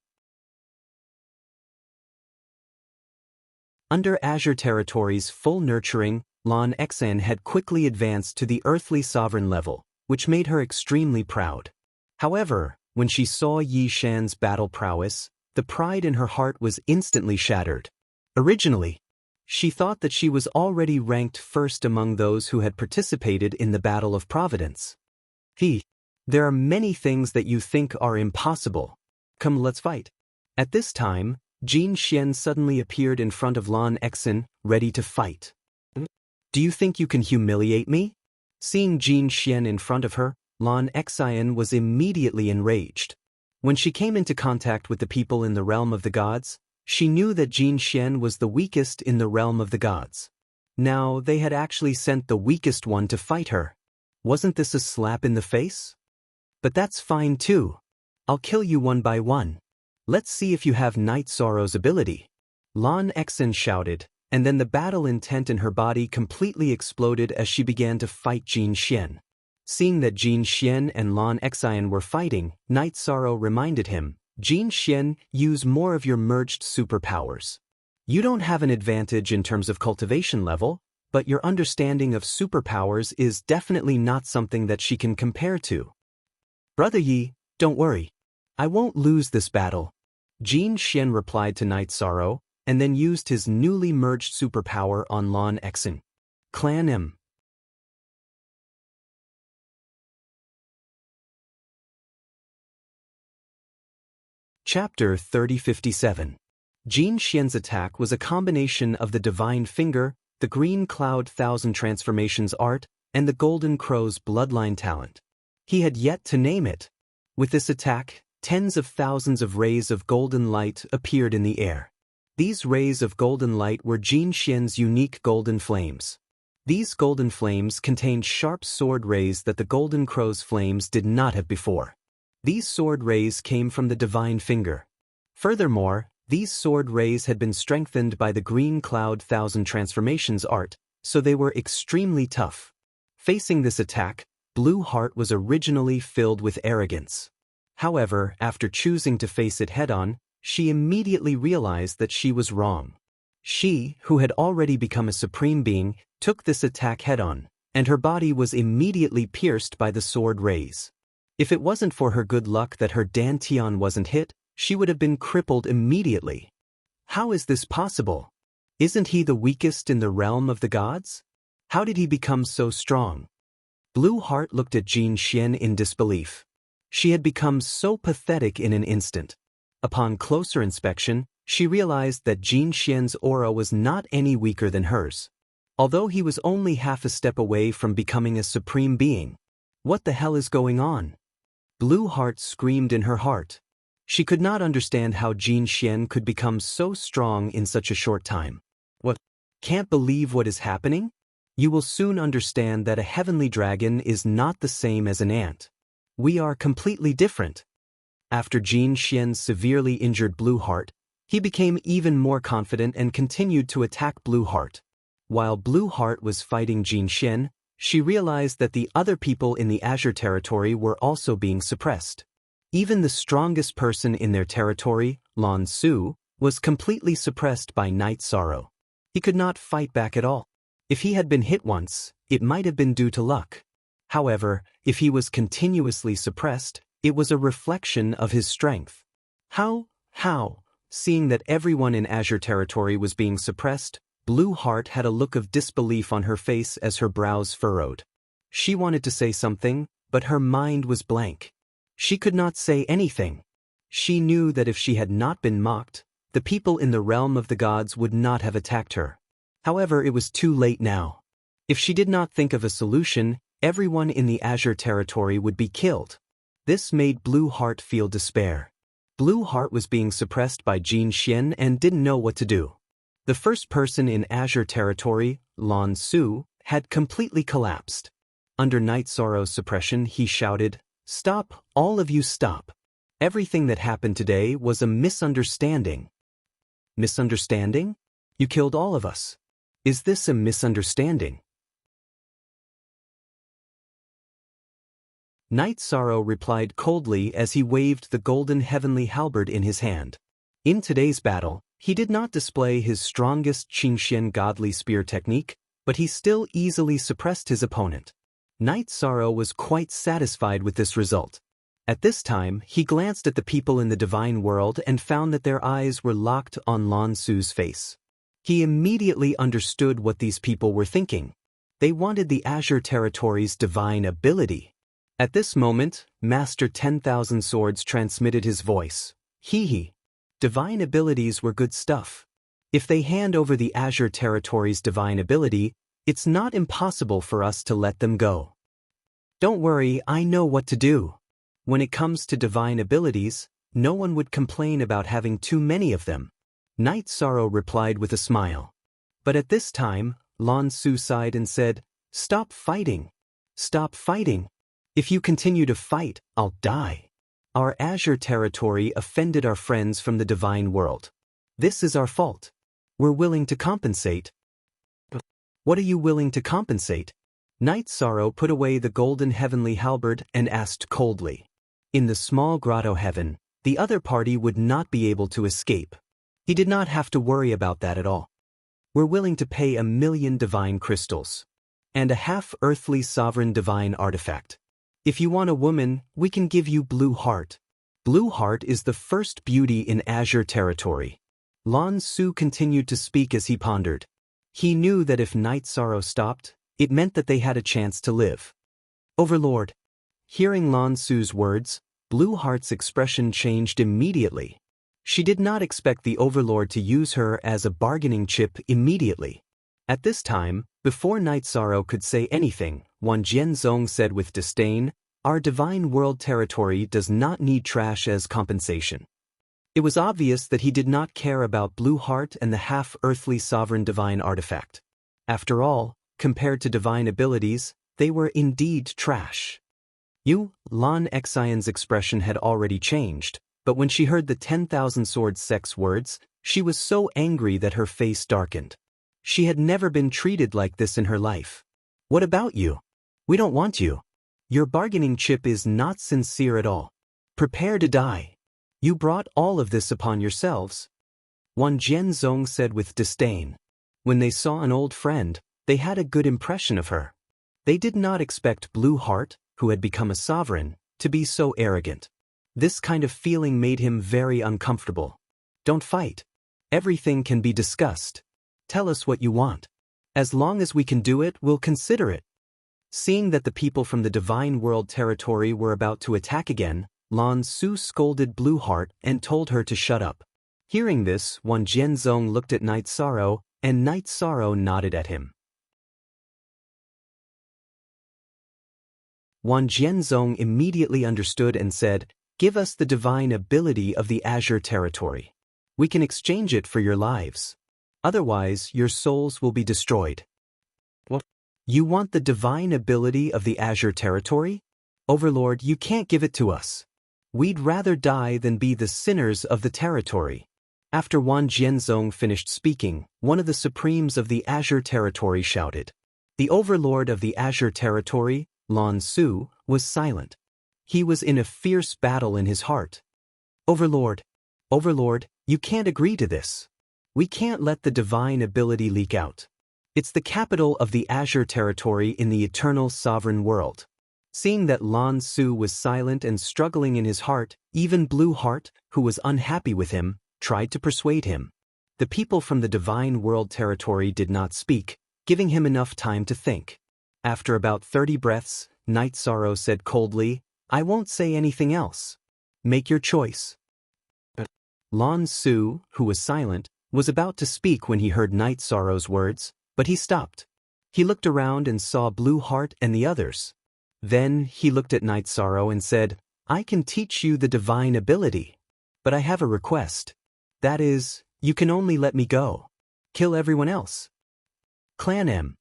Under Azure territory's full nurturing, Lan Xen had quickly advanced to the earthly sovereign level, which made her extremely proud. However, when she saw Yi Shan's battle prowess, the pride in her heart was instantly shattered. Originally, she thought that she was already ranked first among those who had participated in the Battle of Providence. There are many things that you think are impossible. Come, let's fight. At this time, Jin Xian suddenly appeared in front of Lan Xen, ready to fight. Do you think you can humiliate me? Seeing Jin Xian in front of her, Lan Xen was immediately enraged. When she came into contact with the people in the realm of the gods, she knew that Jin Xian was the weakest in the realm of the gods. Now, they had actually sent the weakest one to fight her. Wasn't this a slap in the face? But that's fine too. I'll kill you one by one. Let's see if you have Night Sorrow's ability. Lan Xen shouted, and then the battle intent in her body completely exploded as she began to fight Jin Xian. Seeing that Jin Xian and Lan Xen were fighting, Night Sorrow reminded him, Jin Xian, use more of your merged superpowers. You don't have an advantage in terms of cultivation level, but your understanding of superpowers is definitely not something that she can compare to. Brother Yi, don't worry. I won't lose this battle. Jin Xian replied to Night Sorrow, and then used his newly merged superpower on Lan Xen. Clan M. Chapter 3057. Jin Xian's attack was a combination of the Divine Finger, the Green Cloud Thousand Transformations art, and the Golden Crow's bloodline talent. He had yet to name it. With this attack, tens of thousands of rays of golden light appeared in the air. These rays of golden light were Jin Xian's unique golden flames. These golden flames contained sharp sword rays that the Golden Crow's flames did not have before. These sword rays came from the Divine Finger. Furthermore, these sword rays had been strengthened by the Green Cloud Thousand Transformations art, so they were extremely tough. Facing this attack, Blue Heart was originally filled with arrogance. However, after choosing to face it head-on, she immediately realized that she was wrong. She, who had already become a supreme being, took this attack head-on, and her body was immediately pierced by the sword rays. If it wasn't for her good luck that her dantian wasn't hit, she would have been crippled immediately. How is this possible? Isn't he the weakest in the realm of the gods? How did he become so strong? Blue Heart looked at Jin Xian in disbelief. She had become so pathetic in an instant. Upon closer inspection, she realized that Jin Xian's aura was not any weaker than hers. Although he was only half a step away from becoming a supreme being. What the hell is going on? Blue Heart screamed in her heart. She could not understand how Jin Xian could become so strong in such a short time. What? Can't believe what is happening? You will soon understand that a heavenly dragon is not the same as an ant. We are completely different. After Jin Xian severely injured Blue Heart, he became even more confident and continued to attack Blue Heart. While Blue Heart was fighting Jin Xian, she realized that the other people in the Azure territory were also being suppressed. Even the strongest person in their territory, Lan Su, was completely suppressed by Night Sorrow. He could not fight back at all. If he had been hit once, it might have been due to luck. However, if he was continuously suppressed, it was a reflection of his strength. How? Seeing that everyone in Azure territory was being suppressed, Blue Heart had a look of disbelief on her face as her brows furrowed. She wanted to say something, but her mind was blank. She could not say anything. She knew that if she had not been mocked, the people in the realm of the gods would not have attacked her. However, it was too late now. If she did not think of a solution, everyone in the Azure territory would be killed. This made Blue Heart feel despair. Blue Heart was being suppressed by Jin Xian and didn't know what to do. The first person in Azure territory, Lan Su, had completely collapsed. Under Night Sorrow's suppression, he shouted, "Stop, all of you stop. Everything that happened today was a misunderstanding." Misunderstanding? You killed all of us. Is this a misunderstanding? Night Sorrow replied coldly as he waved the golden heavenly halberd in his hand. In today's battle, he did not display his strongest Qingxian godly spear technique, but he still easily suppressed his opponent. Night Sorrow was quite satisfied with this result. At this time, he glanced at the people in the divine world and found that their eyes were locked on Lan Su's face. He immediately understood what these people were thinking. They wanted the Azure territory's divine ability. At this moment, Master 10,000 Swords transmitted his voice. Hee. Divine abilities were good stuff. If they hand over the Azure territory's divine ability, it's not impossible for us to let them go. Don't worry, I know what to do. When it comes to divine abilities, no one would complain about having too many of them. Night Sorrow replied with a smile. But at this time, Lan Su sighed and said, "Stop fighting. Stop fighting. If you continue to fight, I'll die." Our Azure territory offended our friends from the divine world. This is our fault. We're willing to compensate. What are you willing to compensate? Night Sorrow put away the golden heavenly halberd and asked coldly. In the small grotto heaven, the other party would not be able to escape. He did not have to worry about that at all. We're willing to pay 1,000,000 divine crystals. And a half-earthly sovereign divine artifact. If you want a woman, we can give you Blue Heart. Blue Heart is the first beauty in Azure territory. Lan Su continued to speak as he pondered. He knew that if Night Sorrow stopped, it meant that they had a chance to live. Overlord. Hearing Lan Su's words, Blue Heart's expression changed immediately. She did not expect the Overlord to use her as a bargaining chip immediately. At this time, before Night Sorrow could say anything, Wan Jianzong said with disdain, "Our divine world territory does not need trash as compensation." It was obvious that he did not care about Blue Heart and the half-earthly sovereign divine artifact. After all, compared to divine abilities, they were indeed trash. Lan Xian's expression had already changed, but when she heard the 10,000 Swords Sect's words, she was so angry that her face darkened. She had never been treated like this in her life. What about you? We don't want you. Your bargaining chip is not sincere at all. Prepare to die. You brought all of this upon yourselves. Wan Jianzong said with disdain. When they saw an old friend, they had a good impression of her. They did not expect Blue Heart, who had become a sovereign, to be so arrogant. This kind of feeling made him very uncomfortable. Don't fight. Everything can be discussed. Tell us what you want. As long as we can do it, we'll consider it. Seeing that the people from the divine world territory were about to attack again, Lan Su scolded Blue Heart and told her to shut up. Hearing this, Wan Jianzong looked at Night Sorrow, and Night Sorrow nodded at him. Wan Jianzong immediately understood and said, "Give us the divine ability of the Azure territory. We can exchange it for your lives. Otherwise, your souls will be destroyed." What? You want the divine ability of the Azure territory? Overlord, you can't give it to us. We'd rather die than be the sinners of the territory. After Wan Jianzong finished speaking, one of the supremes of the Azure territory shouted. The Overlord of the Azure territory, Lan Su, was silent. He was in a fierce battle in his heart. Overlord, you can't agree to this. We can't let the divine ability leak out. It's the capital of the Azure territory in the eternal sovereign world. Seeing that Lan Su was silent and struggling in his heart, even Blue Heart, who was unhappy with him, tried to persuade him. The people from the divine world territory did not speak, giving him enough time to think. After about 30 breaths, Night Sorrow said coldly, "I won't say anything else. Make your choice." Lan Su, who was silent, was about to speak when he heard Night Sorrow's words, but he stopped. He looked around and saw Blue Heart and the others. Then he looked at Night Sorrow and said, "I can teach you the divine ability. But I have a request. That is, you can only let me go. Kill everyone else." Clan M.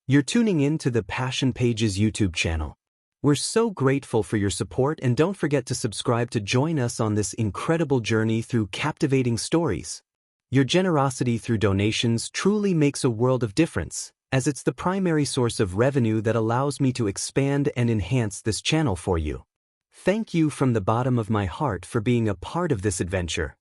You're tuning in to the Passion Pages YouTube channel. We're so grateful for your support, and don't forget to subscribe to join us on this incredible journey through captivating stories. Your generosity through donations truly makes a world of difference, as it's the primary source of revenue that allows me to expand and enhance this channel for you. Thank you from the bottom of my heart for being a part of this adventure.